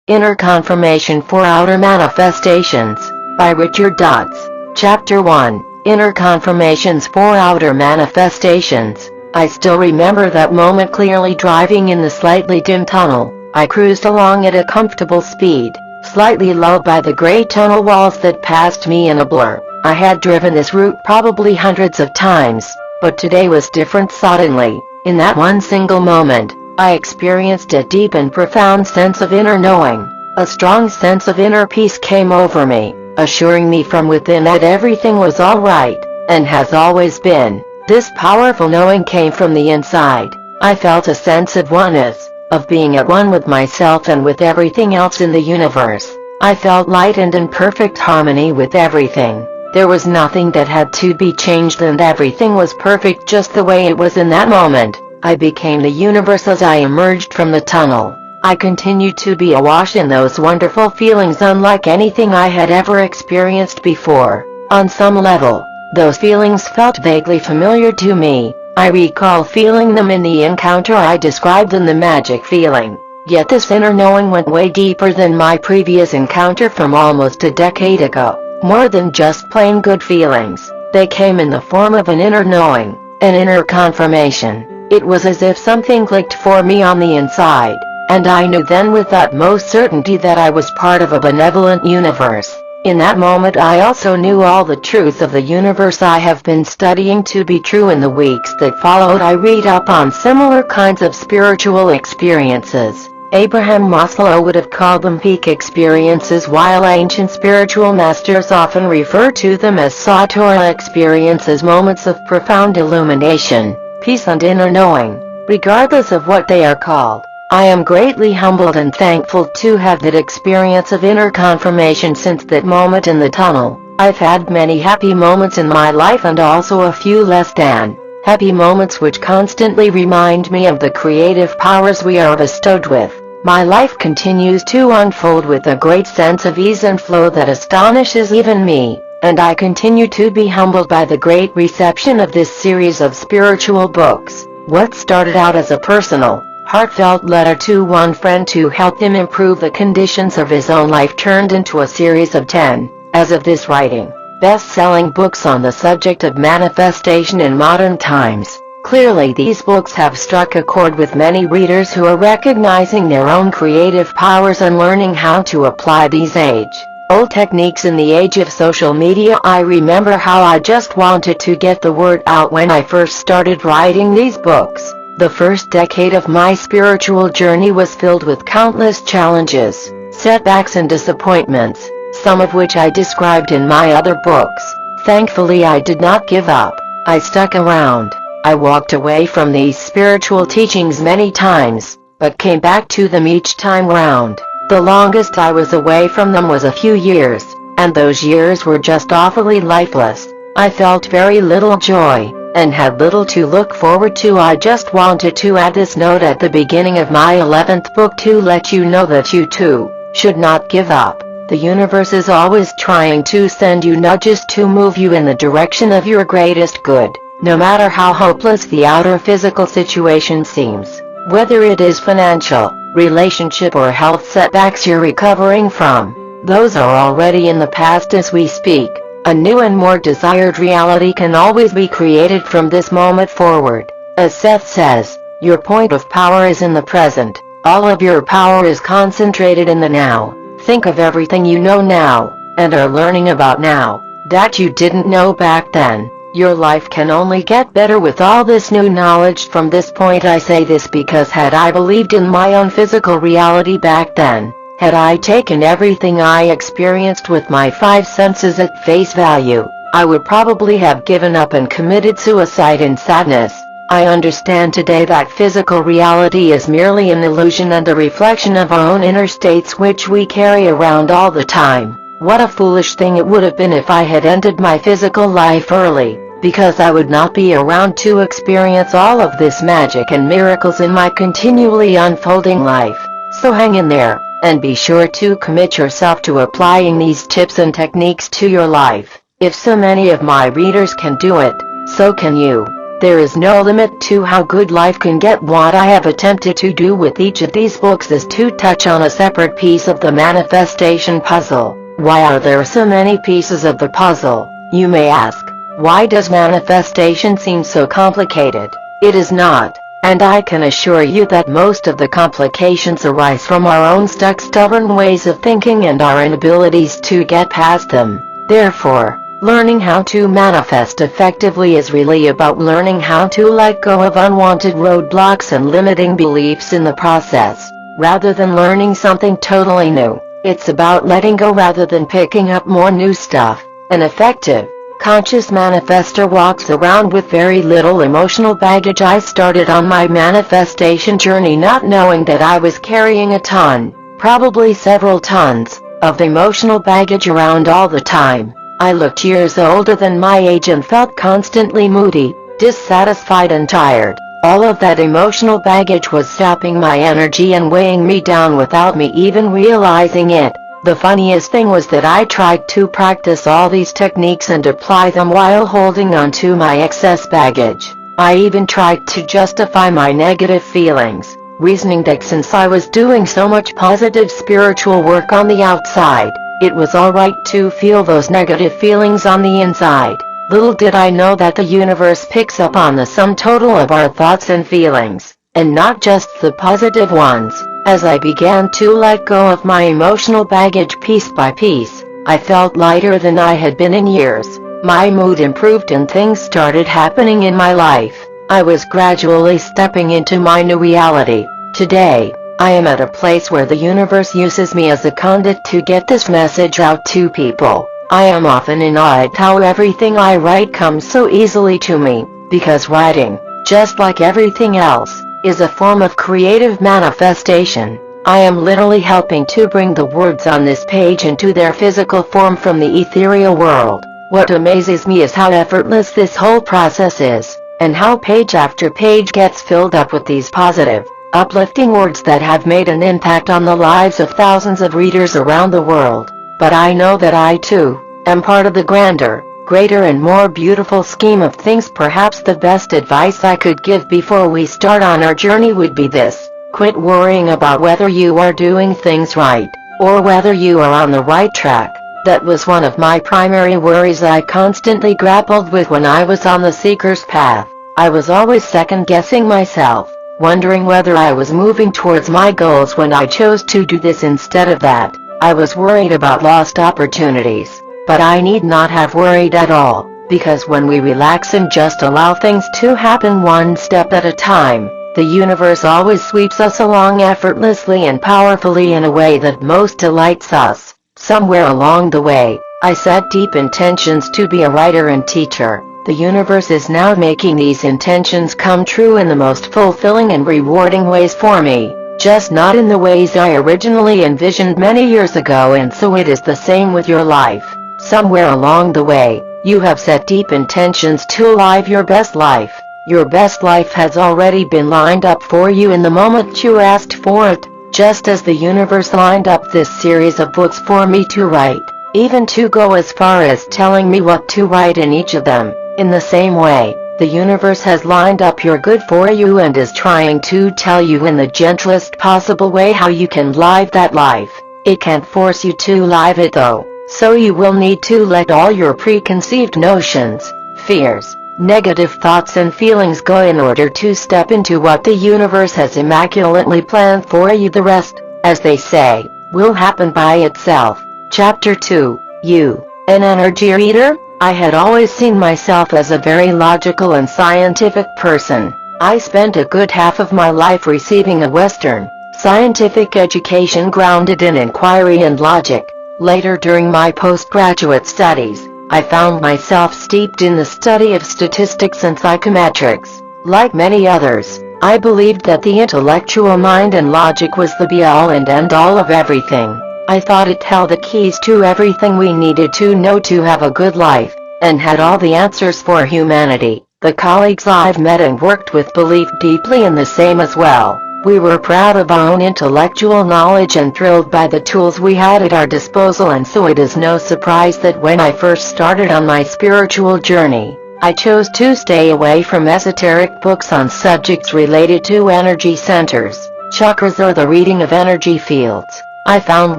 Inner Confirmation for Outer Manifestations, by Richard Dutz. Chapter 1, Inner Confirmations for Outer Manifestations. I still remember that moment clearly. Driving in the slightly dim tunnel, I cruised along at a comfortable speed, slightly lulled by the gray tunnel walls that passed me in a blur. I had driven this route probably hundreds of times, but today was different. Suddenly, in that one single moment, I experienced a deep and profound sense of inner knowing. A strong sense of inner peace came over me, assuring me from within that everything was all right, and has always been. This powerful knowing came from the inside. I felt a sense of oneness, of being at one with myself and with everything else in the universe. I felt light and in perfect harmony with everything. There was nothing that had to be changed, and everything was perfect just the way it was in that moment. I became the universe as I emerged from the tunnel. I continued to be awash in those wonderful feelings, unlike anything I had ever experienced before. On some level, those feelings felt vaguely familiar to me. I recall feeling them in the encounter I described in the magic feeling. Yet this inner knowing went way deeper than my previous encounter from almost a decade ago. More than just plain good feelings, they came in the form of an inner knowing, an inner confirmation. It was as if something clicked for me on the inside, and I knew then with utmost certainty that I was part of a benevolent universe. In that moment I also knew all the truths of the universe I have been studying to be true. In the weeks that followed, I read up on similar kinds of spiritual experiences. Abraham Maslow would have called them peak experiences, while ancient spiritual masters often refer to them as satori experiences, moments of profound illumination, peace and inner knowing. Regardless of what they are called, I am greatly humbled and thankful to have that experience of inner confirmation since that moment in the tunnel. I've had many happy moments in my life and also a few less than happy moments which constantly remind me of the creative powers we are bestowed with. My life continues to unfold with a great sense of ease and flow that astonishes even me, and I continue to be humbled by the great reception of this series of spiritual books. What started out as a personal, heartfelt letter to one friend to help him improve the conditions of his own life turned into a series of 10, as of this writing, best-selling books on the subject of manifestation in modern times. Clearly these books have struck a chord with many readers who are recognizing their own creative powers and learning how to apply these age-old techniques in the age of social media. I remember how I just wanted to get the word out when I first started writing these books. The first decade of my spiritual journey was filled with countless challenges, setbacks and disappointments, some of which I described in my other books. Thankfully I did not give up. I stuck around. I walked away from these spiritual teachings many times, but came back to them each time round. The longest I was away from them was a few years, and those years were just awfully lifeless. I felt very little joy, and had little to look forward to. I just wanted to add this note at the beginning of my 11th book to let you know that you too should not give up. The universe is always trying to send you nudges to move you in the direction of your greatest good, no matter how hopeless the outer physical situation seems. Whether it is financial, relationship or health setbacks you're recovering from, those are already in the past as we speak. A new and more desired reality can always be created from this moment forward. As Seth says, your point of power is in the present. All of your power is concentrated in the now. Think of everything you know now, and are learning about now, that you didn't know back then. Your life can only get better with all this new knowledge from this point. I say this because had I believed in my own physical reality back then, had I taken everything I experienced with my 5 senses at face value, I would probably have given up and committed suicide in sadness. I understand today that physical reality is merely an illusion and a reflection of our own inner states which we carry around all the time. What a foolish thing it would have been if I had ended my physical life early, because I would not be around to experience all of this magic and miracles in my continually unfolding life. So hang in there, and be sure to commit yourself to applying these tips and techniques to your life. If so many of my readers can do it, so can you. There is no limit to how good life can get. What I have attempted to do with each of these books is to touch on a separate piece of the manifestation puzzle. Why are there so many pieces of the puzzle, you may ask? Why does manifestation seem so complicated? It is not, and I can assure you that most of the complications arise from our own stuck, stubborn ways of thinking and our inabilities to get past them. Therefore, learning how to manifest effectively is really about learning how to let go of unwanted roadblocks and limiting beliefs in the process, rather than learning something totally new. It's about letting go rather than picking up more new stuff. An effective, conscious manifester walks around with very little emotional baggage. I started on my manifestation journey not knowing that I was carrying a ton, probably several tons, of emotional baggage around all the time. I looked years older than my age and felt constantly moody, dissatisfied and tired. All of that emotional baggage was sapping my energy and weighing me down without me even realizing it. The funniest thing was that I tried to practice all these techniques and apply them while holding on to my excess baggage. I even tried to justify my negative feelings, reasoning that since I was doing so much positive spiritual work on the outside, it was alright to feel those negative feelings on the inside. Little did I know that the universe picks up on the sum total of our thoughts and feelings, and not just the positive ones. As I began to let go of my emotional baggage piece by piece, I felt lighter than I had been in years. My mood improved and things started happening in my life. I was gradually stepping into my new reality. Today, I am at a place where the universe uses me as a conduit to get this message out to people. I am often in awe at how everything I write comes so easily to me, because writing, just like everything else, is a form of creative manifestation. I am literally helping to bring the words on this page into their physical form from the ethereal world. What amazes me is how effortless this whole process is, and how page after page gets filled up with these positive, uplifting words that have made an impact on the lives of thousands of readers around the world. But I know that I too am part of the grander, greater and more beautiful scheme of things. Perhaps the best advice I could give before we start on our journey would be this: quit worrying about whether you are doing things right, or whether you are on the right track. That was one of my primary worries I constantly grappled with when I was on the seeker's path. I was always second-guessing myself, wondering whether I was moving towards my goals when I chose to do this instead of that. I was worried about lost opportunities, but I need not have worried at all, because when we relax and just allow things to happen one step at a time, the universe always sweeps us along effortlessly and powerfully in a way that most delights us. Somewhere along the way, I set deep intentions to be a writer and teacher. The universe is now making these intentions come true in the most fulfilling and rewarding ways for me, just not in the ways I originally envisioned many years ago. And so it is the same with your life. Somewhere along the way, you have set deep intentions to live your best life. Your best life has already been lined up for you in the moment you asked for it, just as the universe lined up this series of books for me to write, even to go as far as telling me what to write in each of them. In the same way, the universe has lined up your good for you and is trying to tell you in the gentlest possible way how you can live that life. It can't force you to live it though, so you will need to let all your preconceived notions, fears, negative thoughts and feelings go in order to step into what the universe has immaculately planned for you. The rest, as they say, will happen by itself. Chapter 2. You, an energy reader? I had always seen myself as a very logical and scientific person. I spent a good half of my life receiving a Western, scientific education grounded in inquiry and logic. Later, during my postgraduate studies, I found myself steeped in the study of statistics and psychometrics. Like many others, I believed that the intellectual mind and logic was the be-all and end-all of everything. I thought it held the keys to everything we needed to know to have a good life, and had all the answers for humanity. The colleagues I've met and worked with believed deeply in the same as well. We were proud of our own intellectual knowledge and thrilled by the tools we had at our disposal, and so it is no surprise that when I first started on my spiritual journey, I chose to stay away from esoteric books on subjects related to energy centers, chakras, or the reading of energy fields. I found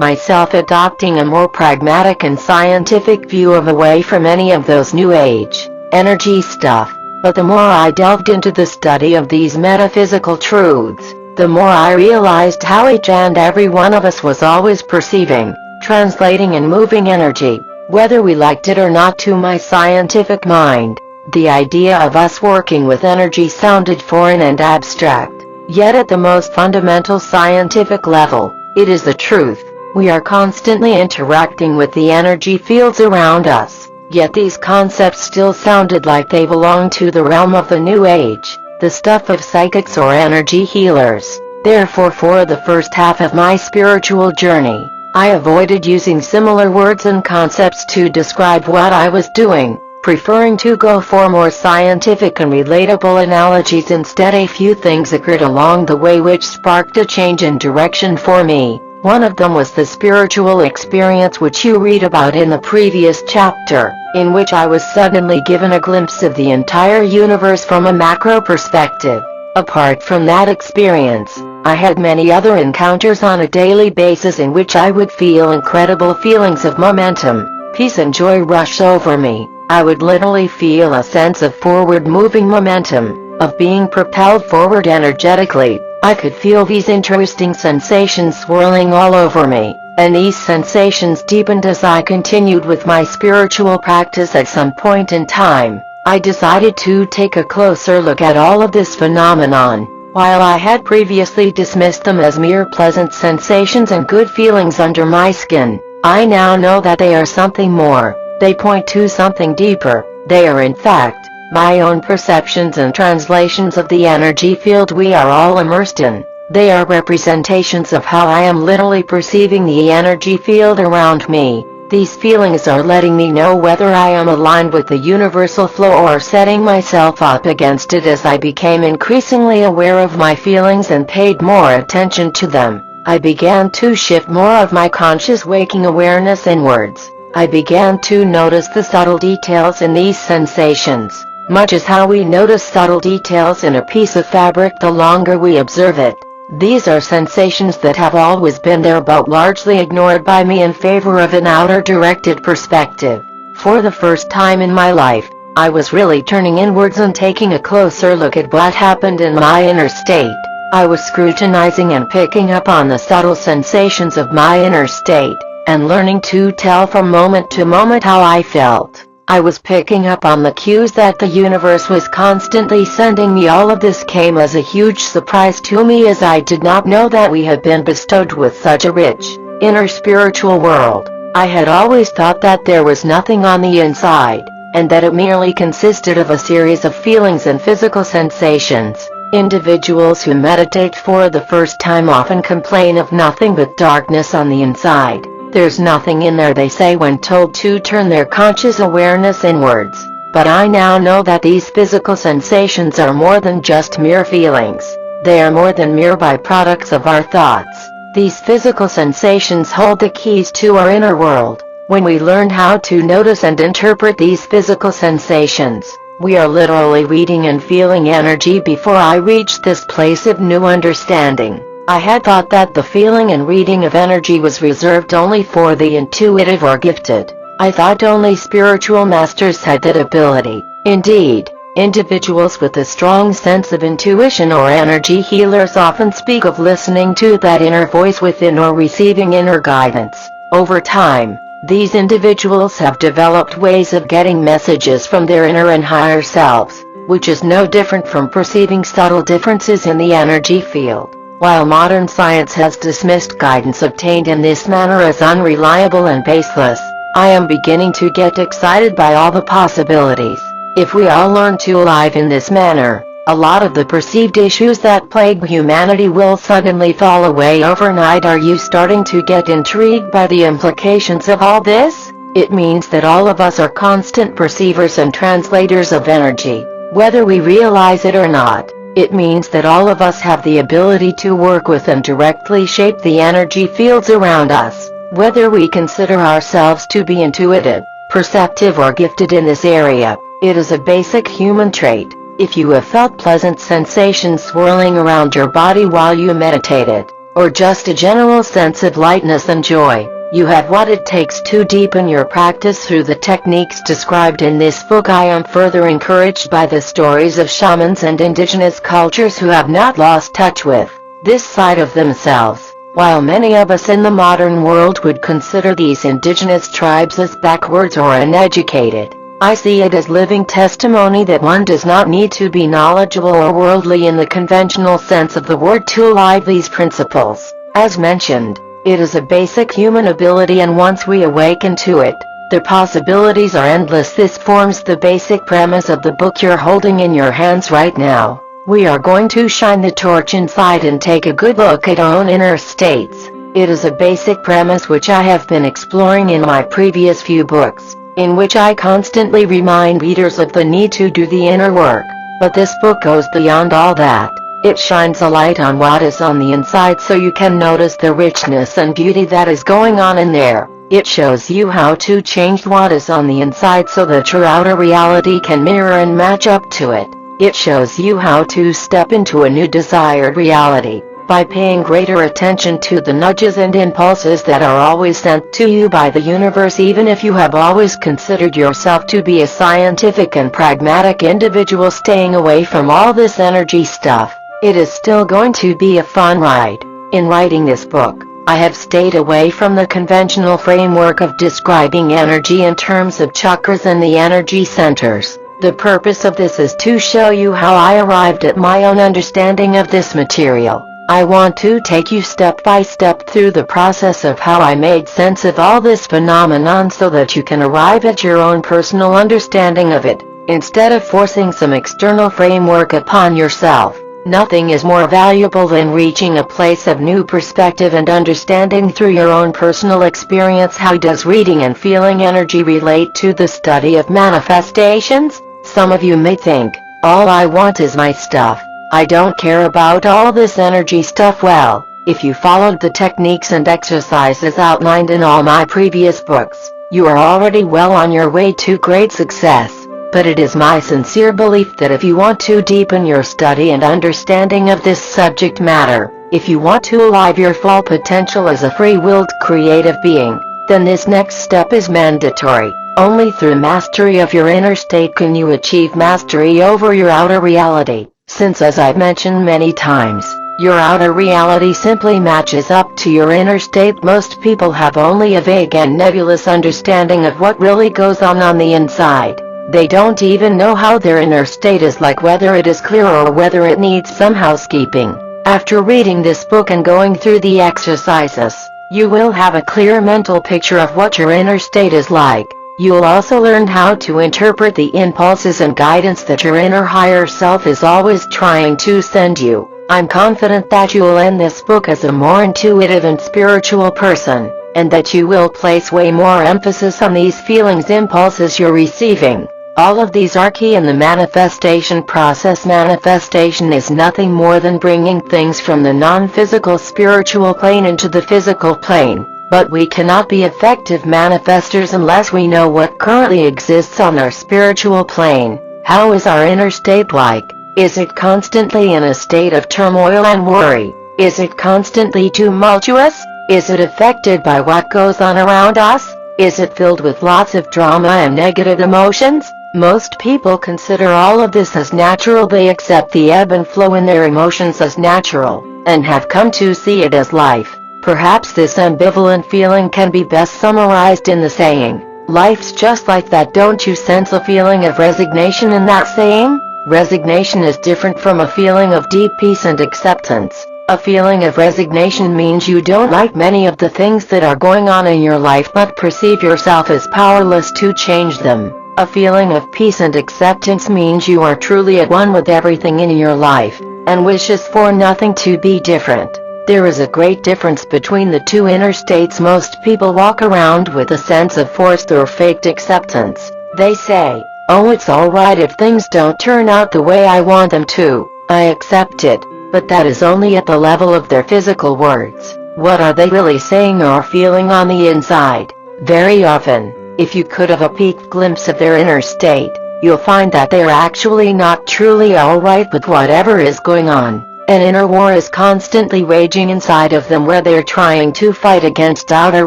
myself adopting a more pragmatic and scientific view away from any of those New Age, energy stuff. But the more I delved into the study of these metaphysical truths, the more I realized how each and every one of us was always perceiving, translating, and moving energy, whether we liked it or not. To my scientific mind, the idea of us working with energy sounded foreign and abstract. Yet at the most fundamental scientific level, it is the truth. We are constantly interacting with the energy fields around us. Yet these concepts still sounded like they belonged to the realm of the New Age, the stuff of psychics or energy healers. Therefore, for the first half of my spiritual journey, I avoided using similar words and concepts to describe what I was doing, preferring to go for more scientific and relatable analogies. Instead, a few things occurred along the way which sparked a change in direction for me. One of them was the spiritual experience which you read about in the previous chapter, in which I was suddenly given a glimpse of the entire universe from a macro perspective. Apart from that experience, I had many other encounters on a daily basis in which I would feel incredible feelings of momentum, peace, and joy rush over me. I would literally feel a sense of forward-moving momentum, of being propelled forward energetically. I could feel these interesting sensations swirling all over me, and these sensations deepened as I continued with my spiritual practice. At some point in time, I decided to take a closer look at all of this phenomenon. While I had previously dismissed them as mere pleasant sensations and good feelings under my skin, I now know that they are something more. They point to something deeper. They are, in fact, my own perceptions and translations of the energy field we are all immersed in. They are representations of how I am literally perceiving the energy field around me. These feelings are letting me know whether I am aligned with the universal flow or setting myself up against it. As I became increasingly aware of my feelings and paid more attention to them, I began to shift more of my conscious waking awareness inwards. I began to notice the subtle details in these sensations. Much as how we notice subtle details in a piece of fabric the longer we observe it. These are sensations that have always been there but largely ignored by me in favor of an outer-directed perspective. For the first time in my life, I was really turning inwards and taking a closer look at what happened in my inner state. I was scrutinizing and picking up on the subtle sensations of my inner state, and learning to tell from moment to moment how I felt. I was picking up on the cues that the universe was constantly sending me. All of this came as a huge surprise to me, as I did not know that we had been bestowed with such a rich, inner spiritual world. I had always thought that there was nothing on the inside, and that it merely consisted of a series of feelings and physical sensations. Individuals who meditate for the first time often complain of nothing but darkness on the inside. There's nothing in there, they say when told to turn their conscious awareness inwards. But I now know that these physical sensations are more than just mere feelings. They are more than mere byproducts of our thoughts. These physical sensations hold the keys to our inner world. When we learn how to notice and interpret these physical sensations, we are literally reading and feeling energy. Before I reached this place of new understanding, I had thought that the feeling and reading of energy was reserved only for the intuitive or gifted. I thought only spiritual masters had that ability. Indeed, individuals with a strong sense of intuition or energy healers often speak of listening to that inner voice within or receiving inner guidance. Over time, these individuals have developed ways of getting messages from their inner and higher selves, which is no different from perceiving subtle differences in the energy field. While modern science has dismissed guidance obtained in this manner as unreliable and baseless, I am beginning to get excited by all the possibilities. If we all learn to live in this manner, a lot of the perceived issues that plague humanity will suddenly fall away overnight. Are you starting to get intrigued by the implications of all this? It means that all of us are constant perceivers and translators of energy, whether we realize it or not. It means that all of us have the ability to work with and directly shape the energy fields around us, whether we consider ourselves to be intuitive, perceptive, or gifted in this area. It is a basic human trait. If you have felt pleasant sensations swirling around your body while you meditated, or just a general sense of lightness and joy, you have what it takes to deepen your practice through the techniques described in this book. I am further encouraged by the stories of shamans and indigenous cultures who have not lost touch with this side of themselves. While many of us in the modern world would consider these indigenous tribes as backwards or uneducated, I see it as living testimony that one does not need to be knowledgeable or worldly in the conventional sense of the word to alive these principles. As mentioned, it is a basic human ability, and once we awaken to it, the possibilities are endless. This forms the basic premise of the book you're holding in your hands right now. We are going to shine the torch inside and take a good look at our own inner states. It is a basic premise which I have been exploring in my previous few books, in which I constantly remind readers of the need to do the inner work. But this book goes beyond all that. It shines a light on what is on the inside so you can notice the richness and beauty that is going on in there. It shows you how to change what is on the inside so that your outer reality can mirror and match up to it. It shows you how to step into a new desired reality by paying greater attention to the nudges and impulses that are always sent to you by the universe. Even if you have always considered yourself to be a scientific and pragmatic individual staying away from all this energy stuff, it is still going to be a fun ride. In writing this book, I have stayed away from the conventional framework of describing energy in terms of chakras and the energy centers. The purpose of this is to show you how I arrived at my own understanding of this material. I want to take you step by step through the process of how I made sense of all this phenomenon so that you can arrive at your own personal understanding of it, instead of forcing some external framework upon yourself. Nothing is more valuable than reaching a place of new perspective and understanding through your own personal experience. How does reading and feeling energy relate to the study of manifestations? Some of you may think, all I want is my stuff. I don't care about all this energy stuff. Well, if you followed the techniques and exercises outlined in all my previous books, you are already well on your way to great success. But it is my sincere belief that if you want to deepen your study and understanding of this subject matter, if you want to alive your full potential as a free-willed creative being, then this next step is mandatory. Only through mastery of your inner state can you achieve mastery over your outer reality. Since, as I've mentioned many times, your outer reality simply matches up to your inner state, most people have only a vague and nebulous understanding of what really goes on the inside. They don't even know how their inner state is like, whether it is clear or whether it needs some housekeeping. After reading this book and going through the exercises, you will have a clear mental picture of what your inner state is like. You'll also learn how to interpret the impulses and guidance that your inner higher self is always trying to send you. I'm confident that you'll end this book as a more intuitive and spiritual person, and that you will place way more emphasis on these feelings, impulses you're receiving. All of these are key in the manifestation process. Manifestation is nothing more than bringing things from the non-physical spiritual plane into the physical plane. But we cannot be effective manifestors unless we know what currently exists on our spiritual plane. How is our inner state like? Is it constantly in a state of turmoil and worry? Is it constantly tumultuous? Is it affected by what goes on around us? Is it filled with lots of drama and negative emotions? Most people consider all of this as natural. They accept the ebb and flow in their emotions as natural, and have come to see it as life. Perhaps this ambivalent feeling can be best summarized in the saying, "Life's just like that." Don't you sense a feeling of resignation in that saying? Resignation is different from a feeling of deep peace and acceptance. A feeling of resignation means you don't like many of the things that are going on in your life but perceive yourself as powerless to change them. A feeling of peace and acceptance means you are truly at one with everything in your life, and wishes for nothing to be different. There is a great difference between the two inner states. Most people walk around with a sense of forced or faked acceptance. They say, "Oh, it's alright if things don't turn out the way I want them to. I accept it." But that is only at the level of their physical words. What are they really saying or feeling on the inside? Very often, if you could have a peek glimpse of their inner state, you'll find that they're actually not truly alright with whatever is going on. An inner war is constantly raging inside of them where they're trying to fight against outer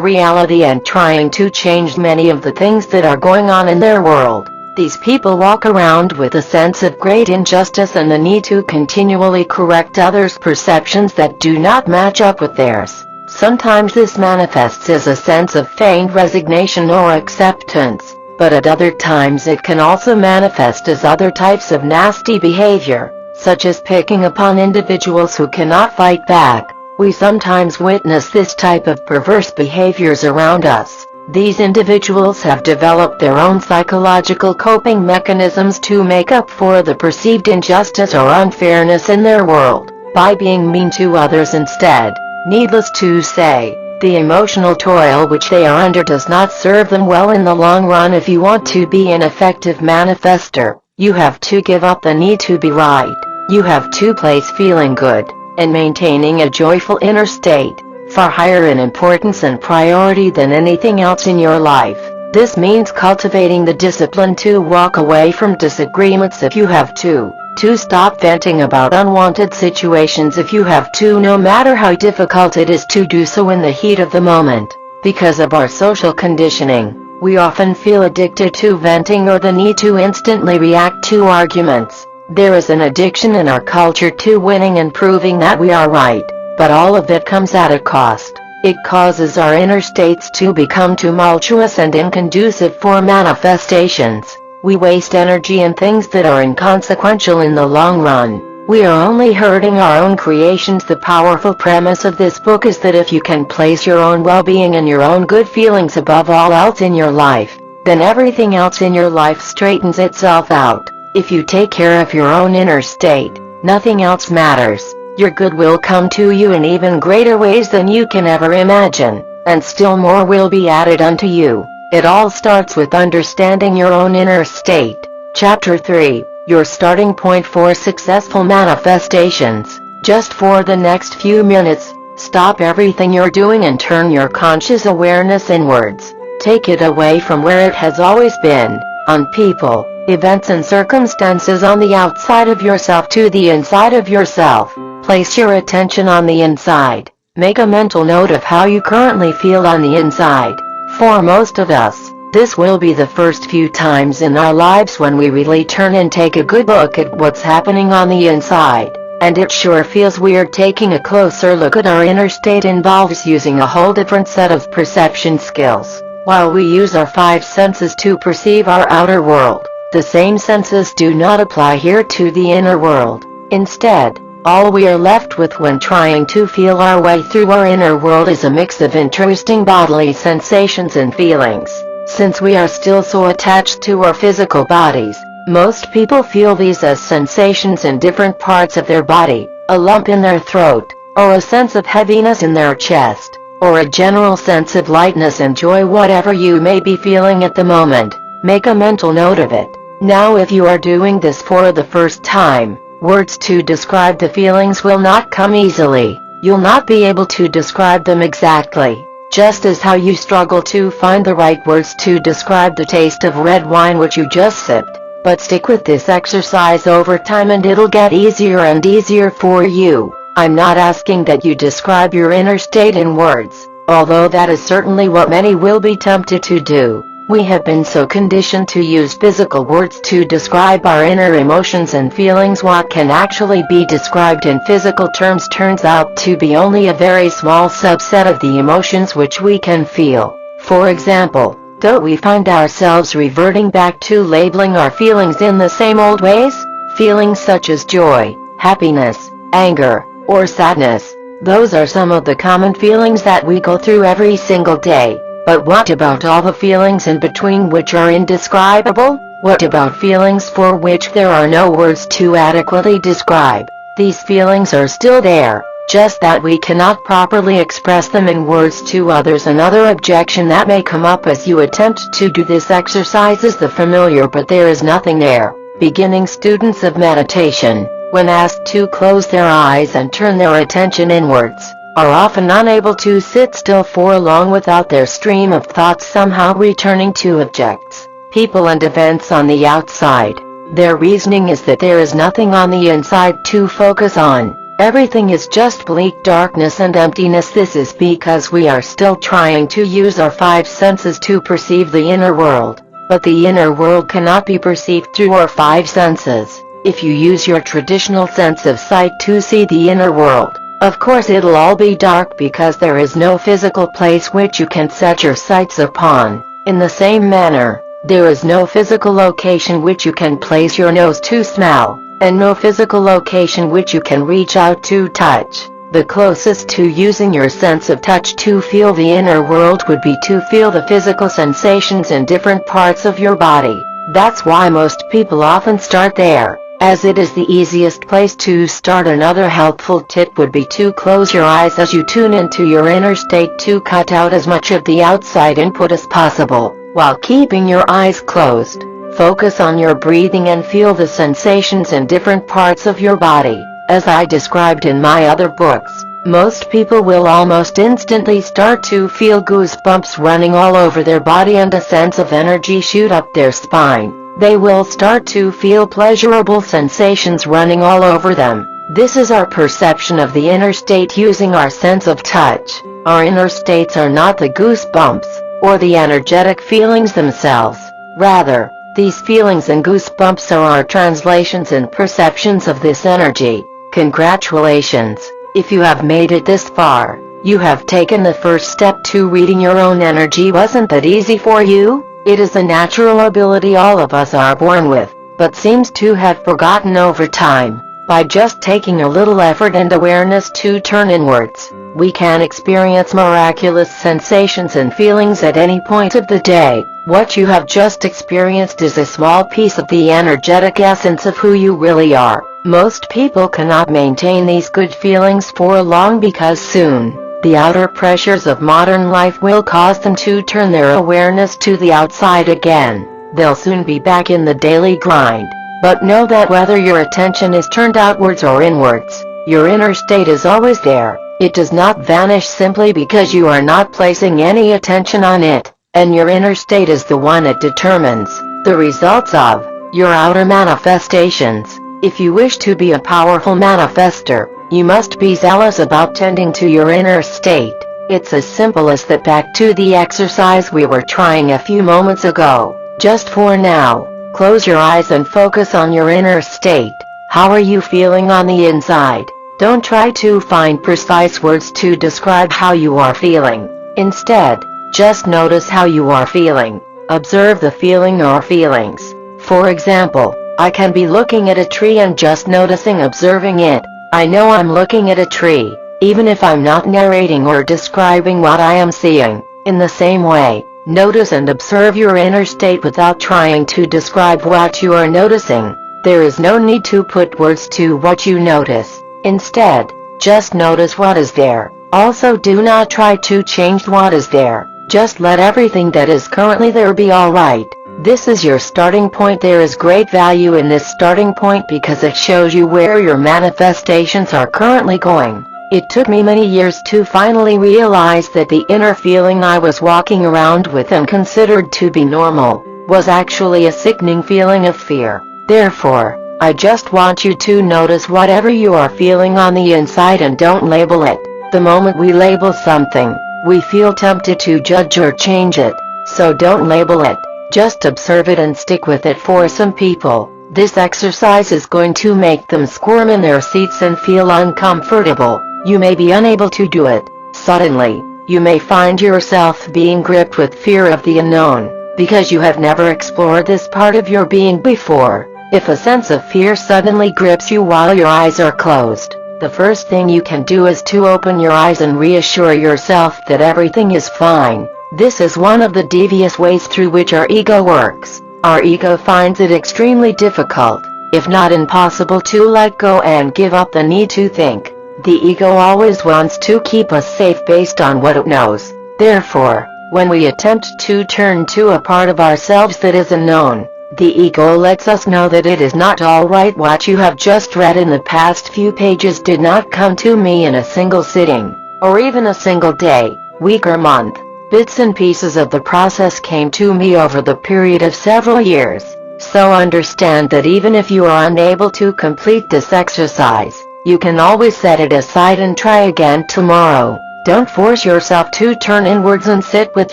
reality and trying to change many of the things that are going on in their world. These people walk around with a sense of great injustice and the need to continually correct others' perceptions that do not match up with theirs. Sometimes this manifests as a sense of feigned resignation or acceptance, but at other times it can also manifest as other types of nasty behavior, such as picking upon individuals who cannot fight back. We sometimes witness this type of perverse behaviors around us. These individuals have developed their own psychological coping mechanisms to make up for the perceived injustice or unfairness in their world, by being mean to others instead. Needless to say, the emotional toil which they are under does not serve them well in the long run. If you want to be an effective manifester, you have to give up the need to be right. You have to place feeling good and maintaining a joyful inner state far higher in importance and priority than anything else in your life. This means cultivating the discipline to walk away from disagreements if you have to stop venting about unwanted situations if you have to, no matter how difficult it is to do so in the heat of the moment. Because of our social conditioning, we often feel addicted to venting or the need to instantly react to arguments. There is an addiction in our culture to winning and proving that we are right. But all of it comes at a cost. It causes our inner states to become tumultuous and inconducive for manifestations. We waste energy in things that are inconsequential in the long run. We are only hurting our own creations. The powerful premise of this book is that if you can place your own well-being and your own good feelings above all else in your life, then everything else in your life straightens itself out. If you take care of your own inner state, nothing else matters. Your good will come to you in even greater ways than you can ever imagine, and still more will be added unto you. It all starts with understanding your own inner state. Chapter 3, Your Starting Point for Successful Manifestations. Just for the next few minutes, stop everything you're doing and turn your conscious awareness inwards. Take it away from where it has always been, on people, events and circumstances on the outside of yourself to the inside of yourself. Place your attention on the inside. Make a mental note of how you currently feel on the inside. For most of us, this will be the first few times in our lives when we really turn and take a good look at what's happening on the inside. And it sure feels weird. Taking a closer look at our inner state involves using a whole different set of perception skills. While we use our 5 senses to perceive our outer world, the same senses do not apply here to the inner world. Instead, all we are left with when trying to feel our way through our inner world is a mix of interesting bodily sensations and feelings. Since we are still so attached to our physical bodies, most people feel these as sensations in different parts of their body, a lump in their throat, or a sense of heaviness in their chest, or a general sense of lightness and joy. Whatever you may be feeling at the moment, make a mental note of it. Now if you are doing this for the first time, words to describe the feelings will not come easily. You'll not be able to describe them exactly, just as how you struggle to find the right words to describe the taste of red wine which you just sipped. But stick with this exercise over time and it'll get easier and easier for you. I'm not asking that you describe your inner state in words, although that is certainly what many will be tempted to do. We have been so conditioned to use physical words to describe our inner emotions and feelings. What can actually be described in physical terms turns out to be only a very small subset of the emotions which we can feel. For example, don't we find ourselves reverting back to labeling our feelings in the same old ways? Feelings such as joy, happiness, anger, or sadness. Those are some of the common feelings that we go through every single day. But what about all the feelings in between which are indescribable? What about feelings for which there are no words to adequately describe? These feelings are still there, just that we cannot properly express them in words to others. Another objection that may come up as you attempt to do this exercise is the familiar "but there is nothing there." Beginning students of meditation, when asked to close their eyes and turn their attention inwards, are often unable to sit still for long without their stream of thoughts somehow returning to objects, people and events on the outside. Their reasoning is that there is nothing on the inside to focus on. Everything is just bleak darkness and emptiness. This is because we are still trying to use our five senses to perceive the inner world. But the inner world cannot be perceived through our five senses. If you use your traditional sense of sight to see the inner world, of course it'll all be dark because there is no physical place which you can set your sights upon. In the same manner, there is no physical location which you can place your nose to smell, and no physical location which you can reach out to touch. The closest to using your sense of touch to feel the inner world would be to feel the physical sensations in different parts of your body. That's why most people often start there, as it is the easiest place to start. Another helpful tip would be to close your eyes as you tune into your inner state to cut out as much of the outside input as possible. While keeping your eyes closed, focus on your breathing and feel the sensations in different parts of your body. As I described in my other books, most people will almost instantly start to feel goosebumps running all over their body and a sense of energy shoot up their spine. They will start to feel pleasurable sensations running all over them. This is our perception of the inner state using our sense of touch. Our inner states are not the goosebumps, or the energetic feelings themselves. Rather, these feelings and goosebumps are our translations and perceptions of this energy. Congratulations! If you have made it this far, you have taken the first step to reading your own energy. Wasn't that easy for you? It is a natural ability all of us are born with, but seems to have forgotten over time. By just taking a little effort and awareness to turn inwards, we can experience miraculous sensations and feelings at any point of the day. What you have just experienced is a small piece of the energetic essence of who you really are. Most people cannot maintain these good feelings for long because soon, the outer pressures of modern life will cause them to turn their awareness to the outside again. They'll soon be back in the daily grind. But know that whether your attention is turned outwards or inwards, your inner state is always there. It does not vanish simply because you are not placing any attention on it, and your inner state is the one that determines the results of your outer manifestations. If you wish to be a powerful manifester, you must be zealous about tending to your inner state. It's as simple as that. Back to the exercise we were trying a few moments ago. Just for now, close your eyes and focus on your inner state. How are you feeling on the inside? Don't try to find precise words to describe how you are feeling. Instead, just notice how you are feeling. Observe the feeling or feelings. For example, I can be looking at a tree and just noticing, observing it. I know I'm looking at a tree, even if I'm not narrating or describing what I am seeing. In the same way, notice and observe your inner state without trying to describe what you are noticing. There is no need to put words to what you notice. Instead, just notice what is there. Also, do not try to change what is there. Just let everything that is currently there be alright. This is your starting point. There is great value in this starting point because it shows you where your manifestations are currently going. It took me many years to finally realize that the inner feeling I was walking around with and considered to be normal was actually a sickening feeling of fear. Therefore, I just want you to notice whatever you are feeling on the inside and don't label it. The moment we label something, we feel tempted to judge or change it. So don't label it. Just observe it and stick with it. For some people, this exercise is going to make them squirm in their seats and feel uncomfortable. You may be unable to do it. Suddenly, you may find yourself being gripped with fear of the unknown, because you have never explored this part of your being before. If a sense of fear suddenly grips you while your eyes are closed, the first thing you can do is to open your eyes and reassure yourself that everything is fine. This is one of the devious ways through which our ego works. Our ego finds it extremely difficult, if not impossible, to let go and give up the need to think. The ego always wants to keep us safe based on what it knows. Therefore, when we attempt to turn to a part of ourselves that is unknown, the ego lets us know that it is not all right. What you have just read in the past few pages did not come to me in a single sitting, or even a single day, week or month. bits and pieces of the process came to me over the period of several years. So understand that even if you are unable to complete this exercise, you can always set it aside and try again tomorrow. Don't force yourself to turn inwards and sit with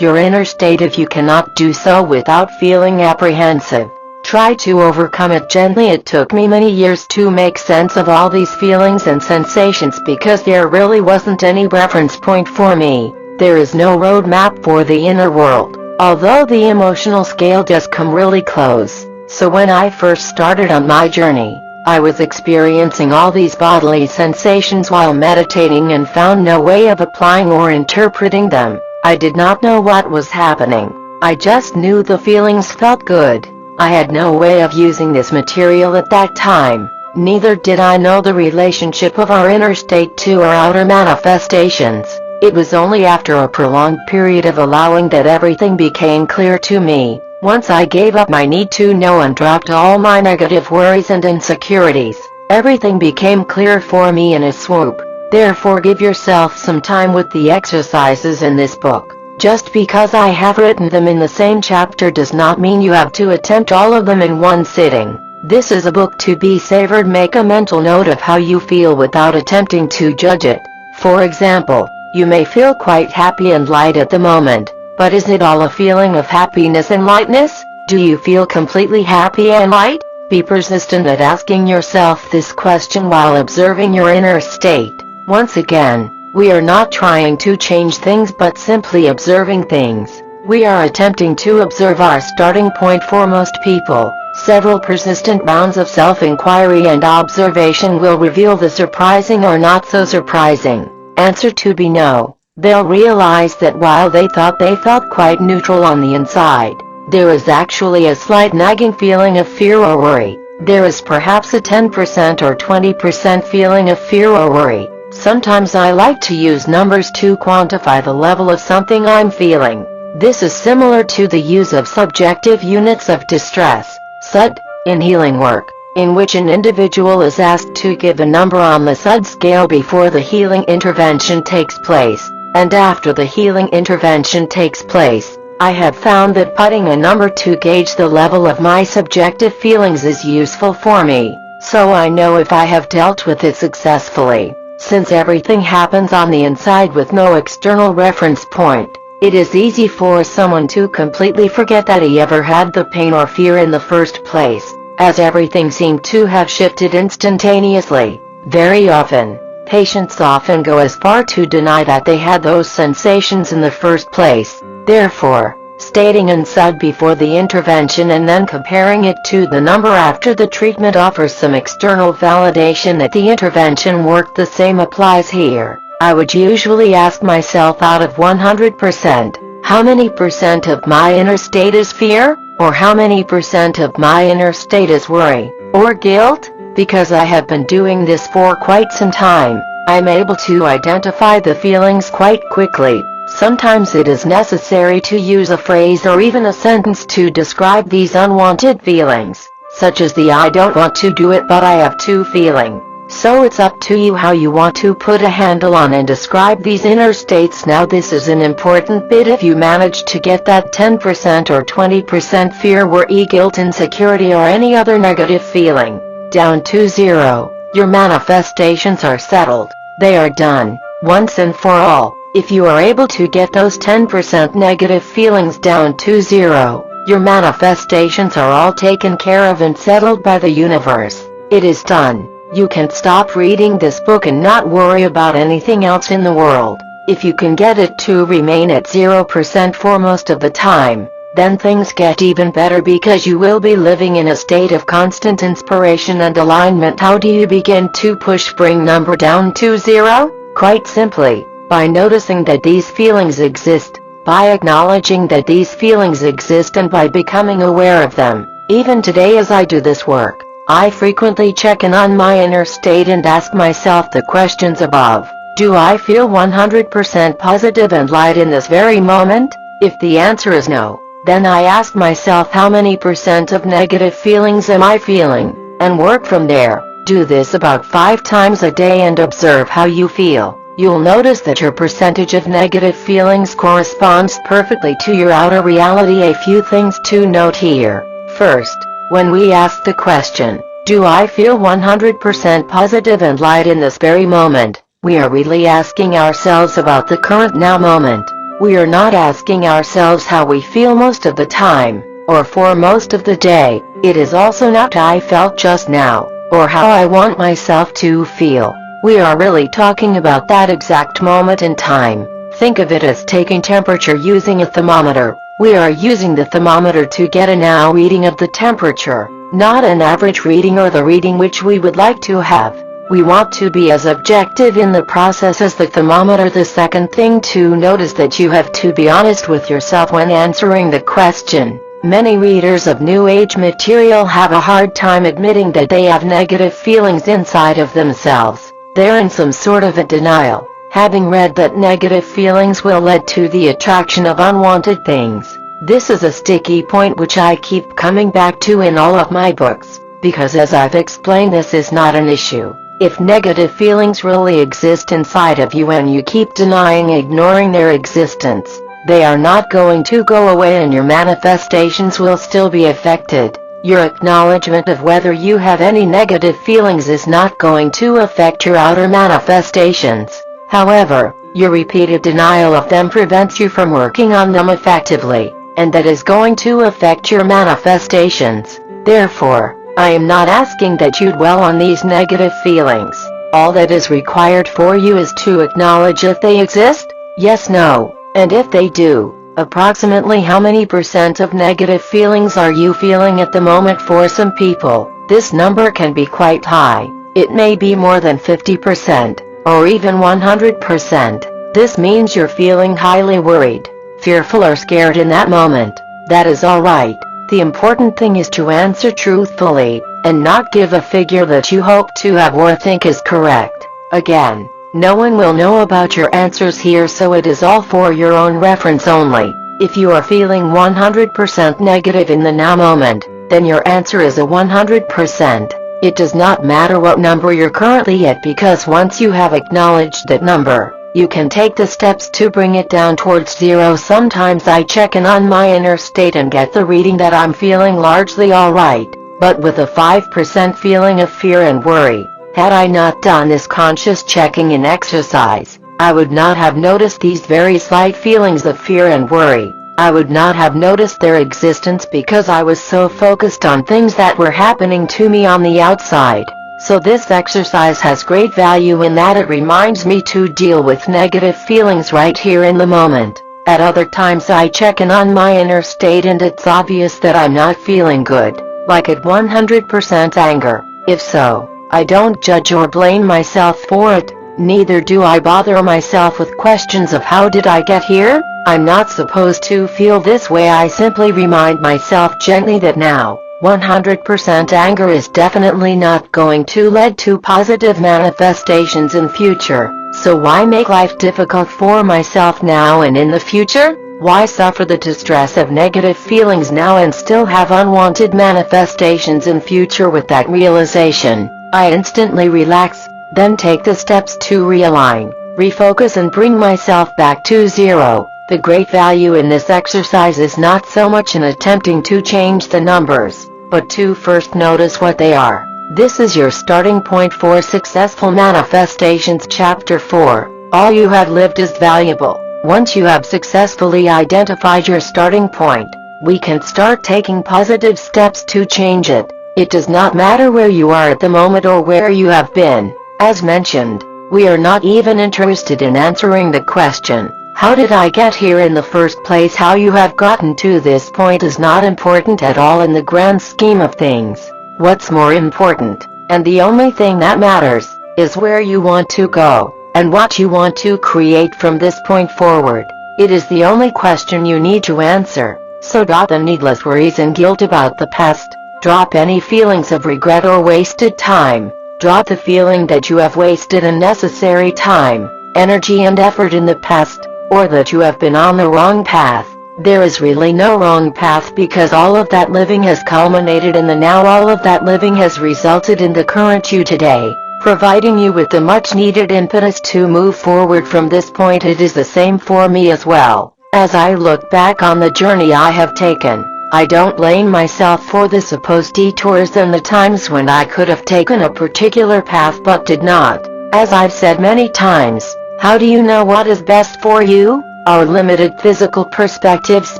your inner state if you cannot do so without feeling apprehensive. Try to overcome it gently. It took me many years to make sense of all these feelings and sensations because there really wasn't any reference point for me. There is no roadmap for the inner world, although the emotional scale does come really close. So when I first started on my journey, I was experiencing all these bodily sensations while meditating and found no way of applying or interpreting them. I did not know what was happening. I just knew the feelings felt good. I had no way of using this material at that time. Neither did I know the relationship of our inner state to our outer manifestations. It was only after a prolonged period of allowing that everything became clear to me. Once I gave up my need to know and dropped all my negative worries and insecurities, everything became clear for me in a swoop. Therefore, give yourself some time with the exercises in this book. Just because I have written them in the same chapter does not mean you have to attempt all of them in one sitting. This is a book to be savored. Make a mental note of how you feel without attempting to judge it. For example, you may feel quite happy and light at the moment. But is it all a feeling of happiness and lightness? Do you feel completely happy and light? Be persistent at asking yourself this question while observing your inner state. Once again, we are not trying to change things but simply observing things. We are attempting to observe our starting point. For most people, several persistent rounds of self-inquiry and observation will reveal the surprising or not so surprising answer to be no. They'll realize that while they thought they felt quite neutral on the inside, there is actually a slight nagging feeling of fear or worry. There is perhaps a 10% or 20% feeling of fear or worry. Sometimes I like to use numbers to quantify the level of something I'm feeling. This is similar to the use of subjective units of distress, SUD, in healing work, in which an individual is asked to give a number on the SUD scale before the healing intervention takes place. And after the healing intervention takes place, I have found that putting a number to gauge the level of my subjective feelings is useful for me, so I know if I have dealt with it successfully. Since everything happens on the inside with no external reference point, it is easy for someone to completely forget that he ever had the pain or fear in the first place, as everything seemed to have shifted instantaneously. Very often, patients often go as far to deny that they had those sensations in the first place. Therefore, stating an SUD before the intervention and then comparing it to the number after the treatment offers some external validation that the intervention worked. The same applies here. I would usually ask myself, out of 100%, how many percent of my inner state is fear? Or how many percent of my inner state is worry or guilt? Because I have been doing this for quite some time, I'm able to identify the feelings quite quickly. Sometimes it is necessary to use a phrase or even a sentence to describe these unwanted feelings, such as the "I don't want to do it but I have to" feeling. So it's up to you how you want to put a handle on and describe these inner states. Now this is an important bit. If you manage to get that 10% or 20% fear, worry, guilt, insecurity, or any other negative feeling down to zero, your manifestations are settled. They are done, once and for all. If you are able to get those 10% negative feelings down to zero, your manifestations are all taken care of and settled by the universe. It is done. You can stop reading this book and not worry about anything else in the world. If you can get it to remain at 0% for most of the time, then things get even better because you will be living in a state of constant inspiration and alignment. How do you begin to bring number down to zero? Quite simply, by noticing that these feelings exist, by acknowledging that these feelings exist, and by becoming aware of them. Even today as I do this work, I frequently check in on my inner state and ask myself the questions above. Do I feel 100% positive and light in this very moment? If the answer is no, then I ask myself, how many percent of negative feelings am I feeling? And work from there. Do this about 5 times a day and observe how you feel. you'll notice that your percentage of negative feelings corresponds perfectly to your outer reality. A few things to note here. First, when we ask the question, "Do I feel 100% positive and light in this very moment?" we are really asking ourselves about the current now moment. We are not asking ourselves how we feel most of the time, or for most of the day. It is also not "I felt just now," or how I want myself to feel. We are really talking about that exact moment in time. Think of it as taking temperature using a thermometer. We are using the thermometer to get a now reading of the temperature, not an average reading or the reading which we would like to have. We want to be as objective in the process as the thermometer. The second thing to note is that you have to be honest with yourself when answering the question. Many readers of New Age material have a hard time admitting that they have negative feelings inside of themselves. They're in some sort of a denial, having read that negative feelings will lead to the attraction of unwanted things. This is a sticky point which I keep coming back to in all of my books, because as I've explained, this is not an issue. If negative feelings really exist inside of you and you keep ignoring their existence, they are not going to go away and your manifestations will still be affected. Your acknowledgement of whether you have any negative feelings is not going to affect your outer manifestations. However, your repeated denial of them prevents you from working on them effectively, and that is going to affect your manifestations. Therefore, I am not asking that you dwell on these negative feelings. All that is required for you is to acknowledge if they exist, yes, no, and if they do, approximately how many percent of negative feelings are you feeling at the moment. For some people, this number can be quite high. It may be more than 50%, or even 100%. This means you're feeling highly worried, fearful or scared in that moment. That is alright. The important thing is to answer truthfully, and not give a figure that you hope to have or think is correct. Again, no one will know about your answers here, so it is all for your own reference only. If you are feeling 100% negative in the now moment, then your answer is a 100%. It does not matter what number you're currently at, because once you have acknowledged that number, you can take the steps to bring it down towards zero. Sometimes I check in on my inner state and get the reading that I'm feeling largely alright, but with a 5% feeling of fear and worry. Had I not done this conscious checking in exercise, I would not have noticed these very slight feelings of fear and worry. I would not have noticed their existence because I was so focused on things that were happening to me on the outside. So this exercise has great value in that it reminds me to deal with negative feelings right here in the moment. At other times I check in on my inner state and it's obvious that I'm not feeling good, like at 100% anger. If so, I don't judge or blame myself for it, neither do I bother myself with questions of how did I get here? I'm not supposed to feel this way. I simply remind myself gently that now, 100% anger is definitely not going to lead to positive manifestations in future, so why make life difficult for myself now and in the future? Why suffer the distress of negative feelings now and still have unwanted manifestations in future? With that realization, I instantly relax, then take the steps to realign, refocus and bring myself back to zero. The great value in this exercise is not so much in attempting to change the numbers, but to first notice what they are. This is your starting point for successful manifestations. Chapter 4. All you have lived is valuable. Once you have successfully identified your starting point, we can start taking positive steps to change it. It does not matter where you are at the moment or where you have been. As mentioned, we are not even interested in answering the question, how did I get here in the first place? How you have gotten to this point is not important at all in the grand scheme of things. What's more important, and the only thing that matters, is where you want to go, and what you want to create from this point forward. It is the only question you need to answer, so drop the needless worries and guilt about the past. Drop any feelings of regret or wasted time. Drop the feeling that you have wasted unnecessary time, energy and effort in the past, or that you have been on the wrong path. There is really no wrong path, because all of that living has culminated in the now. All of that living has resulted in the current you today. providing you with the much-needed impetus to move forward from this point. It is the same for me as well. As I look back on the journey I have taken, I don't blame myself for the supposed detours and the times when I could have taken a particular path but did not. As I've said many times, how do you know what is best for you? Our limited physical perspectives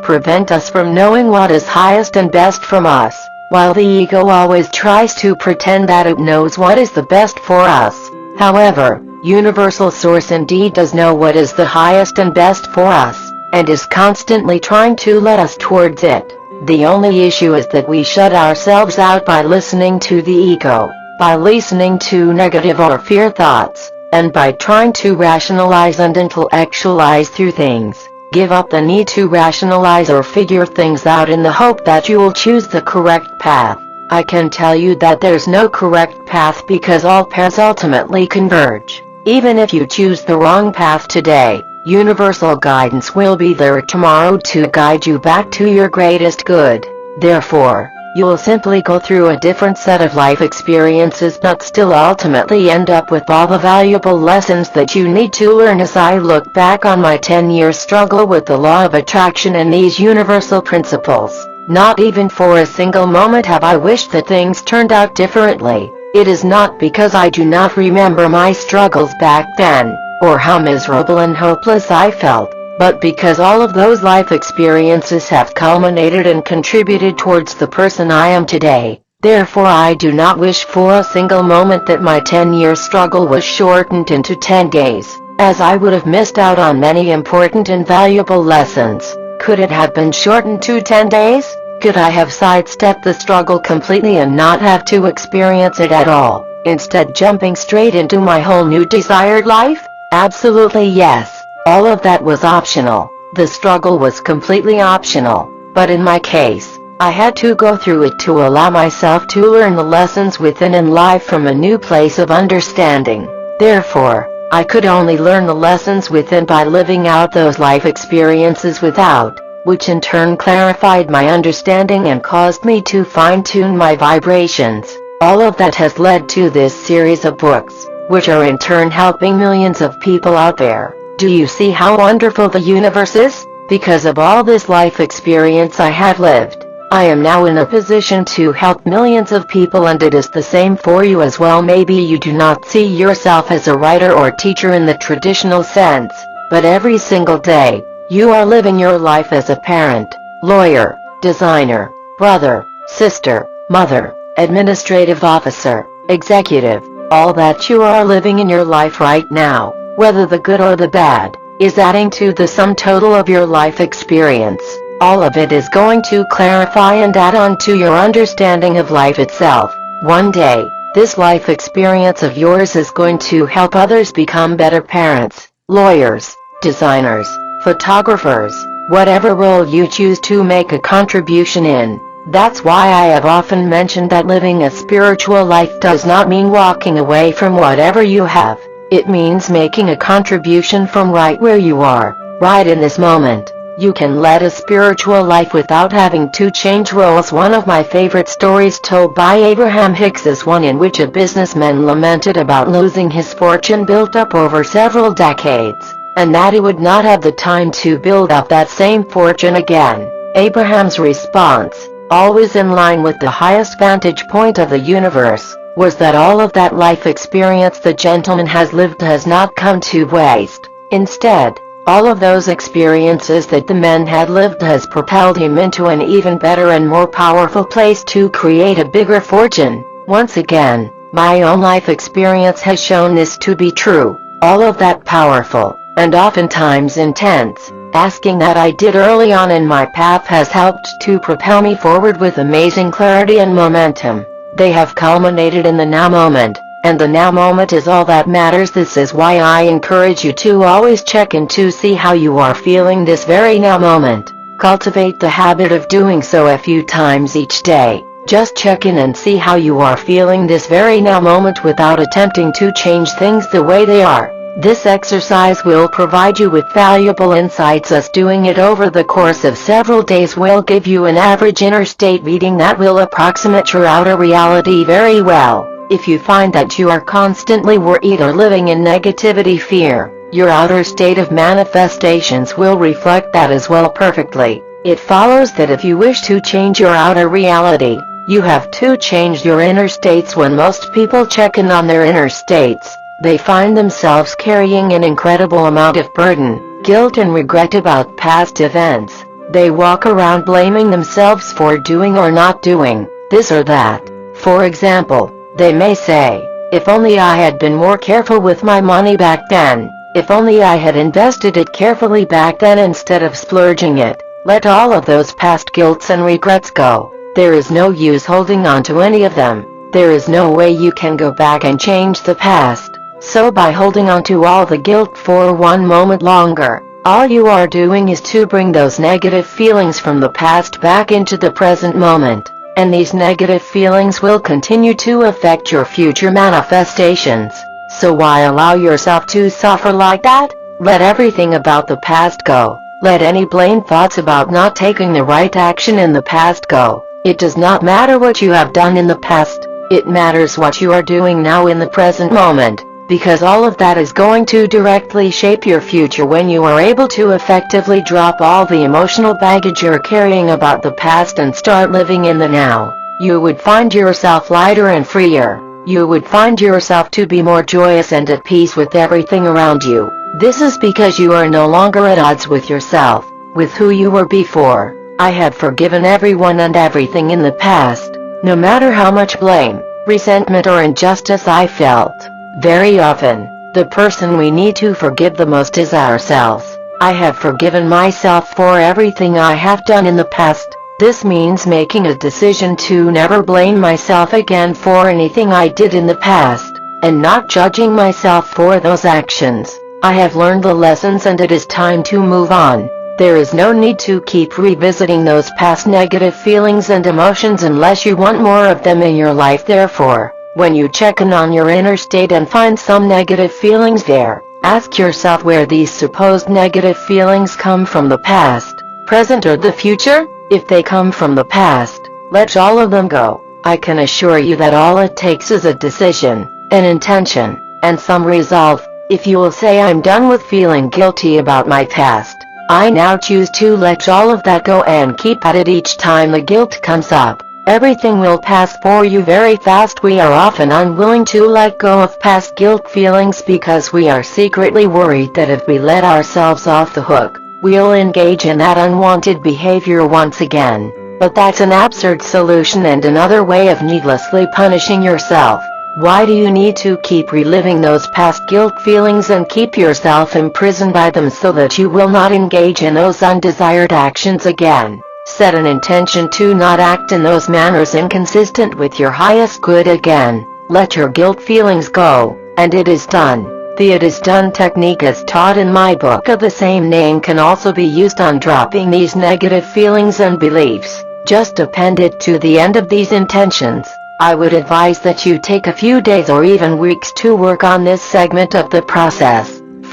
prevent us from knowing what is highest and best from us, while the ego always tries to pretend that it knows what is the best for us. However, Universal Source indeed does know what is the highest and best for us, and is constantly trying to lead us towards it. The only issue is that we shut ourselves out by listening to the ego, by listening to negative or fear thoughts, and by trying to rationalize and intellectualize through things. Give up the need to rationalize or figure things out in the hope that you will choose the correct path. I can tell you that there's no correct path because all paths ultimately converge. Even if you choose the wrong path today, universal guidance will be there tomorrow to guide you back to your greatest good. Therefore, you'll simply go through a different set of life experiences but still ultimately end up with all the valuable lessons that you need to learn. As I look back on my 10-year struggle with the law of attraction and these universal principles, not even for a single moment have I wished that things turned out differently. It is not because I do not remember my struggles back then, or how miserable and hopeless I felt, but because all of those life experiences have culminated and contributed towards the person I am today. Therefore I do not wish for a single moment that my 10-year struggle was shortened into 10 days, as I would have missed out on many important and valuable lessons. Could it have been shortened to 10 days? Could I have sidestepped the struggle completely and not have to experience it at all, instead jumping straight into my whole new desired life? Absolutely yes. All of that was optional. The struggle was completely optional. But in my case, I had to go through it to allow myself to learn the lessons within and live from a new place of understanding. Therefore, I could only learn the lessons within by living out those life experiences without, which in turn clarified my understanding and caused me to fine-tune my vibrations. All of that has led to this series of books, which are in turn helping millions of people out there. Do you see how wonderful the universe is? Because of all this life experience I have lived, I am now in a position to help millions of people, and it is the same for you as well. Maybe you do not see yourself as a writer or teacher in the traditional sense, but every single day, you are living your life as a parent, lawyer, designer, brother, sister, mother, administrative officer, executive. All that you are living in your life right now, whether the good or the bad, is adding to the sum total of your life experience. All of it is going to clarify and add on to your understanding of life itself. One day, this life experience of yours is going to help others become better parents, lawyers, designers, photographers, whatever role you choose to make a contribution in. That's why I have often mentioned that living a spiritual life does not mean walking away from whatever you have. It means making a contribution from right where you are, right in this moment. You can lead a spiritual life without having to change roles. One of my favorite stories told by Abraham Hicks is one in which a businessman lamented about losing his fortune built up over several decades, and that he would not have the time to build up that same fortune again. Abraham's response, always in line with the highest vantage point of the universe, was that all of that life experience the gentleman has lived has not come to waste. Instead, all of those experiences that the man had lived has propelled him into an even better and more powerful place to create a bigger fortune. Once again, my own life experience has shown this to be true. All of that powerful, and oftentimes intense, asking that I did early on in my path has helped to propel me forward with amazing clarity and momentum. They have culminated in the now moment, and the now moment is all that matters. This is why I encourage you to always check in to see how you are feeling this very now moment. Cultivate the habit of doing so a few times each day. Just check in and see how you are feeling this very now moment without attempting to change things the way they are. This exercise will provide you with valuable insights, as doing it over the course of several days will give you an average inner state reading that will approximate your outer reality very well. If you find that you are constantly worried or living in negativity, fear, your outer state of manifestations will reflect that as well perfectly. It follows that if you wish to change your outer reality, you have to change your inner states. When most people check in on their inner states, they find themselves carrying an incredible amount of burden, guilt and regret about past events. They walk around blaming themselves for doing or not doing this or that. For example, they may say, "If only I had been more careful with my money back then. If only I had invested it carefully back then instead of splurging it." Let all of those past guilts and regrets go. There is no use holding on to any of them. There is no way you can go back and change the past. So by holding on to all the guilt for one moment longer, all you are doing is to bring those negative feelings from the past back into the present moment. And these negative feelings will continue to affect your future manifestations. So why allow yourself to suffer like that? Let everything about the past go. Let any blame thoughts about not taking the right action in the past go. It does not matter what you have done in the past. It matters what you are doing now in the present moment, because all of that is going to directly shape your future. When you are able to effectively drop all the emotional baggage you're carrying about the past and start living in the now, you would find yourself lighter and freer. You would find yourself to be more joyous and at peace with everything around you. This is because you are no longer at odds with yourself, with who you were before. I have forgiven everyone and everything in the past, no matter how much blame, resentment or injustice I felt. Very often, the person we need to forgive the most is ourselves. I have forgiven myself for everything I have done in the past. This means making a decision to never blame myself again for anything I did in the past, and not judging myself for those actions. I have learned the lessons and it is time to move on. There is no need to keep revisiting those past negative feelings and emotions unless you want more of them in your life. Therefore, when you check in on your inner state and find some negative feelings there, ask yourself where these supposed negative feelings come from: the past, present or the future? If they come from the past, let all of them go. I can assure you that all it takes is a decision, an intention, and some resolve. If you will say, "I'm done with feeling guilty about my past. I now choose to let all of that go," and keep at it each time the guilt comes up, everything will pass for you very fast. We are often unwilling to let go of past guilt feelings because we are secretly worried that if we let ourselves off the hook, we'll engage in that unwanted behavior once again. But that's an absurd solution and another way of needlessly punishing yourself. Why do you need to keep reliving those past guilt feelings and keep yourself imprisoned by them so that you will not engage in those undesired actions again? Set an intention to not act in those manners inconsistent with your highest good again. Let your guilt feelings go, and it is done. The "it is done" technique, as taught in my book of the same name, can also be used on dropping these negative feelings and beliefs. Just append it to the end of these intentions. I would advise that you take a few days or even weeks to work on this segment of the process.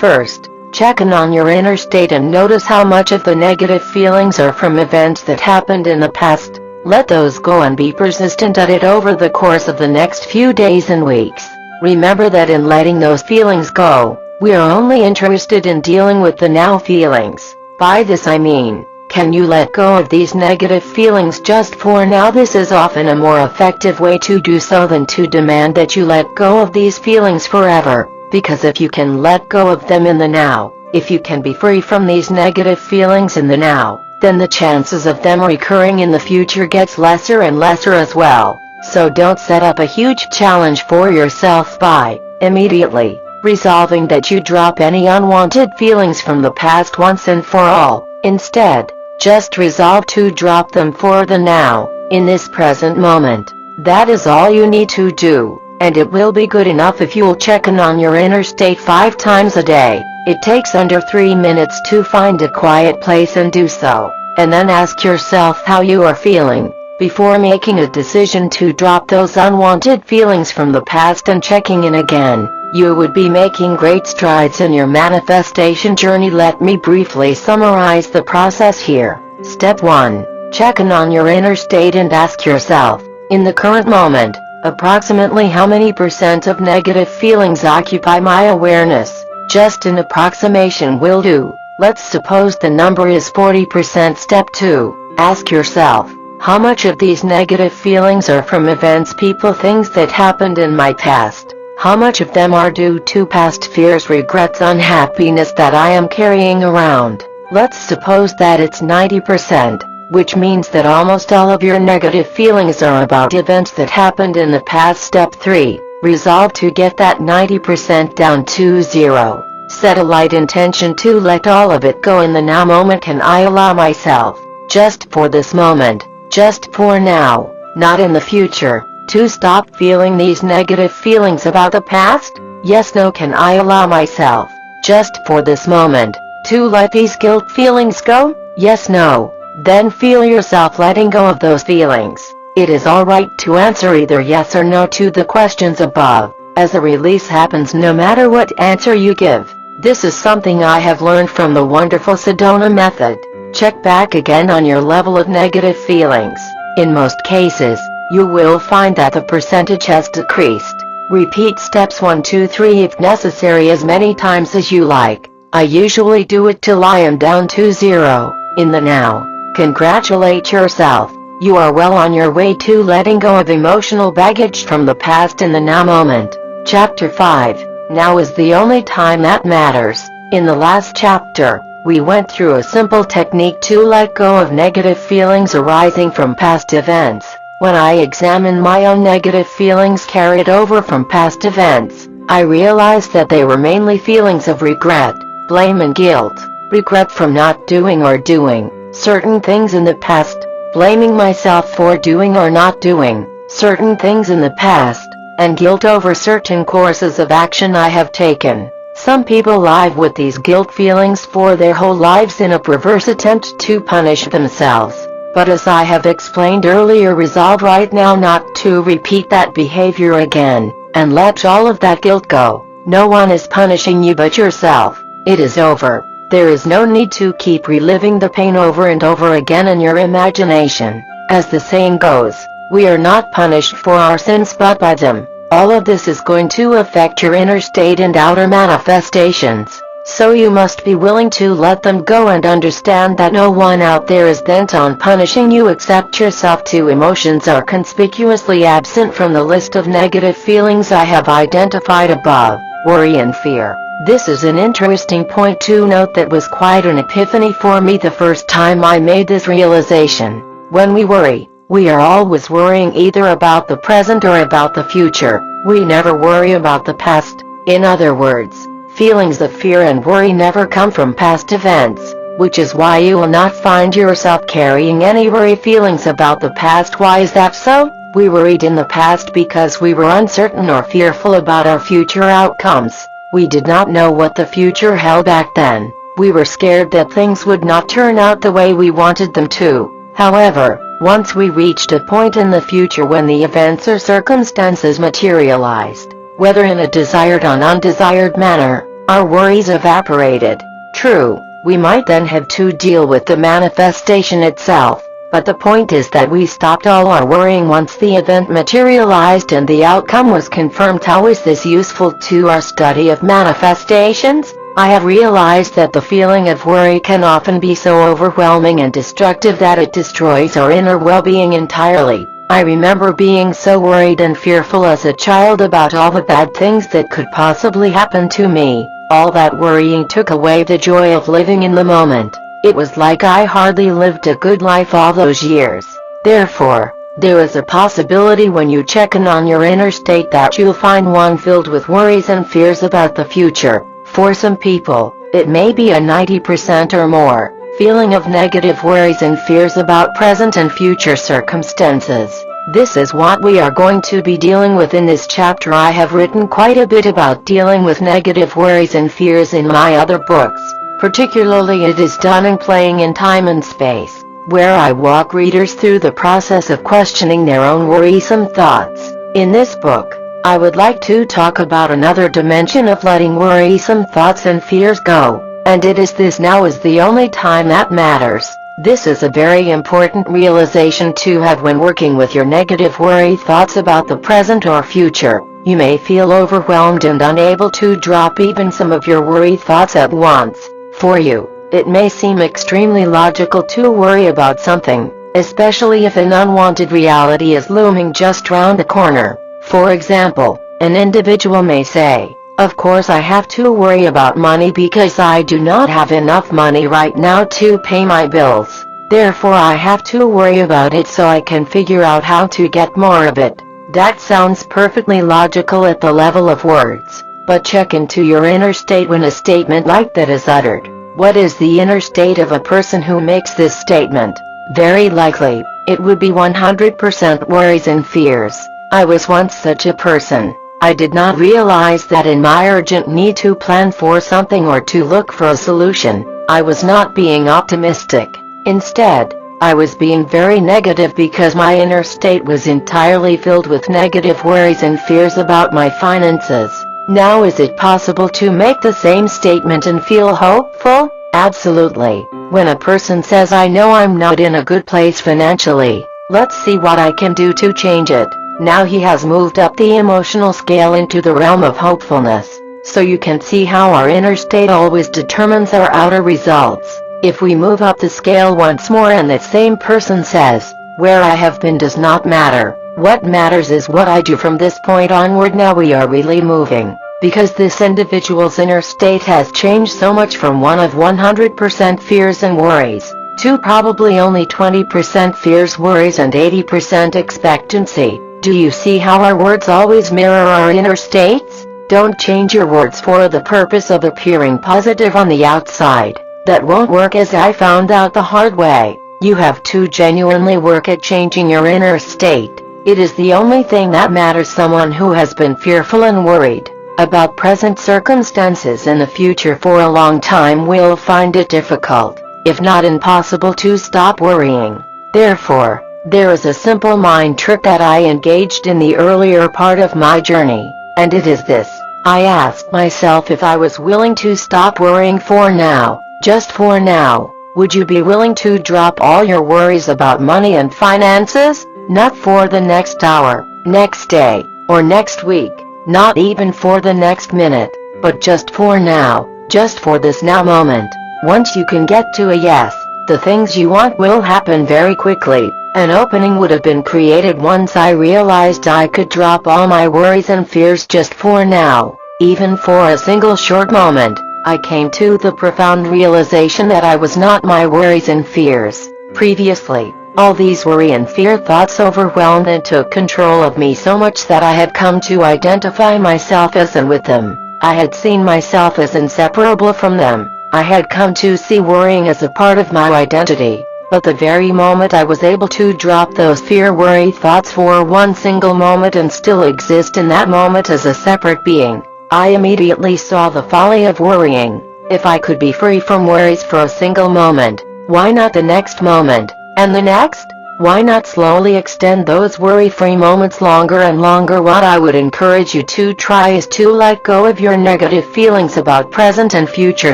First, check in on your inner state and notice how much of the negative feelings are from events that happened in the past. Let those go and be persistent at it over the course of the next few days and weeks. Remember that in letting those feelings go, we are only interested in dealing with the now feelings. By this I mean, can you let go of these negative feelings just for now? This is often a more effective way to do so than to demand that you let go of these feelings forever, because if you can let go of them in the now, if you can be free from these negative feelings in the now, then the chances of them recurring in the future gets lesser and lesser as well. So don't set up a huge challenge for yourself by immediately resolving that you drop any unwanted feelings from the past once and for all. Instead, just resolve to drop them for the now, in this present moment. That is all you need to do, and it will be good enough if you'll check in on your inner state 5 times a day. It takes under 3 minutes to find a quiet place and do so, and then ask yourself how you are feeling. Before making a decision to drop those unwanted feelings from the past and checking in again, you would be making great strides in your manifestation journey. Let me briefly summarize the process here. Step 1. Check in on your inner state and ask yourself, in the current moment, Approximately how many percent of negative feelings occupy my awareness? Just an approximation will do. Let's suppose the number is 40%. Step 2. Ask yourself, how much of these negative feelings are from events, people, things that happened in my past? How much of them are due to past fears, regrets, unhappiness that I am carrying around? Let's suppose that it's 90%. Which means that almost all of your negative feelings are about events that happened in the past. Step 3. Resolve to get that 90% down to 0. Set a light intention to let all of it go in the now moment. Can I allow myself, just for this moment, just for now, not in the future, to stop feeling these negative feelings about the past? Yes, no. Can I allow myself, just for this moment, to let these guilt feelings go? Yes, no. Then feel yourself letting go of those feelings. It is alright to answer either yes or no to the questions above, as a release happens no matter what answer you give. This is something I have learned from the wonderful Sedona method. Check back again on your level of negative feelings. In most cases, you will find that the percentage has decreased. Repeat steps 1, 2, 3 if necessary as many times as you like. I usually do it till I am down to 0, in the now. Congratulate yourself. You are well on your way to letting go of emotional baggage from the past in the now moment. Chapter 5. Now is the only time that matters. In the last chapter, we went through a simple technique to let go of negative feelings arising from past events. When I examined my own negative feelings carried over from past events, I realized that they were mainly feelings of regret, blame and guilt. Regret from not doing or doing certain things in the past, blaming myself for doing or not doing certain things in the past, and guilt over certain courses of action I have taken. Some people live with these guilt feelings for their whole lives in a perverse attempt to punish themselves. But as I have explained earlier, resolve right now not to repeat that behavior again, and let all of that guilt go. No one is punishing you but yourself. It is over. There is no need to keep reliving the pain over and over again in your imagination. As the saying goes, we are not punished for our sins but by them. All of this is going to affect your inner state and outer manifestations. So you must be willing to let them go and understand that no one out there is bent on punishing you except yourself. 2 emotions are conspicuously absent from the list of negative feelings I have identified above: worry and fear. This is an interesting point to note that was quite an epiphany for me the first time I made this realization. When we worry, we are always worrying either about the present or about the future. We never worry about the past. In other words, feelings of fear and worry never come from past events, which is why you will not find yourself carrying any worry feelings about the past. Why is that so? We worried in the past because we were uncertain or fearful about our future outcomes. We did not know what the future held back then. We were scared that things would not turn out the way we wanted them to. However, once we reached a point in the future when the events or circumstances materialized, whether in a desired or undesired manner, our worries evaporated. True, we might then have to deal with the manifestation itself, but the point is that we stopped all our worrying once the event materialized and the outcome was confirmed. How is this useful to our study of manifestations? I have realized that the feeling of worry can often be so overwhelming and destructive that it destroys our inner well-being entirely. I remember being so worried and fearful as a child about all the bad things that could possibly happen to me. All that worrying took away the joy of living in the moment. It was like I hardly lived a good life all those years. Therefore, there is a possibility when you check in on your inner state that you'll find one filled with worries and fears about the future. For some people, it may be a 90% or more feeling of negative worries and fears about present and future circumstances. This is what we are going to be dealing with in this chapter. I have written quite a bit about dealing with negative worries and fears in my other books. Particularly it is done in Playing in Time and Space, where I walk readers through the process of questioning their own worrisome thoughts. In this book, I would like to talk about another dimension of letting worrisome thoughts and fears go, and it is this: now is the only time that matters. This is a very important realization to have when working with your negative worry thoughts about the present or future. You may feel overwhelmed and unable to drop even some of your worry thoughts at once. For you, it may seem extremely logical to worry about something, especially if an unwanted reality is looming just round the corner. For example, an individual may say, "Of course I have to worry about money because I do not have enough money right now to pay my bills. Therefore I have to worry about it so I can figure out how to get more of it." That sounds perfectly logical at the level of words, but check into your inner state when a statement like that is uttered. What is the inner state of a person who makes this statement? Very likely, it would be 100% worries and fears. I was once such a person. I did not realize that in my urgent need to plan for something or to look for a solution, I was not being optimistic. Instead, I was being very negative because my inner state was entirely filled with negative worries and fears about my finances. Now, is it possible to make the same statement and feel hopeful? Absolutely. When a person says, "I know I'm not in a good place financially, let's see what I can do to change it," now he has moved up the emotional scale into the realm of hopefulness. So you can see how our inner state always determines our outer results. If we move up the scale once more and that same person says, "Where I have been does not matter. What matters is what I do from this point onward," now we are really moving, because this individual's inner state has changed so much from one of 100% fears and worries, to probably only 20% fears, worries and 80% expectancy. Do you see how our words always mirror our inner states? Don't change your words for the purpose of appearing positive on the outside. That won't work, as I found out the hard way. You have to genuinely work at changing your inner state. It is the only thing that matters. Someone who has been fearful and worried about present circumstances in the future for a long time will find it difficult, if not impossible, to stop worrying. Therefore, there is a simple mind trick that I engaged in the earlier part of my journey, and it is this. I asked myself if I was willing to stop worrying for now. Just for now. Would you be willing to drop all your worries about money and finances? Not for the next hour, next day, or next week, not even for the next minute, but just for now, just for this now moment. Once you can get to a yes, the things you want will happen very quickly. An opening would have been created once I realized I could drop all my worries and fears just for now, even for a single short moment. I came to the profound realization that I was not my worries and fears. Previously, all these worry and fear thoughts overwhelmed and took control of me so much that I had come to identify myself as and with them. I had seen myself as inseparable from them. I had come to see worrying as a part of my identity. But the very moment I was able to drop those fear-worry thoughts for one single moment and still exist in that moment as a separate being, I immediately saw the folly of worrying. If I could be free from worries for a single moment, why not the next moment, and the next? Why not slowly extend those worry-free moments longer and longer? What I would encourage you to try is to let go of your negative feelings about present and future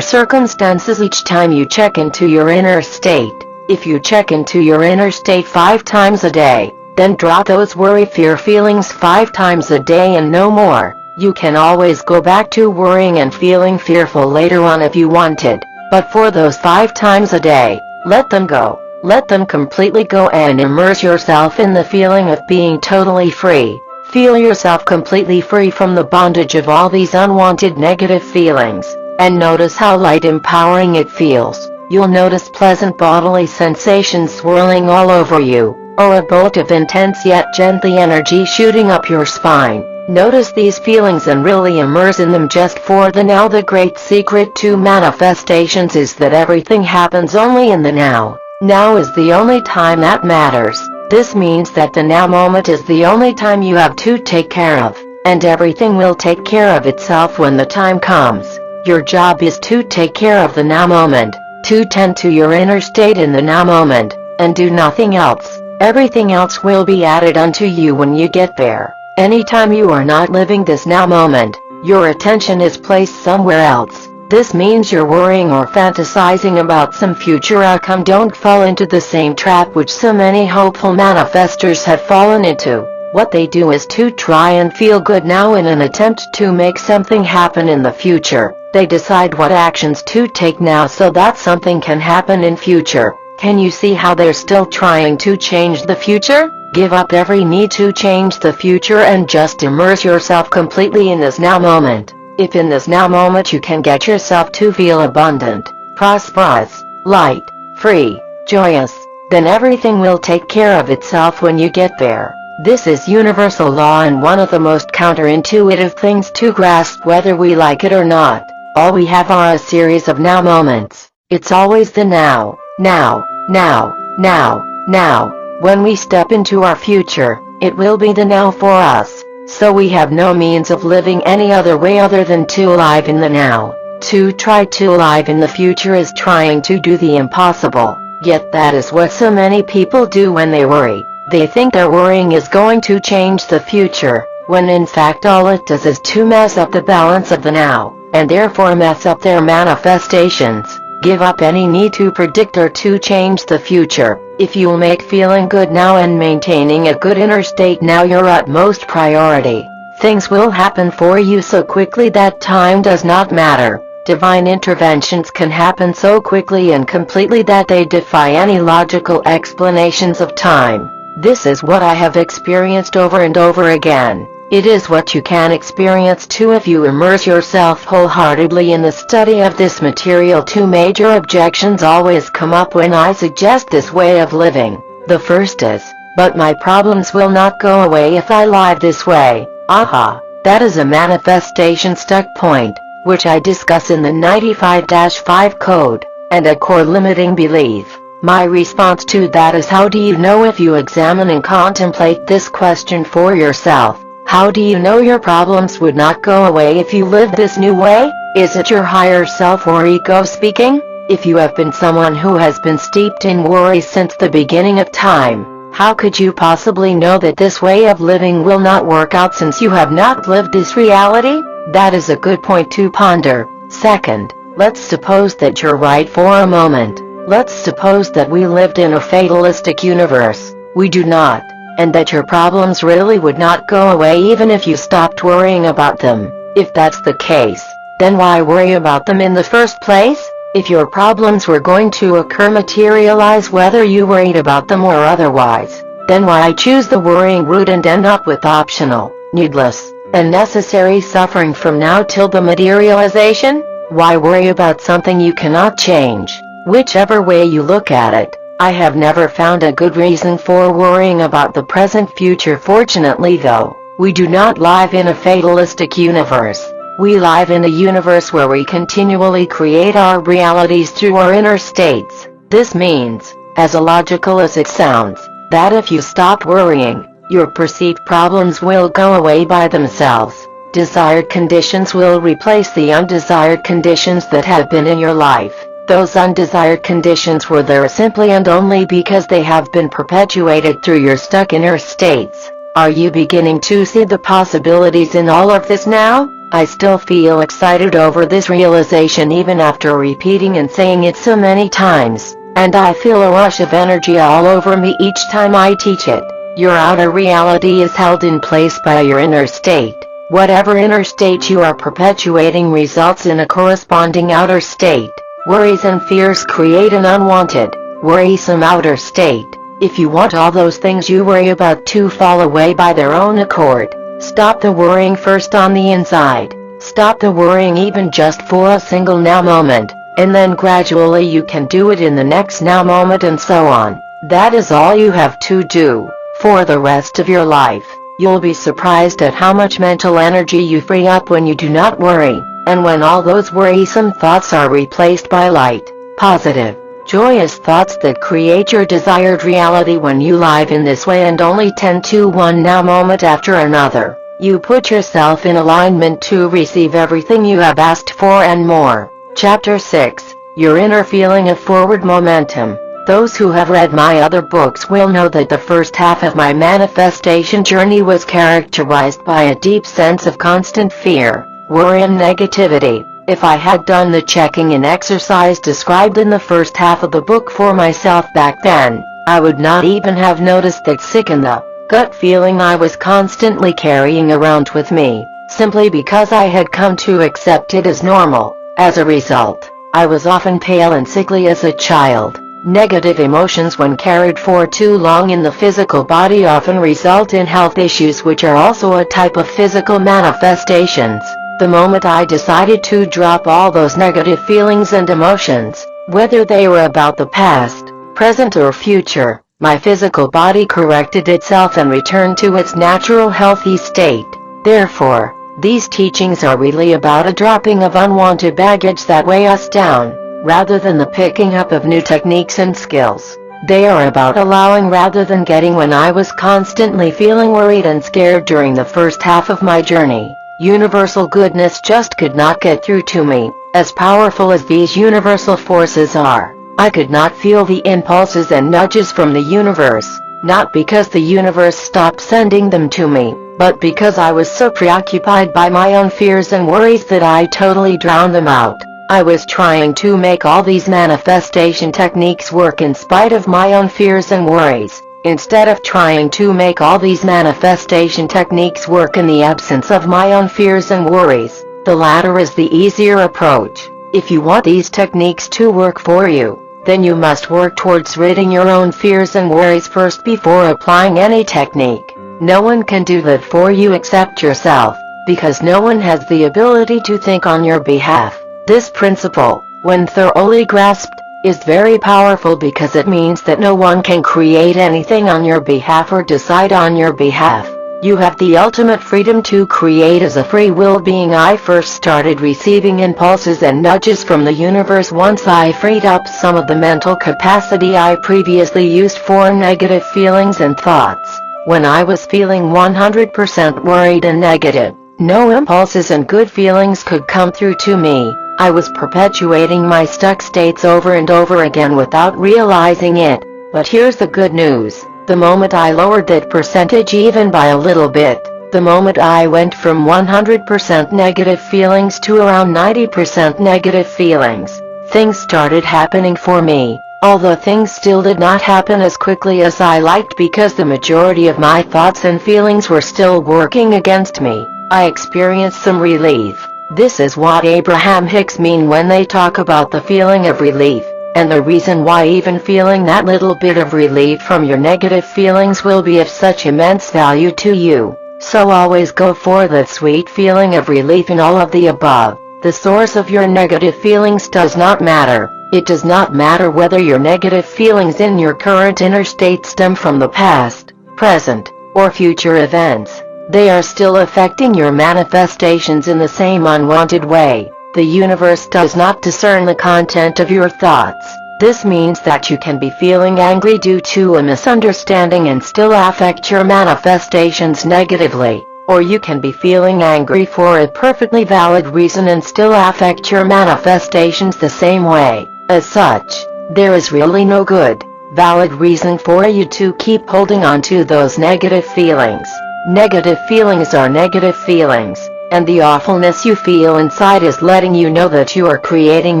circumstances each time you check into your inner state. If you check into your inner state 5 times a day, then drop those worry-fear feelings 5 times a day and no more. You can always go back to worrying and feeling fearful later on if you wanted, but for those 5 times a day, let them go. Let them completely go and immerse yourself in the feeling of being totally free. Feel yourself completely free from the bondage of all these unwanted negative feelings, and notice how light, empowering it feels. You'll notice pleasant bodily sensations swirling all over you, or a bolt of intense yet gently energy shooting up your spine. Notice these feelings and really immerse in them just for the now. The great secret to manifestations is that everything happens only in the now. Now is the only time that matters. This means that the now moment is the only time you have to take care of, and everything will take care of itself when the time comes. Your job is to take care of the now moment, to tend to your inner state in the now moment, and do nothing else. Everything else will be added unto you when you get there. Anytime you are not living this now moment, your attention is placed somewhere else. This means you're worrying or fantasizing about some future outcome. Don't fall into the same trap which so many hopeful manifestors have fallen into. What they do is to try and feel good now in an attempt to make something happen in the future. They decide what actions to take now so that something can happen in future. Can you see how they're still trying to change the future? Give up every need to change the future and just immerse yourself completely in this now moment. If in this now moment you can get yourself to feel abundant, prosperous, light, free, joyous, then everything will take care of itself when you get there. This is universal law and one of the most counterintuitive things to grasp whether we like it or not. All we have are a series of now moments. It's always the now, now, now, now, now. When we step into our future, it will be the now for us. So we have no means of living any other way other than to live in the now. To try to live in the future is trying to do the impossible. Yet that is what so many people do when they worry. They think their worrying is going to change the future, when in fact all it does is to mess up the balance of the now, and therefore mess up their manifestations. Give up any need to predict or to change the future. If you'll make feeling good now and maintaining a good inner state now your utmost priority, things will happen for you so quickly that time does not matter. Divine interventions can happen so quickly and completely that they defy any logical explanations of time. This is what I have experienced over and over again. It is what you can experience too if you immerse yourself wholeheartedly in the study of this material. Two major objections always come up when I suggest this way of living. The first is, but my problems will not go away if I live this way. Aha! That is a manifestation stuck point, which I discuss in the 95-5 code, and a core limiting belief. My response to that is, how do you know? If you examine and contemplate this question for yourself, how do you know your problems would not go away if you lived this new way? Is it your higher self or ego speaking? If you have been someone who has been steeped in worry since the beginning of time, how could you possibly know that this way of living will not work out since you have not lived this reality? That is a good point to ponder. Second, let's suppose that you're right for a moment. Let's suppose that we lived in a fatalistic universe. We do not, and that your problems really would not go away even if you stopped worrying about them. If that's the case, then why worry about them in the first place? If your problems were going to occur, materialize whether you worried about them or otherwise, then why choose the worrying route and end up with optional, needless, and necessary suffering from now till the materialization? Why worry about something you cannot change? Whichever way you look at it, I have never found a good reason for worrying about the present future. Fortunately though, we do not live in a fatalistic universe. We live in a universe where we continually create our realities through our inner states. This means, as illogical as it sounds, that if you stop worrying, your perceived problems will go away by themselves. Desired conditions will replace the undesired conditions that have been in your life. Those undesired conditions were there simply and only because they have been perpetuated through your stuck inner states. Are you beginning to see the possibilities in all of this now? I still feel excited over this realization even after repeating and saying it so many times, and I feel a rush of energy all over me each time I teach it. Your outer reality is held in place by your inner state. Whatever inner state you are perpetuating results in a corresponding outer state. Worries and fears create an unwanted, worrisome outer state. If you want all those things you worry about to fall away by their own accord, stop the worrying first on the inside. Stop the worrying even just for a single now moment, and then gradually you can do it in the next now moment and so on. That is all you have to do, for the rest of your life. You'll be surprised at how much mental energy you free up when you do not worry. And when all those worrisome thoughts are replaced by light, positive, joyous thoughts that create your desired reality. When you live in this way and only tend to one now moment after another, you put yourself in alignment to receive everything you have asked for and more. Chapter 6, Your Inner Feeling of Forward Momentum. Those who have read my other books will know that the first half of my manifestation journey was characterized by a deep sense of constant fear, worry and negativity. If I had done the checking and exercise described in the first half of the book for myself back then, I would not even have noticed that sick in the gut feeling I was constantly carrying around with me, simply because I had come to accept it as normal. As a result, I was often pale and sickly as a child. Negative emotions when carried for too long in the physical body often result in health issues, which are also a type of physical manifestations. The moment I decided to drop all those negative feelings and emotions, whether they were about the past, present or future, my physical body corrected itself and returned to its natural healthy state. Therefore, these teachings are really about a dropping of unwanted baggage that weigh us down, rather than the picking up of new techniques and skills. They are about allowing rather than getting. When I was constantly feeling worried and scared during the first half of my journey, universal goodness just could not get through to me. As powerful as these universal forces are, I could not feel the impulses and nudges from the universe, not because the universe stopped sending them to me, but because I was so preoccupied by my own fears and worries that I totally drowned them out. I was trying to make all these manifestation techniques work in spite of my own fears and worries, instead of trying to make all these manifestation techniques work in the absence of my own fears and worries. The latter is the easier approach. If you want these techniques to work for you, then you must work towards ridding your own fears and worries first before applying any technique. No one can do that for you except yourself, because no one has the ability to think on your behalf. This principle, when thoroughly grasped, is very powerful because it means that no one can create anything on your behalf or decide on your behalf. You have the ultimate freedom to create as a free will being. I first started receiving impulses and nudges from the universe once I freed up some of the mental capacity I previously used for negative feelings and thoughts. When I was feeling 100% worried and negative, no impulses and good feelings could come through to me. I was perpetuating my stuck states over and over again without realizing it. But here's the good news. The moment I lowered that percentage even by a little bit, the moment I went from 100% negative feelings to around 90% negative feelings, things started happening for me. Although things still did not happen as quickly as I liked because the majority of my thoughts and feelings were still working against me, I experienced some relief. This is what Abraham Hicks mean when they talk about the feeling of relief, and the reason why even feeling that little bit of relief from your negative feelings will be of such immense value to you. So always go for that sweet feeling of relief in all of the above. The source of your negative feelings does not matter. It does not matter whether your negative feelings in your current inner state stem from the past, present, or future events. They are still affecting your manifestations in the same unwanted way. The universe does not discern the content of your thoughts. This means that you can be feeling angry due to a misunderstanding and still affect your manifestations negatively, or you can be feeling angry for a perfectly valid reason and still affect your manifestations the same way. As such, there is really no good, valid reason for you to keep holding on to those negative feelings. Negative feelings are negative feelings, and the awfulness you feel inside is letting you know that you are creating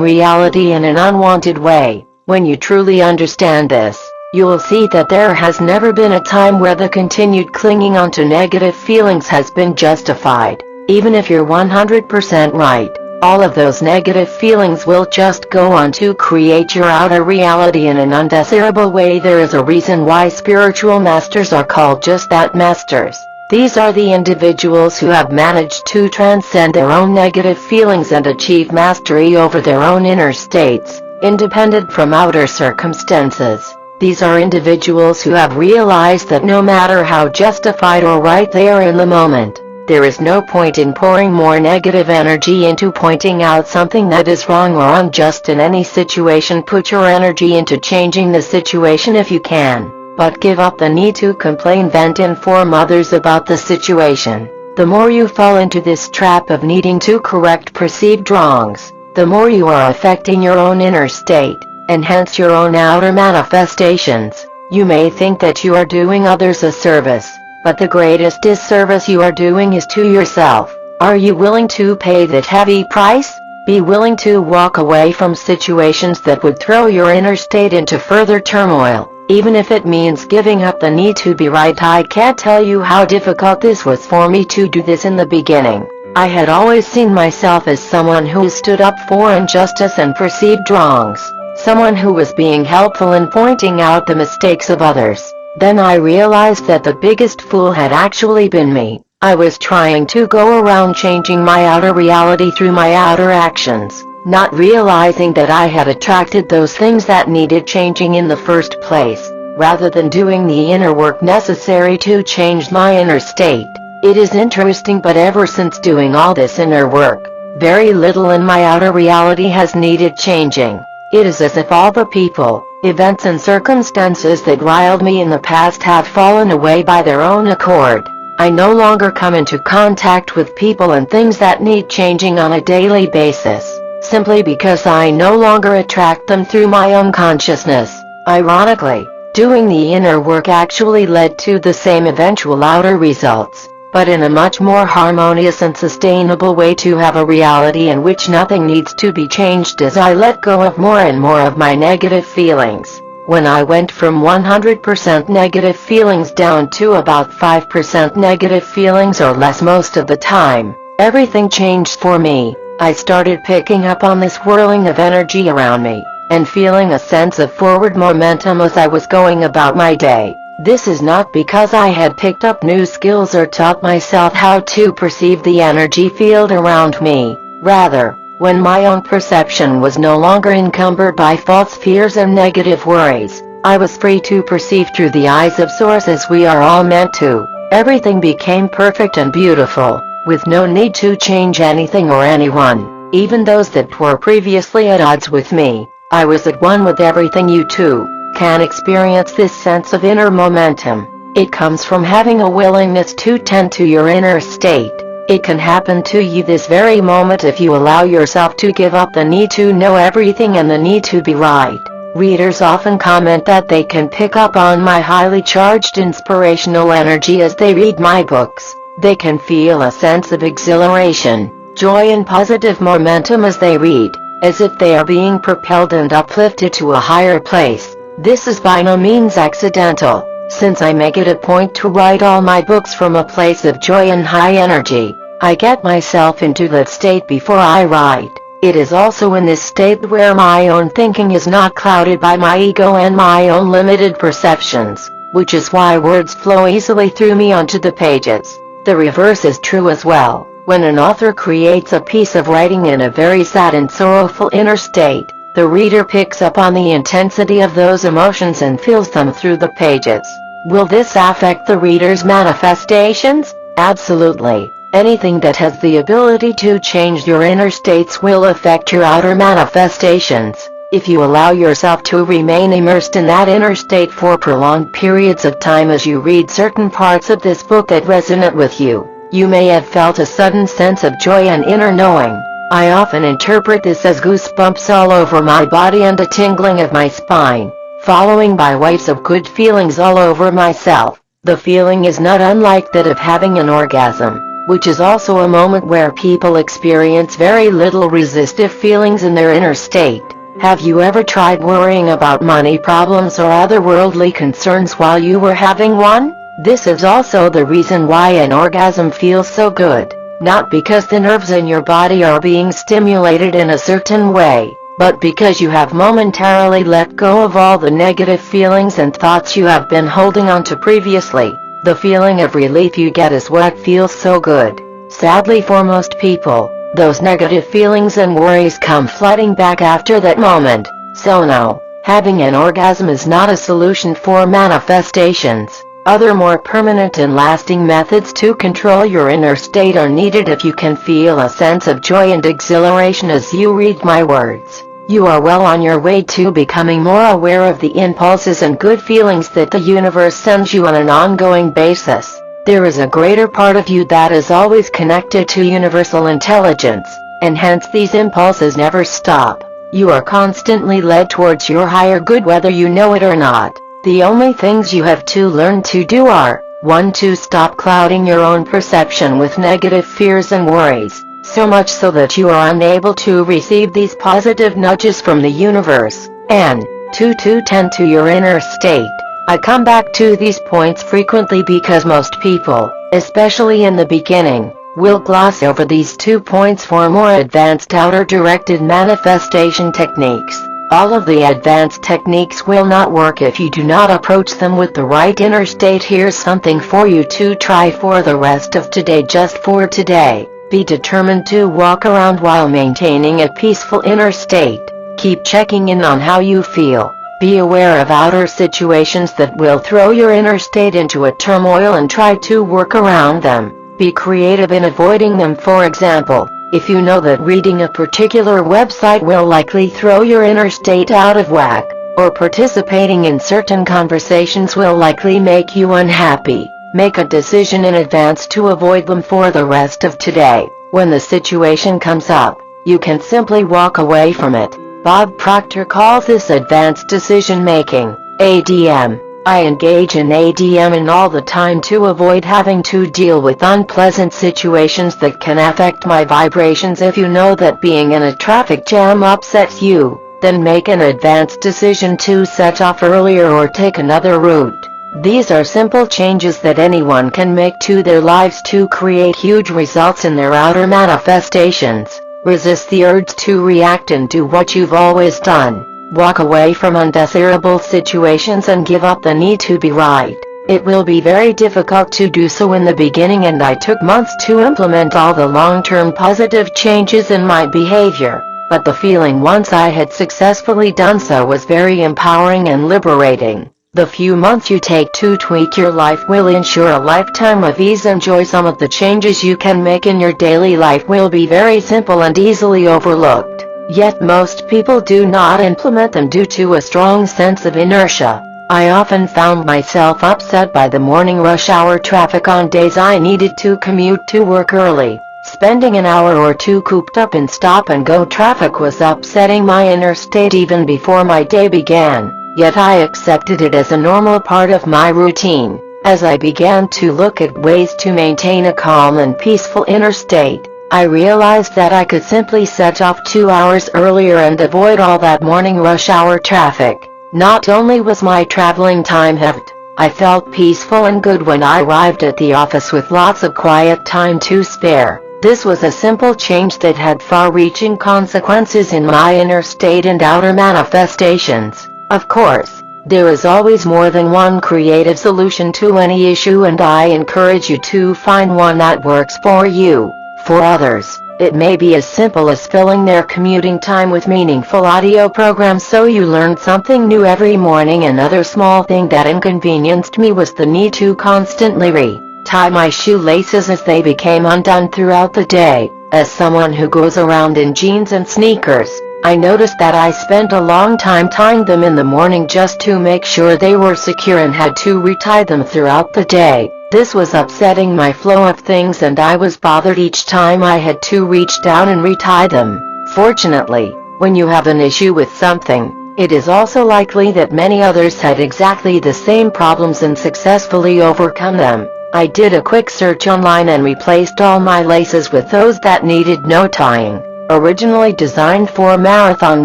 reality in an unwanted way. When you truly understand this, you will see that there has never been a time where the continued clinging onto negative feelings has been justified. Even if you're 100% right, all of those negative feelings will just go on to create your outer reality in an undesirable way. There is a reason why spiritual masters are called just that, masters. These are the individuals who have managed to transcend their own negative feelings and achieve mastery over their own inner states, independent from outer circumstances. These are individuals who have realized that no matter how justified or right they are in the moment, there is no point in pouring more negative energy into pointing out something that is wrong or unjust in any situation. Put your energy into changing the situation if you can. But give up the need to complain, vent, and inform others about the situation. The more you fall into this trap of needing to correct perceived wrongs, the more you are affecting your own inner state, and hence your own outer manifestations. You may think that you are doing others a service, but the greatest disservice you are doing is to yourself. Are you willing to pay that heavy price? Be willing to walk away from situations that would throw your inner state into further turmoil, even if it means giving up the need to be right. I can't tell you how difficult this was for me to do this in the beginning. I had always seen myself as someone who stood up for injustice and perceived wrongs, someone who was being helpful in pointing out the mistakes of others. Then I realized that the biggest fool had actually been me. I was trying to go around changing my outer reality through my outer actions, not realizing that I had attracted those things that needed changing in the first place, rather than doing the inner work necessary to change my inner state. It is interesting, but ever since doing all this inner work, very little in my outer reality has needed changing. It is as if all the people, events and circumstances that riled me in the past have fallen away by their own accord. I no longer come into contact with people and things that need changing on a daily basis, simply because I no longer attract them through my unconsciousness. Ironically, doing the inner work actually led to the same eventual outer results, but in a much more harmonious and sustainable way, to have a reality in which nothing needs to be changed as I let go of more and more of my negative feelings. When I went from 100% negative feelings down to about 5% negative feelings or less most of the time, everything changed for me. I started picking up on this whirling of energy around me, and feeling a sense of forward momentum as I was going about my day. This is not because I had picked up new skills or taught myself how to perceive the energy field around me. Rather, when my own perception was no longer encumbered by false fears and negative worries, I was free to perceive through the eyes of Source as we are all meant to. Everything became perfect and beautiful, with no need to change anything or anyone, even those that were previously at odds with me. I was at one with everything. You too can experience this sense of inner momentum. It comes from having a willingness to tend to your inner state. It can happen to you this very moment if you allow yourself to give up the need to know everything and the need to be right. Readers often comment that they can pick up on my highly charged inspirational energy as they read my books. They can feel a sense of exhilaration, joy and positive momentum as they read, as if they are being propelled and uplifted to a higher place. This is by no means accidental, since I make it a point to write all my books from a place of joy and high energy. I get myself into that state before I write. It is also in this state where my own thinking is not clouded by my ego and my own limited perceptions, which is why words flow easily through me onto the pages. The reverse is true as well. When an author creates a piece of writing in a very sad and sorrowful inner state, the reader picks up on the intensity of those emotions and feels them through the pages. Will this affect the reader's manifestations? Absolutely. Anything that has the ability to change your inner states will affect your outer manifestations. If you allow yourself to remain immersed in that inner state for prolonged periods of time as you read certain parts of this book that resonate with you, you may have felt a sudden sense of joy and inner knowing. I often interpret this as goosebumps all over my body and a tingling of my spine, following by waves of good feelings all over myself. The feeling is not unlike that of having an orgasm, which is also a moment where people experience very little resistive feelings in their inner state. Have you ever tried worrying about money problems or other worldly concerns while you were having one? This is also the reason why an orgasm feels so good. Not because the nerves in your body are being stimulated in a certain way, but because you have momentarily let go of all the negative feelings and thoughts you have been holding on to previously. The feeling of relief you get is what feels so good. Sadly for most people, those negative feelings and worries come flooding back after that moment. So no, having an orgasm is not a solution for manifestations. Other more permanent and lasting methods to control your inner state are needed if you can feel a sense of joy and exhilaration as you read my words. You are well on your way to becoming more aware of the impulses and good feelings that the universe sends you on an ongoing basis. There is a greater part of you that is always connected to universal intelligence, and hence these impulses never stop. You are constantly led towards your higher good whether you know it or not. The only things you have to learn to do are, 1. To stop clouding your own perception with negative fears and worries. so much so that you are unable to receive these positive nudges from the universe, and 2 to tend to your inner state. I come back to these points frequently because most people, especially in the beginning, will gloss over these 2 points for more advanced outer-directed manifestation techniques. All of the advanced techniques will not work if you do not approach them with the right inner state. Here's something for you to try for the rest of today. Just for today, be determined to walk around while maintaining a peaceful inner state. Keep checking in on how you feel. Be aware of outer situations that will throw your inner state into a turmoil and try to work around them. Be creative in avoiding them. For example, if you know that reading a particular website will likely throw your inner state out of whack, or participating in certain conversations will likely make you unhappy, make a decision in advance to avoid them for the rest of today. When the situation comes up, you can simply walk away from it. Bob Proctor calls this advanced decision making, ADM. I engage in ADM all the time to avoid having to deal with unpleasant situations that can affect my vibrations. If you know that being in a traffic jam upsets you, then make an advanced decision to set off earlier or take another route. These are simple changes that anyone can make to their lives to create huge results in their outer manifestations. Resist the urge to react and do what you've always done. Walk away from undesirable situations and give up the need to be right. It will be very difficult to do so in the beginning, and I took months to implement all the long-term positive changes in my behavior. But the feeling once I had successfully done so was very empowering and liberating. The few months you take to tweak your life will ensure a lifetime of ease and joy. Some of the changes you can make in your daily life will be very simple and easily overlooked. Yet most people do not implement them due to a strong sense of inertia. I often found myself upset by the morning rush hour traffic on days I needed to commute to work early. Spending an hour or two cooped up in stop-and-go traffic was upsetting my inner state even before my day began. Yet I accepted it as a normal part of my routine. As I began to look at ways to maintain a calm and peaceful inner state, I realized that I could simply set off 2 hours earlier and avoid all that morning rush hour traffic. Not only was my traveling time halved, I felt peaceful and good when I arrived at the office with lots of quiet time to spare. This was a simple change that had far-reaching consequences in my inner state and outer manifestations. Of course, there is always more than one creative solution to any issue, and I encourage you to find one that works for you. For others, it may be as simple as filling their commuting time with meaningful audio programs so you learn something new every morning. Another small thing that inconvenienced me was the need to constantly tie my shoelaces as they became undone throughout the day. As someone who goes around in jeans and sneakers, I noticed that I spent a long time tying them in the morning just to make sure they were secure and had to retie them throughout the day. This was upsetting my flow of things, and I was bothered each time I had to reach down and retie them. Fortunately, when you have an issue with something, it is also likely that many others had exactly the same problems and successfully overcome them. I did a quick search online and replaced all my laces with those that needed no tying. Originally designed for marathon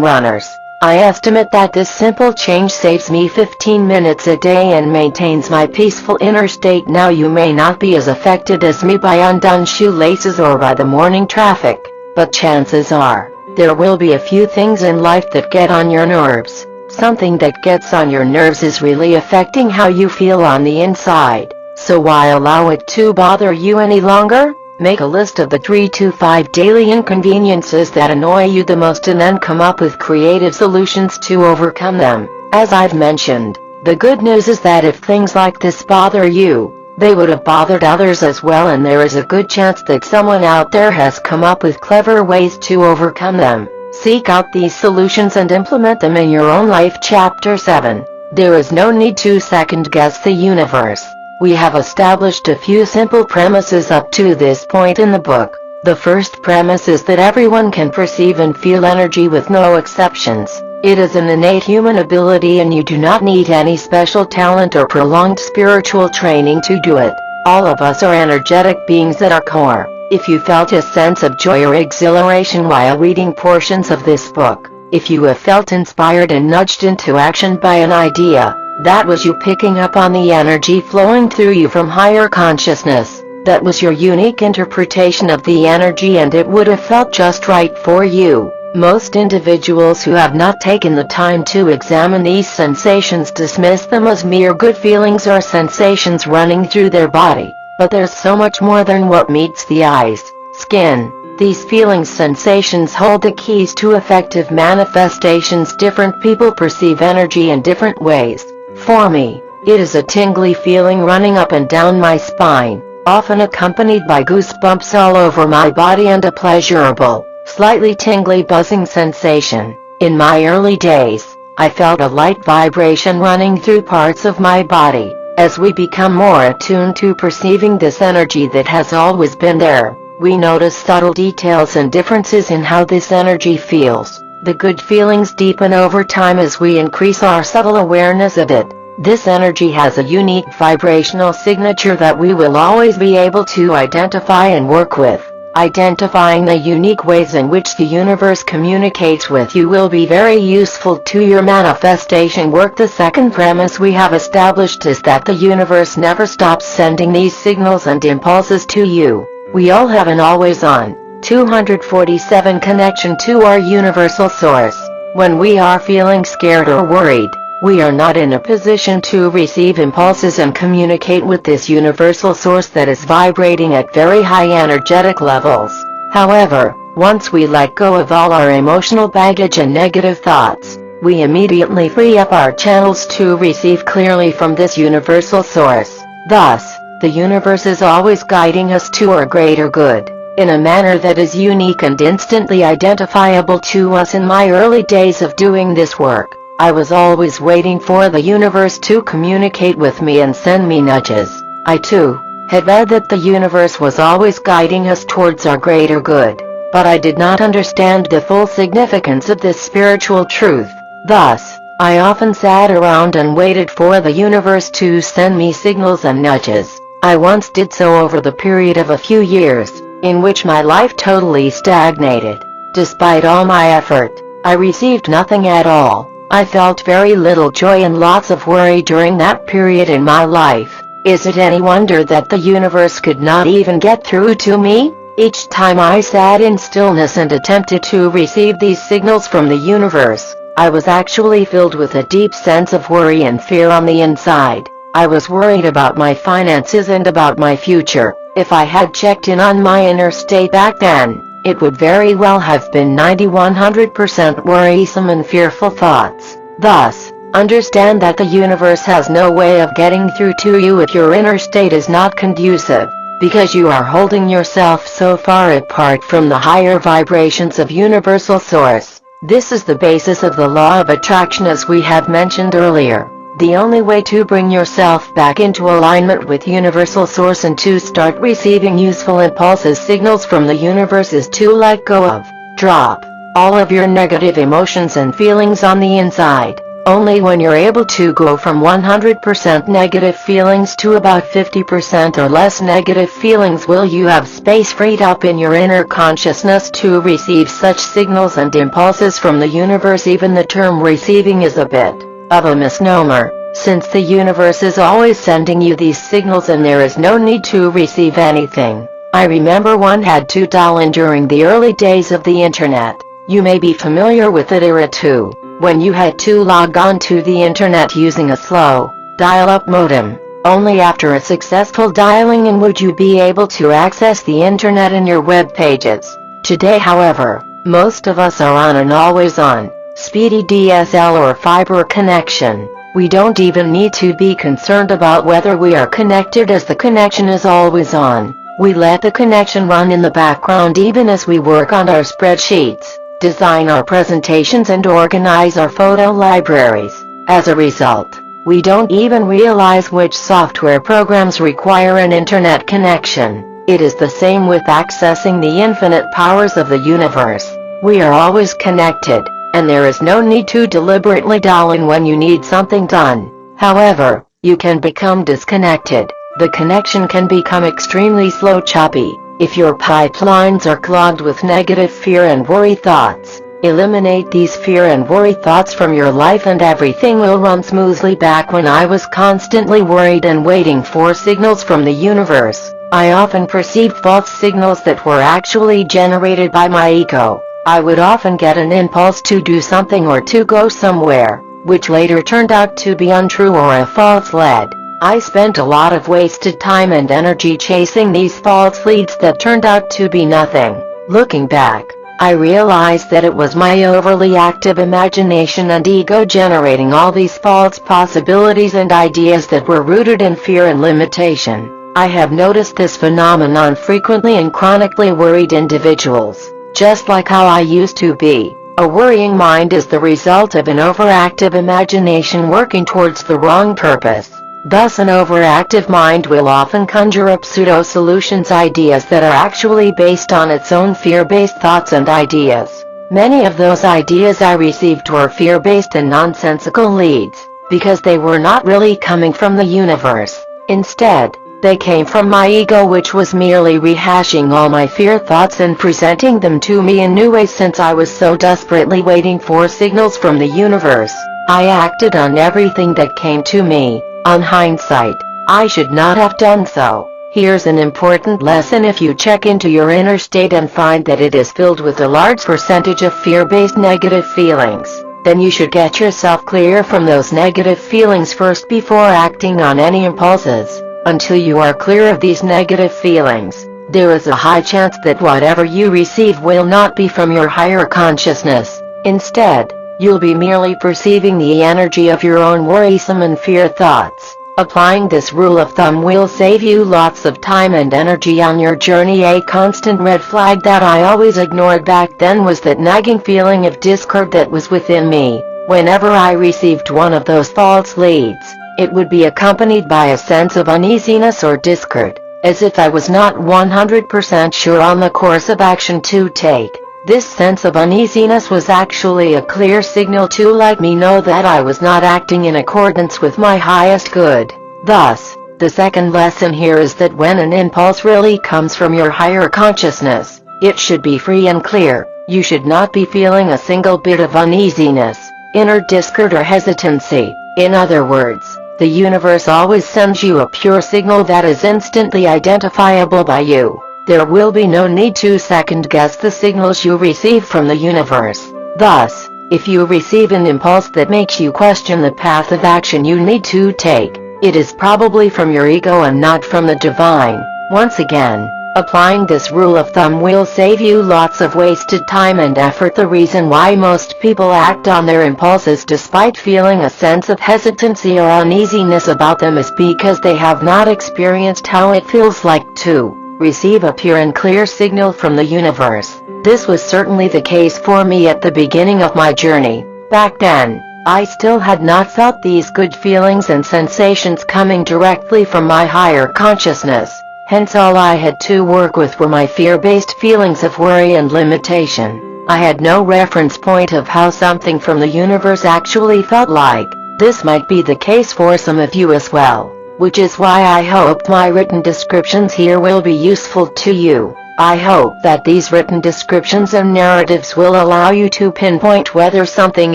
runners, I estimate that this simple change saves me 15 minutes a day and maintains my peaceful inner state. Now you may not be as affected as me by undone shoelaces or by the morning traffic, but chances are, there will be a few things in life that get on your nerves. Something that gets on your nerves is really affecting how you feel on the inside. So why allow it to bother you any longer? Make a list of the 3 to 5 daily inconveniences that annoy you the most and then come up with creative solutions to overcome them. As I've mentioned, the good news is that if things like this bother you, they would have bothered others as well, and there is a good chance that someone out there has come up with clever ways to overcome them. Seek out these solutions and implement them in your own life. Chapter 7. There is no need to second-guess the universe. We have established a few simple premises up to this point in the book. The first premise is that everyone can perceive and feel energy with no exceptions. It is an innate human ability, and you do not need any special talent or prolonged spiritual training to do it. All of us are energetic beings at our core. If you felt a sense of joy or exhilaration while reading portions of this book, if you have felt inspired and nudged into action by an idea, that was you picking up on the energy flowing through you from higher consciousness. That was your unique interpretation of the energy, and it would have felt just right for you. Most individuals who have not taken the time to examine these sensations dismiss them as mere good feelings or sensations running through their body. But there's so much more than what meets the eyes, skin. These feelings, sensations hold the keys to effective manifestations. Different people perceive energy in different ways. For me, it is a tingly feeling running up and down my spine, often accompanied by goosebumps all over my body and a pleasurable, slightly tingly buzzing sensation. In my early days, I felt a light vibration running through parts of my body. As we become more attuned to perceiving this energy that has always been there, we notice subtle details and differences in how this energy feels. The good feelings deepen over time as we increase our subtle awareness of it. This energy has a unique vibrational signature that we will always be able to identify and work with. Identifying the unique ways in which the universe communicates with you will be very useful to your manifestation work. The second premise we have established is that the universe never stops sending these signals and impulses to you. We all have an always-on, 247 connection to our universal source. When we are feeling scared or worried, we are not in a position to receive impulses and communicate with this universal source that is vibrating at very high energetic levels. However, once we let go of all our emotional baggage and negative thoughts, we immediately free up our channels to receive clearly from this universal source. Thus, the universe is always guiding us to our greater good, in a manner that is unique and instantly identifiable to us. In my early days of doing this work, I was always waiting for the universe to communicate with me and send me nudges. I too had read that the universe was always guiding us towards our greater good, but I did not understand the full significance of this spiritual truth. Thus, I often sat around and waited for the universe to send me signals and nudges. I once did so over the period of a few years, in which my life totally stagnated. Despite all my effort, I received nothing at all. I felt very little joy and lots of worry during that period in my life. Is it any wonder that the universe could not even get through to me? Each time I sat in stillness and attempted to receive these signals from the universe, I was actually filled with a deep sense of worry and fear on the inside. I was worried about my finances and about my future. If I had checked in on my inner state back then, it would very well have been 90–100% worrisome and fearful thoughts. Thus, understand that the universe has no way of getting through to you if your inner state is not conducive, because you are holding yourself so far apart from the higher vibrations of universal source. This is the basis of the law of attraction, as we have mentioned earlier. The only way to bring yourself back into alignment with universal source and to start receiving useful impulses, signals from the universe, is to let go of, drop, all of your negative emotions and feelings on the inside. Only when you're able to go from 100% negative feelings to about 50% or less negative feelings will you have space freed up in your inner consciousness to receive such signals and impulses from the universe. Even the term receiving is a bit of a misnomer, since the universe is always sending you these signals and there is no need to receive anything. I remember one had to dial in during the early days of the internet. You may be familiar with that era too, when you had to log on to the internet using a slow, dial-up modem. Only after a successful dialing in would you be able to access the internet and your web pages. Today, however, most of us are on an always-on, speedy DSL or fiber connection. We don't even need to be concerned about whether we are connected, as the connection is always on. We let the connection run in the background even as we work on our spreadsheets, design our presentations and organize our photo libraries. As a result, we don't even realize which software programs require an internet connection. It is the same with accessing the infinite powers of the universe. We are always connected, and there is no need to deliberately dial in when you need something done. However, you can become disconnected. The connection can become extremely slow, choppy. If your pipelines are clogged with negative fear and worry thoughts, eliminate these fear and worry thoughts from your life and everything will run smoothly. Back when I was constantly worried and waiting for signals from the universe, I often perceived false signals that were actually generated by my ego. I would often get an impulse to do something or to go somewhere, which later turned out to be untrue or a false lead. I spent a lot of wasted time and energy chasing these false leads that turned out to be nothing. Looking back, I realized that it was my overly active imagination and ego generating all these false possibilities and ideas that were rooted in fear and limitation. I have noticed this phenomenon frequently in chronically worried individuals. Just like how I used to be, a worrying mind is the result of an overactive imagination working towards the wrong purpose. Thus an overactive mind will often conjure up pseudo-solutions, ideas that are actually based on its own fear-based thoughts and ideas. Many of those ideas I received were fear-based and nonsensical leads, because they were not really coming from the universe. Instead, they came from my ego, which was merely rehashing all my fear thoughts and presenting them to me in new ways. Since I was so desperately waiting for signals from the universe, I acted on everything that came to me. On hindsight, I should not have done so. Here's an important lesson: if you check into your inner state and find that it is filled with a large percentage of fear-based negative feelings, then you should get yourself clear from those negative feelings first before acting on any impulses. Until you are clear of these negative feelings, there is a high chance that whatever you receive will not be from your higher consciousness. Instead, you'll be merely perceiving the energy of your own worrisome and fear thoughts. Applying this rule of thumb will save you lots of time and energy on your journey. A constant red flag that I always ignored back then was that nagging feeling of discord that was within me. Whenever I received one of those false leads, it would be accompanied by a sense of uneasiness or discord, as if I was not 100% sure on the course of action to take. This sense of uneasiness was actually a clear signal to let me know that I was not acting in accordance with my highest good. Thus, the second lesson here is that when an impulse really comes from your higher consciousness, it should be free and clear. You should not be feeling a single bit of uneasiness, inner discord or hesitancy. In other words, the universe always sends you a pure signal that is instantly identifiable by you. There will be no need to second-guess the signals you receive from the universe. Thus, if you receive an impulse that makes you question the path of action you need to take, it is probably from your ego and not from the divine. Once again, applying this rule of thumb will save you lots of wasted time and effort. The reason why most people act on their impulses despite feeling a sense of hesitancy or uneasiness about them is because they have not experienced how it feels like to receive a pure and clear signal from the universe. This was certainly the case for me at the beginning of my journey. Back then, I still had not felt these good feelings and sensations coming directly from my higher consciousness. Hence all I had to work with were my fear-based feelings of worry and limitation. I had no reference point of how something from the universe actually felt like. This might be the case for some of you as well, which is why I hope my written descriptions here will be useful to you. I hope that these written descriptions and narratives will allow you to pinpoint whether something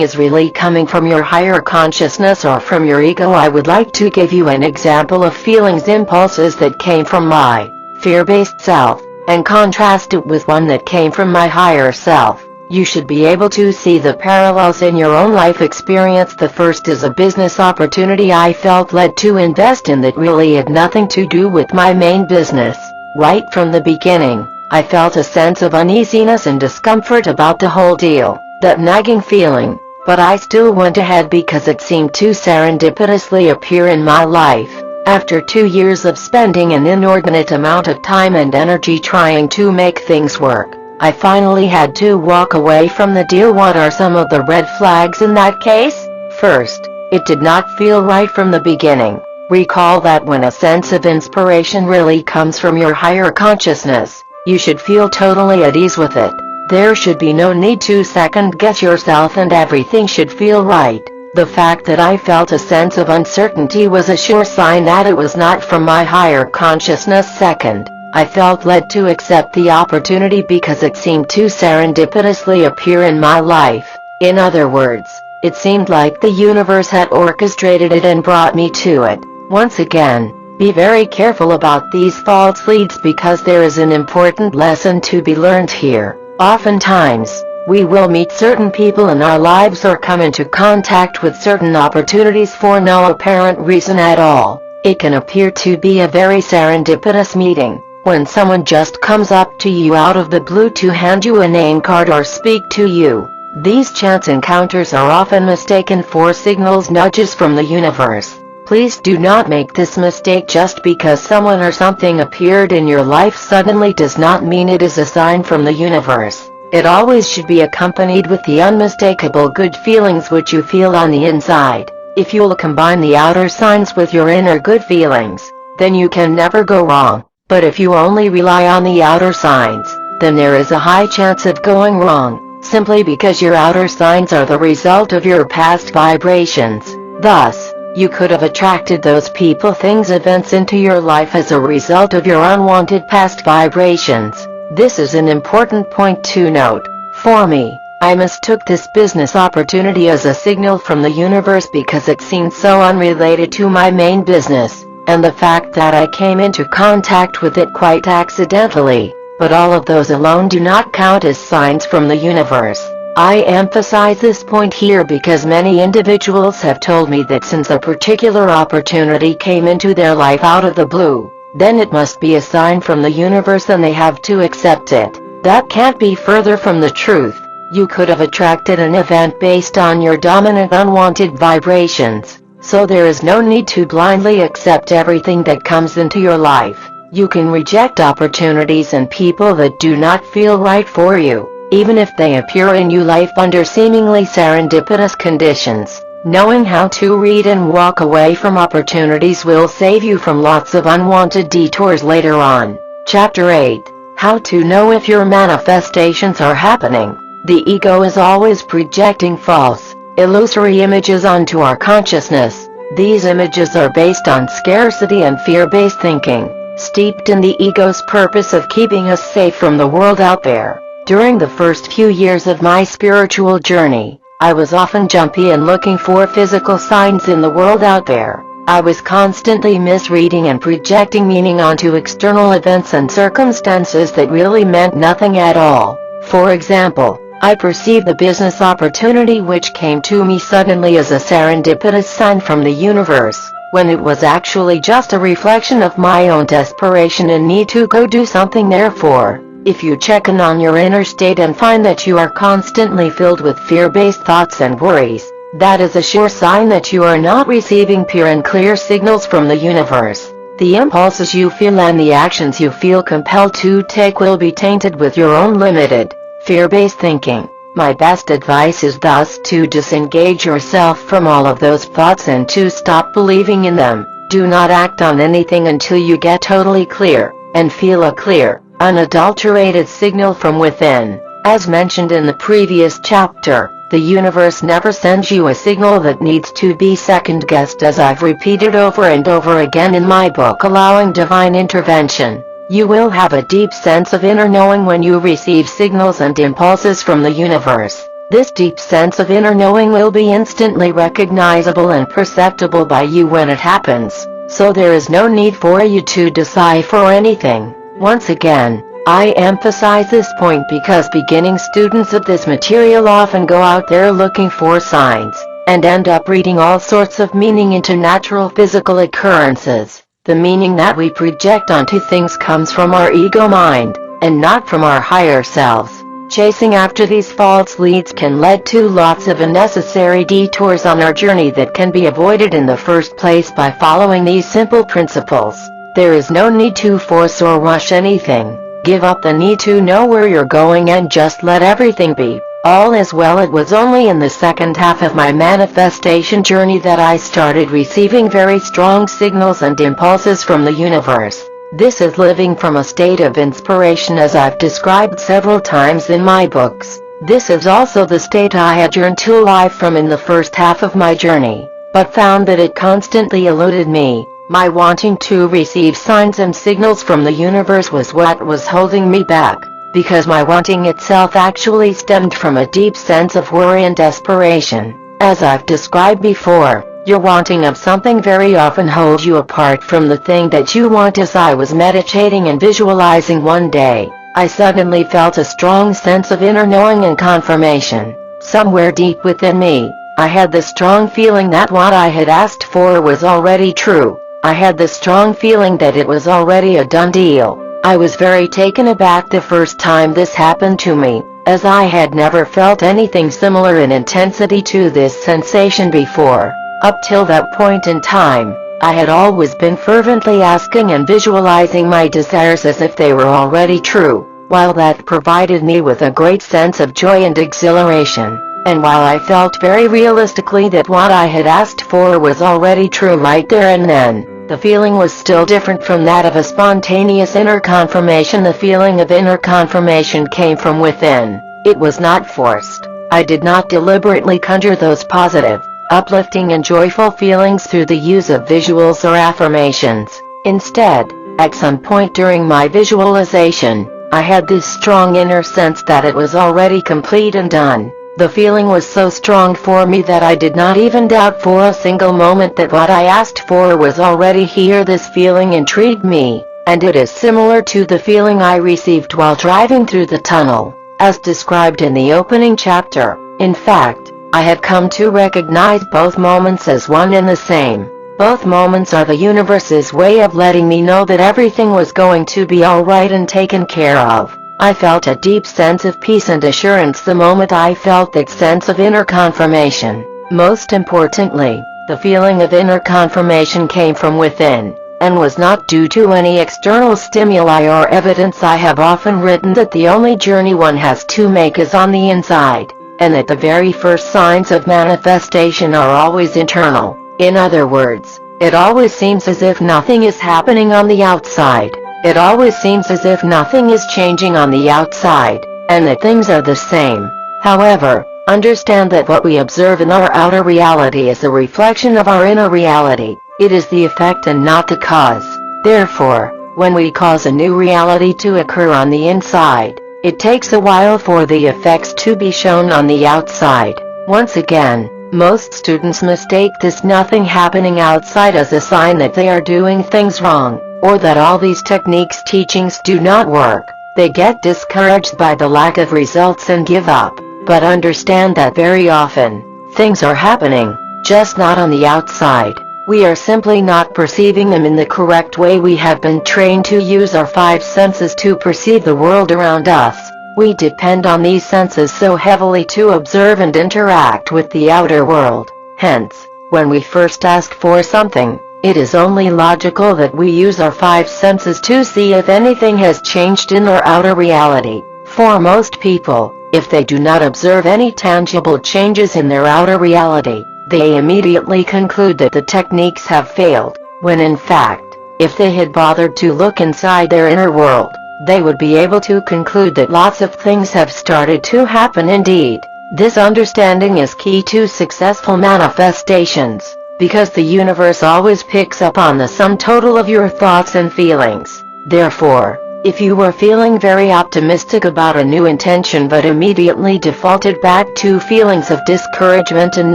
is really coming from your higher consciousness or from your ego. I would like to give you an example of feelings, impulses that came from my fear-based self, and contrast it with one that came from my higher self. You should be able to see the parallels in your own life experience. The first is a business opportunity I felt led to invest in that really had nothing to do with my main business. Right from the beginning, I felt a sense of uneasiness and discomfort about the whole deal, that nagging feeling, but I still went ahead because it seemed to serendipitously appear in my life. After 2 years of spending an inordinate amount of time and energy trying to make things work, I finally had to walk away from the deal. What are some of the red flags in that case? First, it did not feel right from the beginning. Recall that when a sense of inspiration really comes from your higher consciousness, you should feel totally at ease with it. There should be no need to second-guess yourself and everything should feel right. The fact that I felt a sense of uncertainty was a sure sign that it was not from my higher consciousness. Second, I felt led to accept the opportunity because it seemed to serendipitously appear in my life. In other words, it seemed like the universe had orchestrated it and brought me to it. Once again, be very careful about these false leads because there is an important lesson to be learned here. Oftentimes, we will meet certain people in our lives or come into contact with certain opportunities for no apparent reason at all. It can appear to be a very serendipitous meeting, when someone just comes up to you out of the blue to hand you a name card or speak to you. These chance encounters are often mistaken for signals, nudges from the universe. Please do not make this mistake. Just because someone or something appeared in your life suddenly does not mean it is a sign from the universe. It always should be accompanied with the unmistakable good feelings which you feel on the inside. If you'll combine the outer signs with your inner good feelings, then you can never go wrong. But if you only rely on the outer signs, then there is a high chance of going wrong, simply because your outer signs are the result of your past vibrations. Thus, you could have attracted those people, things, events into your life as a result of your unwanted past vibrations. This is an important point to note. For me, I mistook this business opportunity as a signal from the universe because it seemed so unrelated to my main business, and the fact that I came into contact with it quite accidentally. But all of those alone do not count as signs from the universe. I emphasize this point here because many individuals have told me that since a particular opportunity came into their life out of the blue, then it must be a sign from the universe and they have to accept it. That can't be further from the truth. You could have attracted an event based on your dominant unwanted vibrations, so there is no need to blindly accept everything that comes into your life. You can reject opportunities and people that do not feel right for you, even if they appear in your life under seemingly serendipitous conditions. Knowing how to read and walk away from opportunities will save you from lots of unwanted detours later on. Chapter 8. How to know if your manifestations are happening. The ego is always projecting false, illusory images onto our consciousness. These images are based on scarcity and fear-based thinking, steeped in the ego's purpose of keeping us safe from the world out there. During the first few years of my spiritual journey, I was often jumpy and looking for physical signs in the world out there. I was constantly misreading and projecting meaning onto external events and circumstances that really meant nothing at all. For example, I perceived the business opportunity which came to me suddenly as a serendipitous sign from the universe, when it was actually just a reflection of my own desperation and need to go do something. Therefore, if you check in on your inner state and find that you are constantly filled with fear-based thoughts and worries, that is a sure sign that you are not receiving pure and clear signals from the universe. The impulses you feel and the actions you feel compelled to take will be tainted with your own limited, fear-based thinking. My best advice is thus to disengage yourself from all of those thoughts and to stop believing in them. Do not act on anything until you get totally clear, and feel a clear, unadulterated signal from within. As mentioned in the previous chapter, the universe never sends you a signal that needs to be second-guessed, as I've repeated over and over again in my book Allowing Divine Intervention. You will have a deep sense of inner knowing when you receive signals and impulses from the universe. This deep sense of inner knowing will be instantly recognizable and perceptible by you when it happens, so there is no need for you to decipher anything. Once again, I emphasize this point because beginning students of this material often go out there looking for signs, and end up reading all sorts of meaning into natural physical occurrences. The meaning that we project onto things comes from our ego mind, and not from our higher selves. Chasing after these false leads can lead to lots of unnecessary detours on our journey that can be avoided in the first place by following these simple principles. There is no need to force or rush anything. Give up the need to know where you're going and just let everything be. All is well. It was only in the second half of my manifestation journey that I started receiving very strong signals and impulses from the universe. This is living from a state of inspiration, as I've described several times in my books. This is also the state I had yearned to live from in the first half of my journey, but found that it constantly eluded me. My wanting to receive signs and signals from the universe was what was holding me back, because my wanting itself actually stemmed from a deep sense of worry and desperation. As I've described before, your wanting of something very often holds you apart from the thing that you want. As I was meditating and visualizing one day, I suddenly felt a strong sense of inner knowing and confirmation. Somewhere deep within me, I had the strong feeling that what I had asked for was already true. I had the strong feeling that it was already a done deal. I was very taken aback the first time this happened to me, as I had never felt anything similar in intensity to this sensation before. Up till that point in time, I had always been fervently asking and visualizing my desires as if they were already true. While that provided me with a great sense of joy and exhilaration, and while I felt very realistically that what I had asked for was already true right there and then, the feeling was still different from that of a spontaneous inner confirmation. The feeling of inner confirmation came from within. It was not forced. I did not deliberately conjure those positive, uplifting and joyful feelings through the use of visuals or affirmations. Instead, at some point during my visualization, I had this strong inner sense that it was already complete and done. The feeling was so strong for me that I did not even doubt for a single moment that what I asked for was already here. This feeling intrigued me, and it is similar to the feeling I received while driving through the tunnel, as described in the opening chapter. In fact, I have come to recognize both moments as one and the same. Both moments are the universe's way of letting me know that everything was going to be alright and taken care of. I felt a deep sense of peace and assurance the moment I felt that sense of inner confirmation. Most importantly, the feeling of inner confirmation came from within, and was not due to any external stimuli or evidence. I have often written that the only journey one has to make is on the inside, and that the very first signs of manifestation are always internal. In other words, it always seems as if nothing is happening on the outside. It always seems as if nothing is changing on the outside, and that things are the same. However, understand that what we observe in our outer reality is a reflection of our inner reality. It is the effect and not the cause. Therefore, when we cause a new reality to occur on the inside, it takes a while for the effects to be shown on the outside. Once again, most students mistake this nothing happening outside as a sign that they are doing things wrong, or that all these techniques teachings do not work. They get discouraged by the lack of results and give up. But understand that very often, things are happening, just not on the outside. We are simply not perceiving them in the correct way. We have been trained to use our five senses to perceive the world around us. We depend on these senses so heavily to observe and interact with the outer world. Hence, when we first ask for something, it is only logical that we use our five senses to see if anything has changed in our outer reality. For most people, if they do not observe any tangible changes in their outer reality, they immediately conclude that the techniques have failed, when in fact, if they had bothered to look inside their inner world, they would be able to conclude that lots of things have started to happen indeed. This understanding is key to successful manifestations, because the universe always picks up on the sum total of your thoughts and feelings. Therefore, if you were feeling very optimistic about a new intention but immediately defaulted back to feelings of discouragement and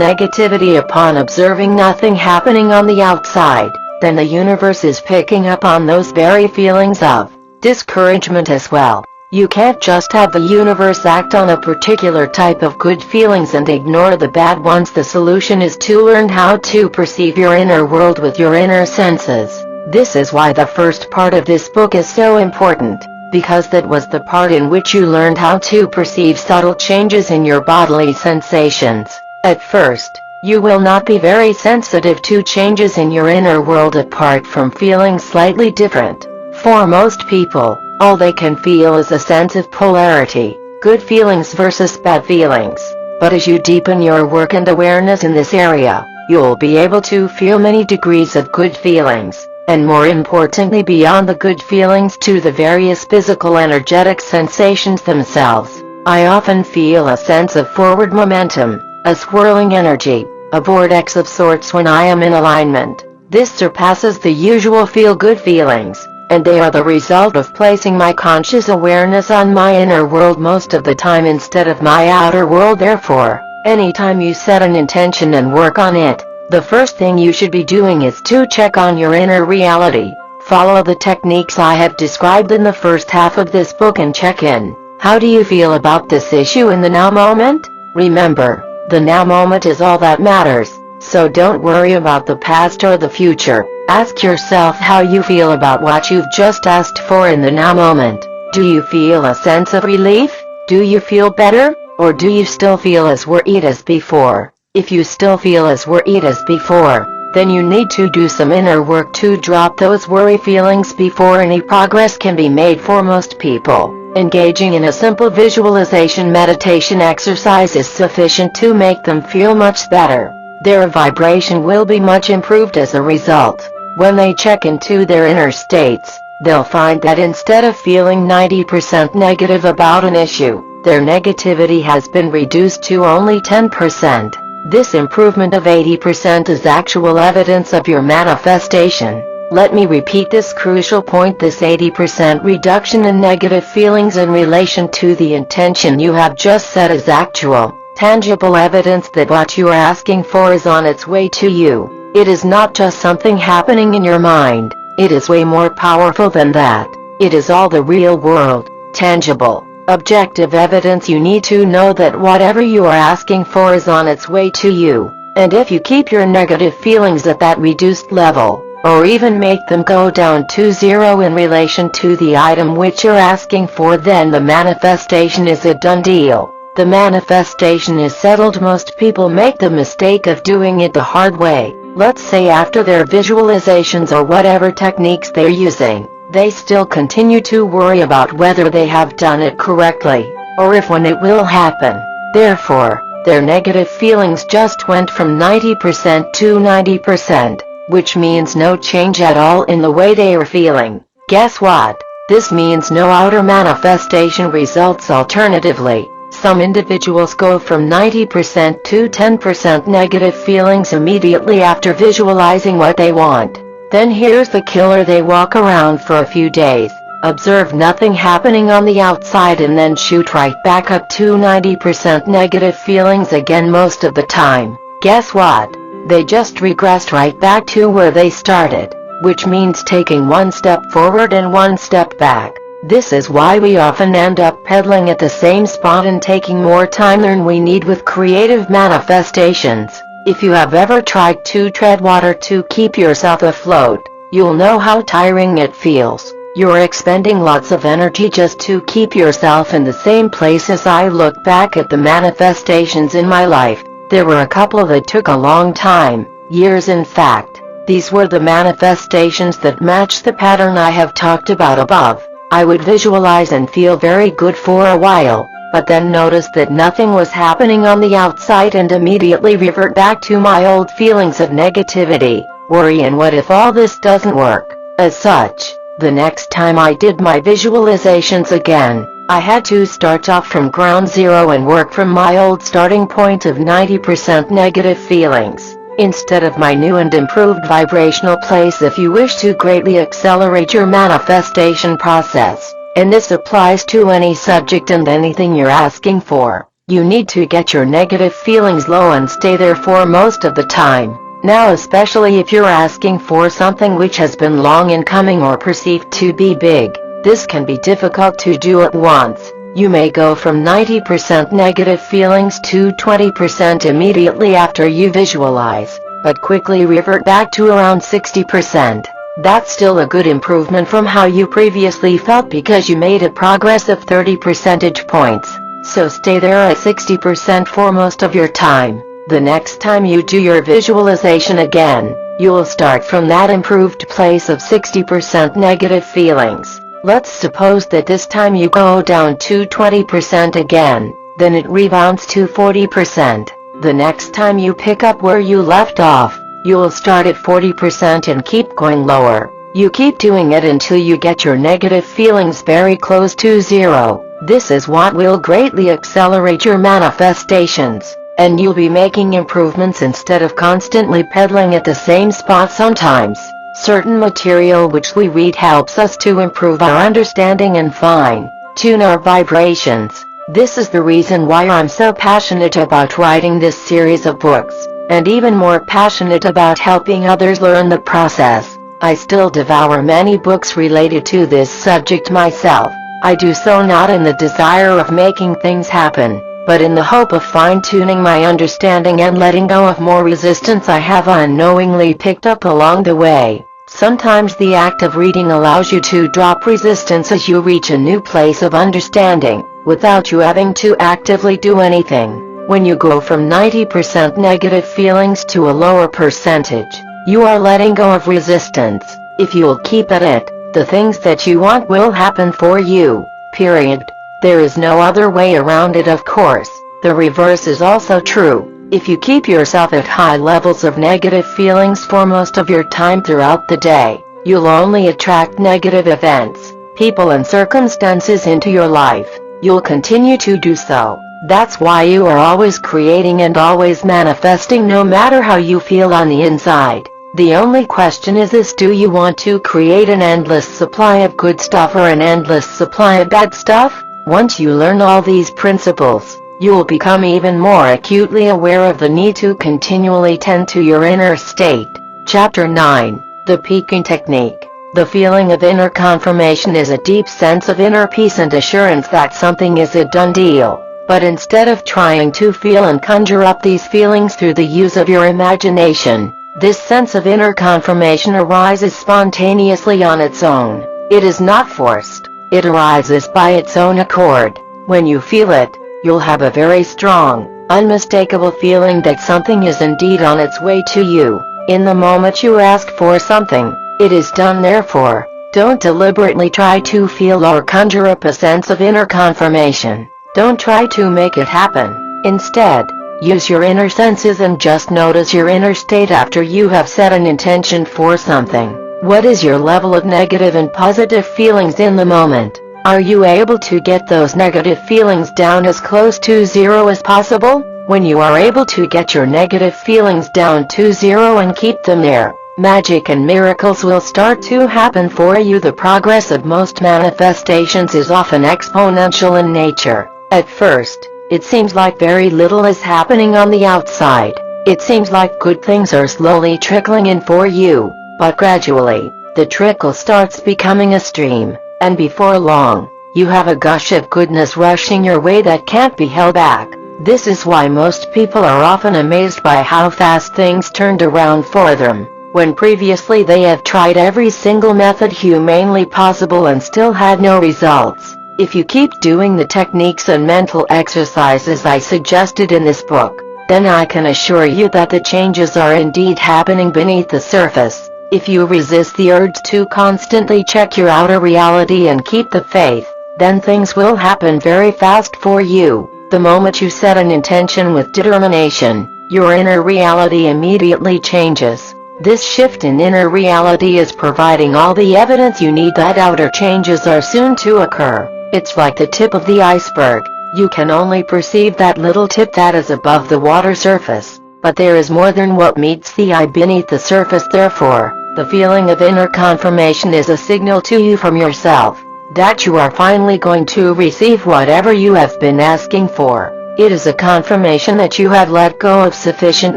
negativity upon observing nothing happening on the outside, then the universe is picking up on those very feelings of discouragement as well. You can't just have the universe act on a particular type of good feelings and ignore the bad ones. The solution is to learn how to perceive your inner world with your inner senses. This is why the first part of this book is so important, because that was the part in which you learned how to perceive subtle changes in your bodily sensations. At first, you will not be very sensitive to changes in your inner world apart from feeling slightly different. For most people, all they can feel is a sense of polarity, good feelings versus bad feelings. But as you deepen your work and awareness in this area, you'll be able to feel many degrees of good feelings, and more importantly beyond the good feelings to the various physical energetic sensations themselves. I often feel a sense of forward momentum, a swirling energy, a vortex of sorts when I am in alignment. This surpasses the usual feel-good feelings, and they are the result of placing my conscious awareness on my inner world most of the time instead of my outer world. Therefore, anytime you set an intention and work on it, the first thing you should be doing is to check on your inner reality. Follow the techniques I have described in the first half of this book and check in. How do you feel about this issue in the now moment? Remember, the now moment is all that matters, so don't worry about the past or the future. Ask yourself how you feel about what you've just asked for in the now moment. Do you feel a sense of relief? Do you feel better? Or do you still feel as worried as before? If you still feel as worried as before, then you need to do some inner work to drop those worry feelings before any progress can be made. For most people, engaging in a simple visualization meditation exercise is sufficient to make them feel much better. Their vibration will be much improved as a result. When they check into their inner states, they'll find that instead of feeling 90% negative about an issue, their negativity has been reduced to only 10%. This improvement of 80% is actual evidence of your manifestation. Let me repeat this crucial point. This 80% reduction in negative feelings in relation to the intention you have just set is actual, tangible evidence that what you are asking for is on its way to you. It is not just something happening in your mind. It is way more powerful than that. It is all the real world, tangible, objective evidence. You need to know that whatever you are asking for is on its way to you. And if you keep your negative feelings at that reduced level, or even make them go down to zero in relation to the item which you're asking for, then the manifestation is a done deal. The manifestation is settled. Most people make the mistake of doing it the hard way. Let's say after their visualizations or whatever techniques they're using, they still continue to worry about whether they have done it correctly, or if when it will happen. Therefore, their negative feelings just went from 90% to 90%, which means no change at all in the way they are feeling. Guess what? This means no outer manifestation results. Alternatively, some individuals go from 90% to 10% negative feelings immediately after visualizing what they want. Then here's the killer: they walk around for a few days, observe nothing happening on the outside, and then shoot right back up to 90% negative feelings again most of the time. Guess what? They just regressed right back to where they started, which means taking one step forward and one step back. This is why we often end up pedaling at the same spot and taking more time than we need with creative manifestations. If you have ever tried to tread water to keep yourself afloat, you'll know how tiring it feels. You're expending lots of energy just to keep yourself in the same place. As I look back at the manifestations in my life, there were a couple that took a long time, years in fact. These were the manifestations that matched the pattern I have talked about above. I would visualize and feel very good for a while, but then notice that nothing was happening on the outside and immediately revert back to my old feelings of negativity, worry, and what if all this doesn't work. As such, the next time I did my visualizations again, I had to start off from ground zero and work from my old starting point of 90% negative feelings, instead of my new and improved vibrational place. If you wish to greatly accelerate your manifestation process, and this applies to any subject and anything you're asking for, you need to get your negative feelings low and stay there for most of the time. Now, especially if you're asking for something which has been long in coming or perceived to be big, this can be difficult to do at once. You may go from 90% negative feelings to 20% immediately after you visualize, but quickly revert back to around 60%. That's still a good improvement from how you previously felt because you made a progress of 30 percentage points. So stay there at 60% for most of your time. The next time you do your visualization again, you'll start from that improved place of 60% negative feelings. Let's suppose that this time you go down to 20% again, then it rebounds to 40%. The next time you pick up where you left off, you'll start at 40% and keep going lower. You keep doing it until you get your negative feelings very close to zero. This is what will greatly accelerate your manifestations. and you'll be making improvements instead of constantly pedaling at the same spot. Sometimes, certain material which we read helps us to improve our understanding and fine-tune our vibrations. This is the reason why I'm so passionate about writing this series of books, and even more passionate about helping others learn the process. I still devour many books related to this subject myself. I do so not in the desire of making things happen, but in the hope of fine-tuning my understanding and letting go of more resistance I have unknowingly picked up along the way. Sometimes the act of reading allows you to drop resistance as you reach a new place of understanding, without you having to actively do anything. When you go from 90% negative feelings to a lower percentage, you are letting go of resistance. If you'll keep at it, the things that you want will happen for you, period. There is no other way around it. Of course, the reverse is also true. If you keep yourself at high levels of negative feelings for most of your time throughout the day, you'll only attract negative events, people and circumstances into your life. You'll continue to do so. That's why you are always creating and always manifesting, no matter how you feel on the inside. The only question is this: do you want to create an endless supply of good stuff or an endless supply of bad stuff? Once you learn all these principles, you will become even more acutely aware of the need to continually tend to your inner state. Chapter 9. The Peaking Technique. The feeling of inner confirmation is a deep sense of inner peace and assurance that something is a done deal. But instead of trying to feel and conjure up these feelings through the use of your imagination, this sense of inner confirmation arises spontaneously on its own. It is not forced. It arises by its own accord. When you feel it, you'll have a very strong, unmistakable feeling that something is indeed on its way to you. In the moment you ask for something, it is done. Therefore, don't deliberately try to feel or conjure up a sense of inner confirmation. Don't try to make it happen. Instead, use your inner senses and just notice your inner state after you have set an intention for something. What is your level of negative and positive feelings in the moment? Are you able to get those negative feelings down as close to zero as possible? When you are able to get your negative feelings down to zero and keep them there, magic and miracles will start to happen for you. The progress of most manifestations is often exponential in nature. At first, it seems like very little is happening on the outside. It seems like good things are slowly trickling in for you, but gradually, the trickle starts becoming a stream, and before long, you have a gush of goodness rushing your way that can't be held back. This is why most people are often amazed by how fast things turned around for them, when previously they have tried every single method humanly possible and still had no results. If you keep doing the techniques and mental exercises I suggested in this book, then I can assure you that the changes are indeed happening beneath the surface. If you resist the urge to constantly check your outer reality and keep the faith, then things will happen very fast for you. The moment you set an intention with determination, your inner reality immediately changes. This shift in inner reality is providing all the evidence you need that outer changes are soon to occur. It's like the tip of the iceberg. You can only perceive that little tip that is above the water surface, but there is more than what meets the eye beneath the surface. Therefore, the feeling of inner confirmation is a signal to you from yourself that you are finally going to receive whatever you have been asking for. It is a confirmation that you have let go of sufficient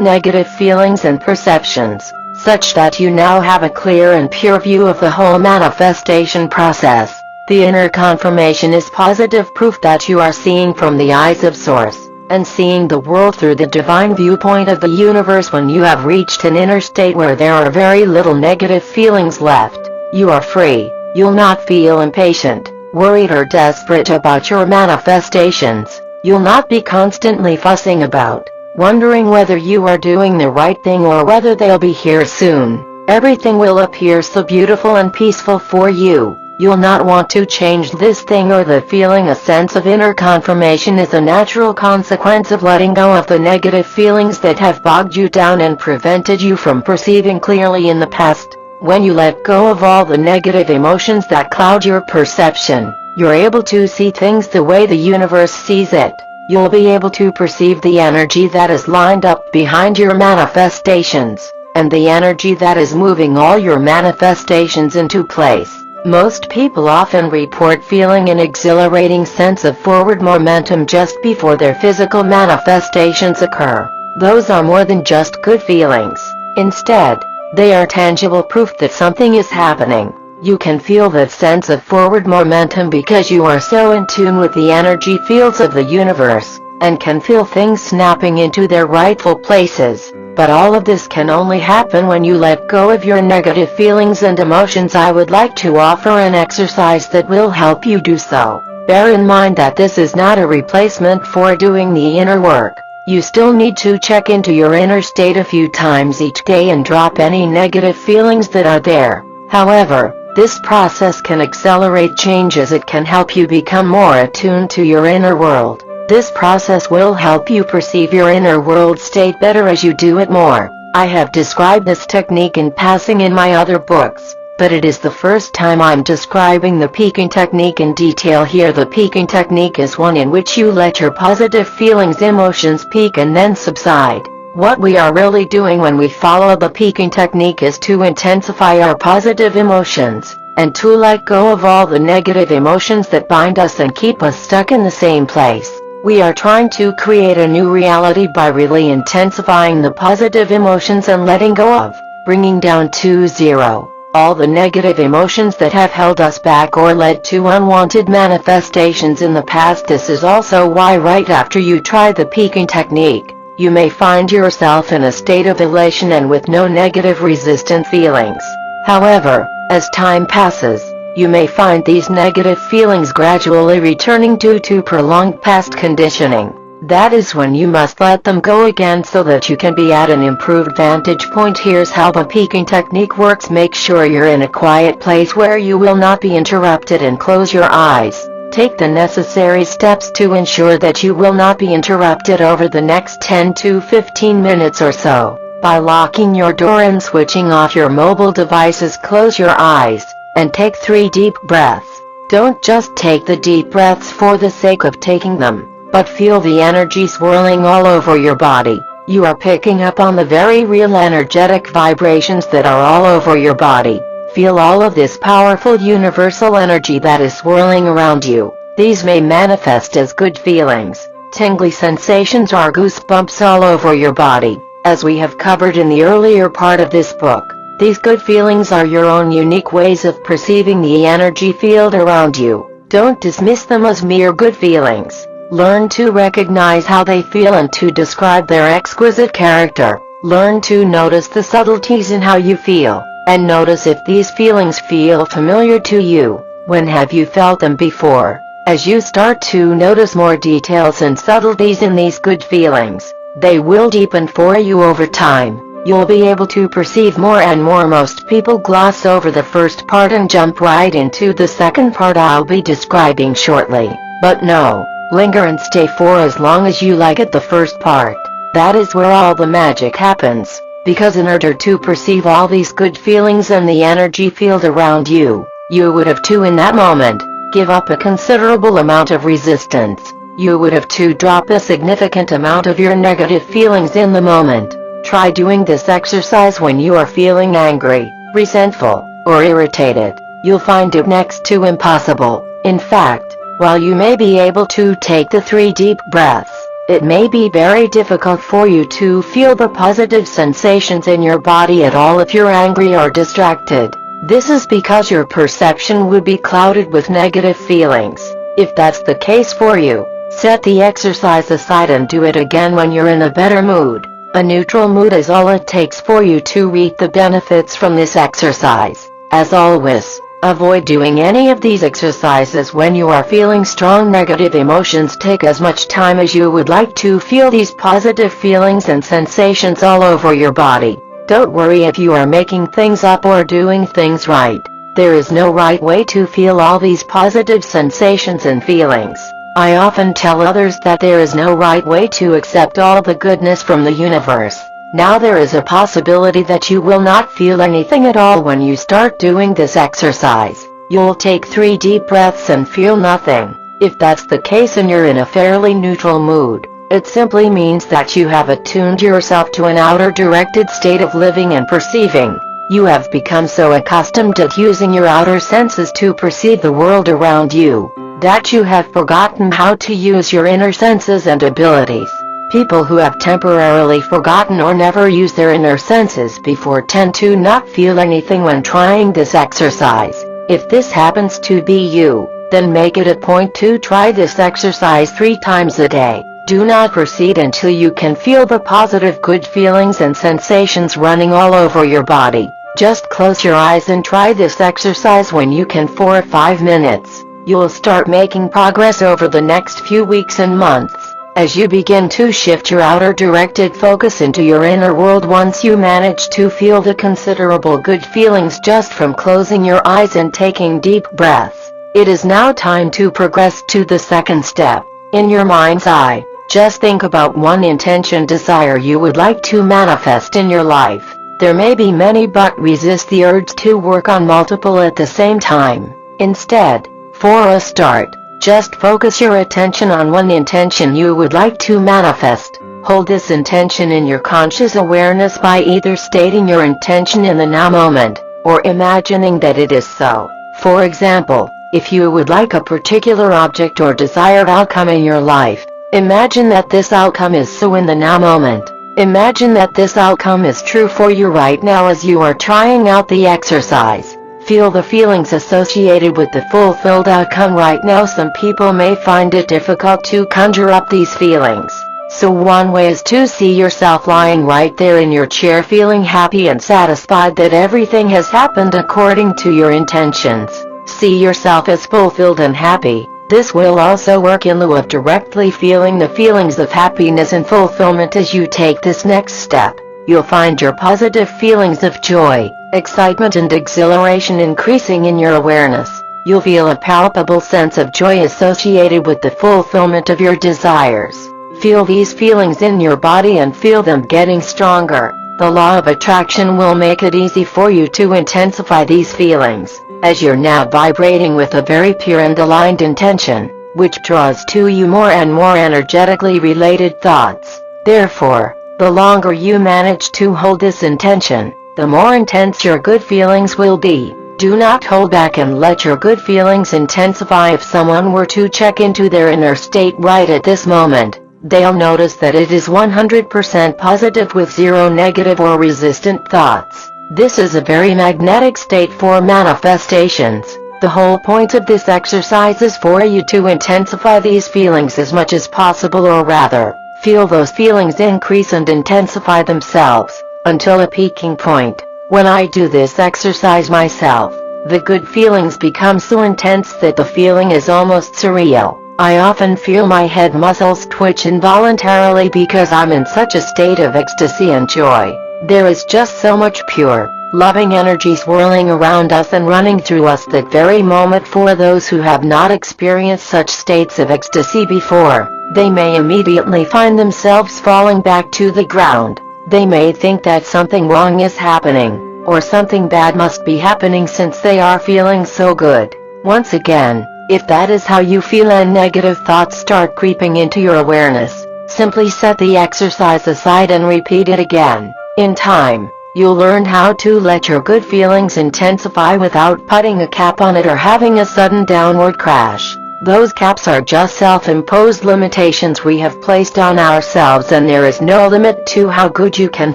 negative feelings and perceptions, such that you now have a clear and pure view of the whole manifestation process. The inner confirmation is positive proof that you are seeing from the eyes of Source, and seeing the world through the divine viewpoint of the universe. When you have reached an inner state where there are very little negative feelings left, you are free. You'll not feel impatient, worried or desperate about your manifestations. You'll not be constantly fussing about, wondering whether you are doing the right thing or whether they'll be here soon. Everything will appear so beautiful and peaceful for you. You'll not want to change this thing or the feeling. A sense of inner confirmation is a natural consequence of letting go of the negative feelings that have bogged you down and prevented you from perceiving clearly in the past. When you let go of all the negative emotions that cloud your perception, you're able to see things the way the universe sees it. you'll be able to perceive the energy that is lined up behind your manifestations, and the energy that is moving all your manifestations into place. Most people often report feeling an exhilarating sense of forward momentum just before their physical manifestations occur. Those are more than just good feelings. Instead, they are tangible proof that something is happening. You can feel that sense of forward momentum because you are so in tune with the energy fields of the universe, and can feel things snapping into their rightful places. But all of this can only happen when you let go of your negative feelings and emotions. I would like to offer an exercise that will help you do so. Bear in mind that this is not a replacement for doing the inner work. You still need to check into your inner state a few times each day and drop any negative feelings that are there. However, this process can accelerate change as it can help you become more attuned to your inner world. This process will help you perceive your inner world state better as you do it more. I have described this technique in passing in my other books, but it is the first time I'm describing the peaking technique in detail here. The peaking technique is one in which you let your positive feelings, emotions peak and then subside. What we are really doing when we follow the peaking technique is to intensify our positive emotions, and to let go of all the negative emotions that bind us and keep us stuck in the same place. We are trying to create a new reality by really intensifying the positive emotions and letting go of, bringing down to zero, all the negative emotions that have held us back or led to unwanted manifestations in the past. This is also why right after you try the peaking technique, you may find yourself in a state of elation and with no negative resistant feelings. However, as time passes, you may find these negative feelings gradually returning due to prolonged past conditioning. That is when you must let them go again so that you can be at an improved vantage point. Here's how the peaking technique works. Make sure you're in a quiet place where you will not be interrupted and close your eyes. Take the necessary steps to ensure that you will not be interrupted over the next 10 to 15 minutes or so. By locking your door and switching off your mobile devices, close your eyes and take 3 deep breaths. Don't just take the deep breaths for the sake of taking them, but feel the energy swirling all over your body. You are picking up on the very real energetic vibrations that are all over your body. Feel all of this powerful universal energy that is swirling around you. These may manifest as good feelings, tingly sensations, or goosebumps all over your body. As we have covered in the earlier part of this book, these good feelings are your own unique ways of perceiving the energy field around you. Don't dismiss them as mere good feelings. Learn to recognize how they feel and to describe their exquisite character. Learn to notice the subtleties in how you feel, and notice if these feelings feel familiar to you. When have you felt them before? As you start to notice more details and subtleties in these good feelings, they will deepen for you over time. You'll be able to perceive more and more. Most people gloss over the first part and jump right into the second part I'll be describing shortly. But no, linger and stay for as long as you like at the first part. That is where all the magic happens, because in order to perceive all these good feelings and the energy field around you, you would have to, in that moment, give up a considerable amount of resistance. You would have to drop a significant amount of your negative feelings in the moment. Try doing this exercise when you are feeling angry, resentful, or irritated. You'll find it next to impossible. In fact, while you may be able to take the 3 deep breaths, it may be very difficult for you to feel the positive sensations in your body at all if you're angry or distracted. This is because your perception would be clouded with negative feelings. If that's the case for you, set the exercise aside and do it again when you're in a better mood. A neutral mood is all it takes for you to reap the benefits from this exercise. As always, avoid doing any of these exercises when you are feeling strong negative emotions. Take as much time as you would like to feel these positive feelings and sensations all over your body. Don't worry if you are making things up or doing things right. There is no right way to feel all these positive sensations and feelings. I often tell others that there is no right way to accept all the goodness from the universe. Now there is a possibility that you will not feel anything at all when you start doing this exercise. You'll take 3 deep breaths and feel nothing. If that's the case and you're in a fairly neutral mood, it simply means that you have attuned yourself to an outer-directed state of living and perceiving. You have become so accustomed at using your outer senses to perceive the world around you, that you have forgotten how to use your inner senses and abilities. People who have temporarily forgotten or never used their inner senses before tend to not feel anything when trying this exercise. If this happens to be you, then make it a point to try this exercise 3 times a day. Do not proceed until you can feel the positive good feelings and sensations running all over your body. Just close your eyes and try this exercise when you can for 5 minutes. You'll start making progress over the next few weeks and months, as you begin to shift your outer directed focus into your inner world. Once you manage to feel the considerable good feelings just from closing your eyes and taking deep breaths, it is now time to progress to the second step. In your mind's eye, just think about one intention desire you would like to manifest in your life. There may be many, but resist the urge to work on multiple at the same time. Instead, for a start, just focus your attention on one intention you would like to manifest. Hold this intention in your conscious awareness by either stating your intention in the now moment, or imagining that it is so. For example, if you would like a particular object or desired outcome in your life, imagine that this outcome is so in the now moment. Imagine that this outcome is true for you right now as you are trying out the exercise. Feel the feelings associated with the fulfilled outcome right now. Some people may find it difficult to conjure up these feelings. So one way is to see yourself lying right there in your chair feeling happy and satisfied that everything has happened according to your intentions. See yourself as fulfilled and happy. This will also work in lieu of directly feeling the feelings of happiness and fulfillment. As you take this next step, you'll find your positive feelings of joy, excitement and exhilaration increasing in your awareness. You'll feel a palpable sense of joy associated with the fulfillment of your desires. Feel these feelings in your body and feel them getting stronger. The law of attraction will make it easy for you to intensify these feelings, as you're now vibrating with a very pure and aligned intention, which draws to you more and more energetically related thoughts. Therefore, the longer you manage to hold this intention, the more intense your good feelings will be. Do not hold back and let your good feelings intensify. If someone were to check into their inner state right at this moment, they'll notice that it is 100% positive with zero negative or resistant thoughts. This is a very magnetic state for manifestations. The whole point of this exercise is for you to intensify these feelings as much as possible, or rather, feel those feelings increase and intensify themselves, until a peaking point. When I do this exercise myself, the good feelings become so intense that the feeling is almost surreal. I often feel my head muscles twitch involuntarily because I'm in such a state of ecstasy and joy. There is just so much pure, loving energy swirling around us and running through us that very moment. For those who have not experienced such states of ecstasy before, they may immediately find themselves falling back to the ground. They may think that something wrong is happening, or something bad must be happening since they are feeling so good. Once again, if that is how you feel and negative thoughts start creeping into your awareness, simply set the exercise aside and repeat it again. In time, you'll learn how to let your good feelings intensify without putting a cap on it or having a sudden downward crash. Those caps are just self-imposed limitations we have placed on ourselves, and there is no limit to how good you can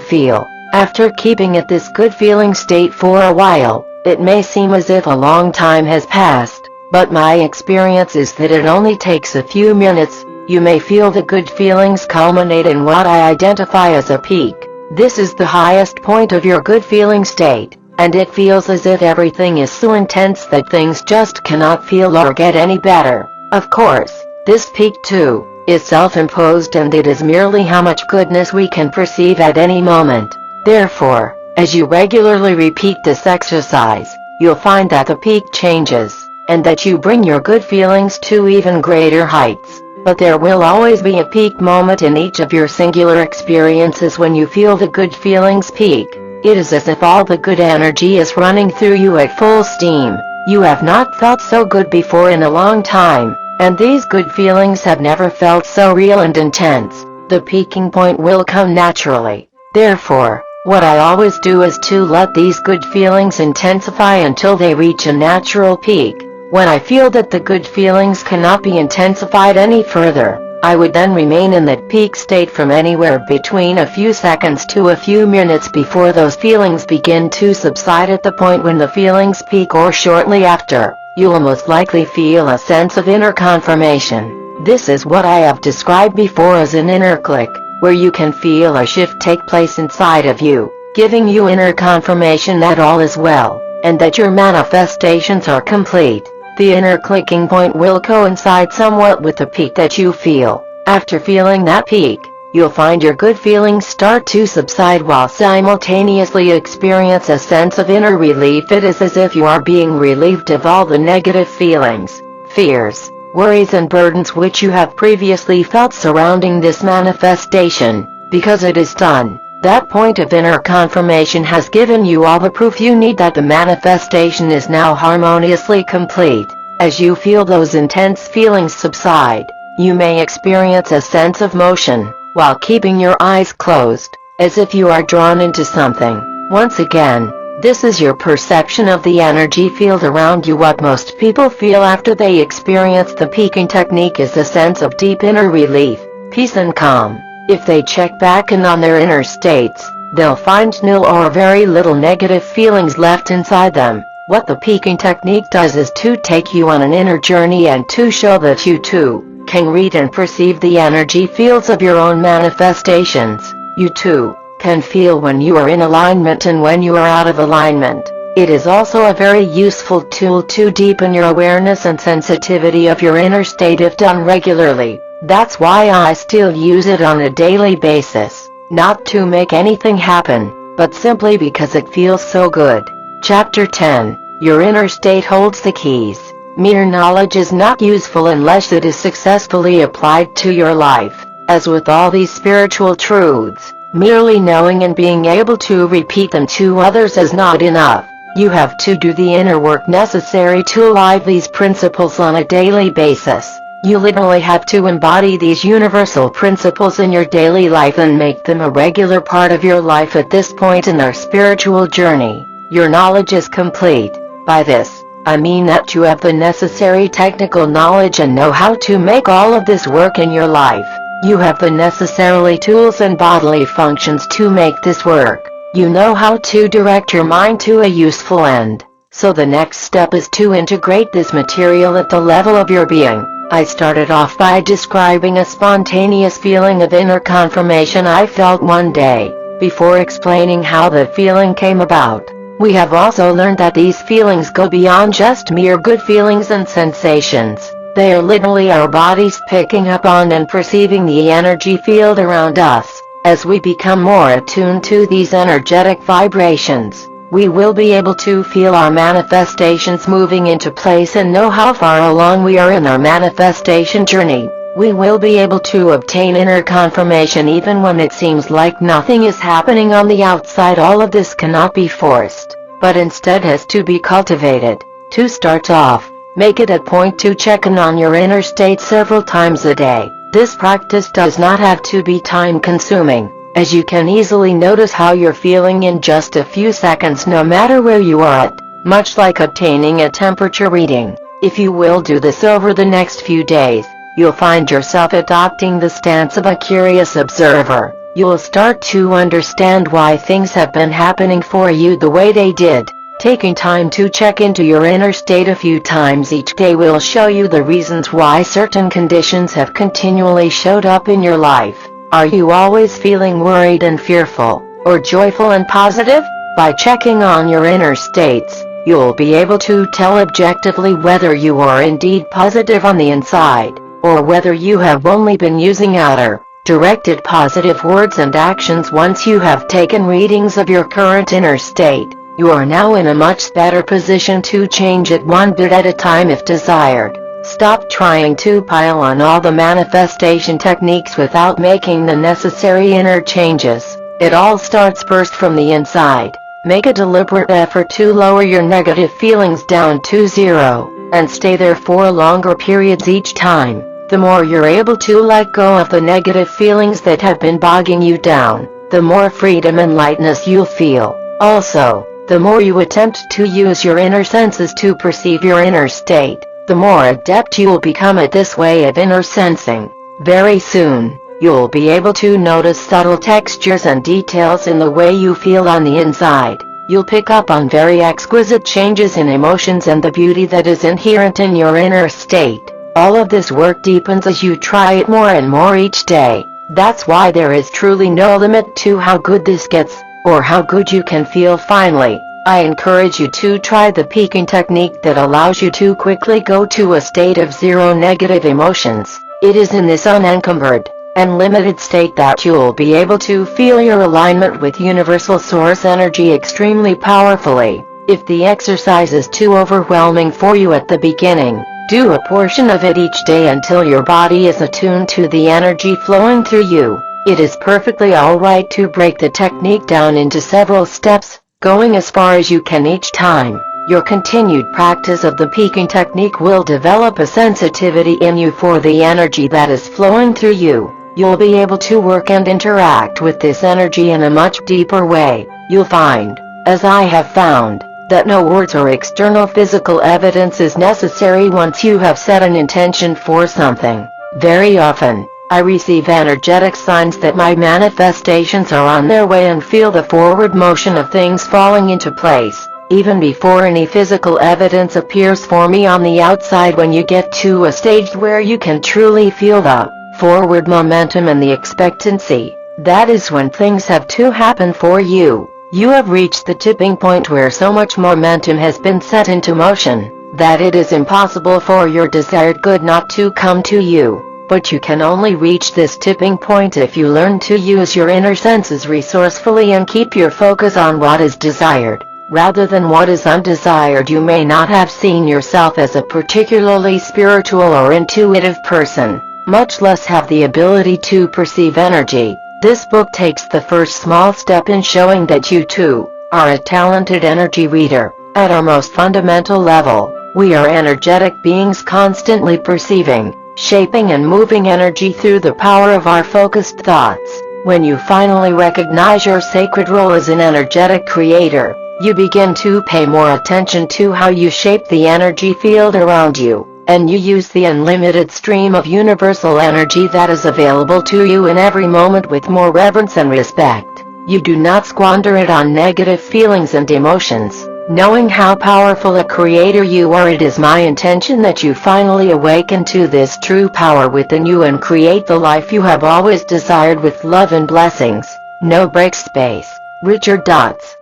feel. After keeping at this good feeling state for a while, it may seem as if a long time has passed, but my experience is that it only takes a few minutes. You may feel the good feelings culminate in what I identify as a peak. This is the highest point of your good feeling state, and it feels as if everything is so intense that things just cannot feel or get any better. Of course, this peak too is self-imposed, and it is merely how much goodness we can perceive at any moment. Therefore, as you regularly repeat this exercise, you'll find that the peak changes, and that you bring your good feelings to even greater heights. But there will always be a peak moment in each of your singular experiences when you feel the good feelings peak. It is as if all the good energy is running through you at full steam. You have not felt so good before in a long time. And these good feelings have never felt so real and intense. The peaking point will come naturally. Therefore, what I always do is to let these good feelings intensify until they reach a natural peak. When I feel that the good feelings cannot be intensified any further, I would then remain in that peak state from anywhere between a few seconds to a few minutes before those feelings begin to subside. At the point when the feelings peak or shortly after, you will most likely feel a sense of inner confirmation. This is what I have described before as an inner click, where you can feel a shift take place inside of you, giving you inner confirmation that all is well, and that your manifestations are complete. The inner clicking point will coincide somewhat with the peak that you feel. After feeling that peak, you'll find your good feelings start to subside while simultaneously experience a sense of inner relief. It is as if you are being relieved of all the negative feelings, fears, worries and burdens which you have previously felt surrounding this manifestation. Because it is done, that point of inner confirmation has given you all the proof you need that the manifestation is now harmoniously complete. As you feel those intense feelings subside, you may experience a sense of motion, while keeping your eyes closed, as if you are drawn into something. Once again, this is your perception of the energy field around you. What most people feel after they experience the peaking technique is a sense of deep inner relief, peace and calm. If they check back in on their inner states, they'll find nil or very little negative feelings left inside them. What the peaking technique does is to take you on an inner journey and to show that you too can read and perceive the energy fields of your own manifestations. You too can feel when you are in alignment and when you are out of alignment. It is also a very useful tool to deepen your awareness and sensitivity of your inner state if done regularly. That's why I still use it on a daily basis, not to make anything happen, but simply because it feels so good. Chapter 10. Your inner state holds the keys. Mere knowledge is not useful unless it is successfully applied to your life. As with all these spiritual truths, merely knowing and being able to repeat them to others is not enough. You have to do the inner work necessary to apply these principles on a daily basis. You literally have to embody these universal principles in your daily life and make them a regular part of your life. At this point in our spiritual journey, your knowledge is complete. By this, I mean that you have the necessary technical knowledge and know how to make all of this work in your life. You have the necessary tools and bodily functions to make this work. You know how to direct your mind to a useful end. So the next step is to integrate this material at the level of your being. I started off by describing a spontaneous feeling of inner confirmation I felt one day, before explaining how the feeling came about. We have also learned that these feelings go beyond just mere good feelings and sensations. They are literally our bodies picking up on and perceiving the energy field around us. As we become more attuned to these energetic vibrations, we will be able to feel our manifestations moving into place and know how far along we are in our manifestation journey. We will be able to obtain inner confirmation even when it seems like nothing is happening on the outside. All of this cannot be forced, but instead has to be cultivated. To start off, make it a point to check in on your inner state several times a day. This practice does not have to be time-consuming, as you can easily notice how you're feeling in just a few seconds no matter where you are at, much like obtaining a temperature reading. If you will do this over the next few days, you'll find yourself adopting the stance of a curious observer. You'll start to understand why things have been happening for you the way they did. Taking time to check into your inner state a few times each day will show you the reasons why certain conditions have continually showed up in your life. Are you always feeling worried and fearful, or joyful and positive? By checking on your inner states, you'll be able to tell objectively whether you are indeed positive on the inside, or whether you have only been using outer, directed positive words and actions. Once you have taken readings of your current inner state, you are now in a much better position to change it one bit at a time if desired. Stop trying to pile on all the manifestation techniques without making the necessary inner changes. It all starts first from the inside. Make a deliberate effort to lower your negative feelings down to zero. and stay there for longer periods each time, the more you're able to let go of the negative feelings that have been bogging you down, the more freedom and lightness you'll feel. Also, the more you attempt to use your inner senses to perceive your inner state, the more adept you will become at this way of inner sensing. Very soon, you'll be able to notice subtle textures and details in the way you feel on the inside. You'll pick up on very exquisite changes in emotions and the beauty that is inherent in your inner state. All of this work deepens as you try it more and more each day. That's why there is truly no limit to how good this gets, or how good you can feel finally. I encourage you to try the peaking technique that allows you to quickly go to a state of zero negative emotions. It is in this unencumbered and limited state that you'll be able to feel your alignment with universal source energy extremely powerfully. If the exercise is too overwhelming for you at the beginning, do a portion of it each day until your body is attuned to the energy flowing through you. It is perfectly alright to break the technique down into several steps, going as far as you can each time. Your continued practice of the peaking technique will develop a sensitivity in you for the energy that is flowing through you. You'll be able to work and interact with this energy in a much deeper way. You'll find, as I have found, that no words or external physical evidence is necessary once you have set an intention for something. Very often, I receive energetic signs that my manifestations are on their way and feel the forward motion of things falling into place, even before any physical evidence appears for me on the outside. When you get to a stage where you can truly feel the forward momentum and the expectancy, that is when things have to happen for you. You have reached the tipping point where so much momentum has been set into motion, that it is impossible for your desired good not to come to you. But you can only reach this tipping point if you learn to use your inner senses resourcefully and keep your focus on what is desired, rather than what is undesired. You may not have seen yourself as a particularly spiritual or intuitive person, much less have the ability to perceive energy. This book takes the first small step in showing that you too are a talented energy reader. At our most fundamental level, we are energetic beings constantly perceiving, shaping and moving energy through the power of our focused thoughts. When you finally recognize your sacred role as an energetic creator, you begin to pay more attention to how you shape the energy field around you, and you use the unlimited stream of universal energy that is available to you in every moment with more reverence and respect. You do not squander it on negative feelings and emotions. Knowing how powerful a creator you are, it is my intention that you finally awaken to this true power within you and create the life you have always desired with love and blessings. No break space. Richard Dotz.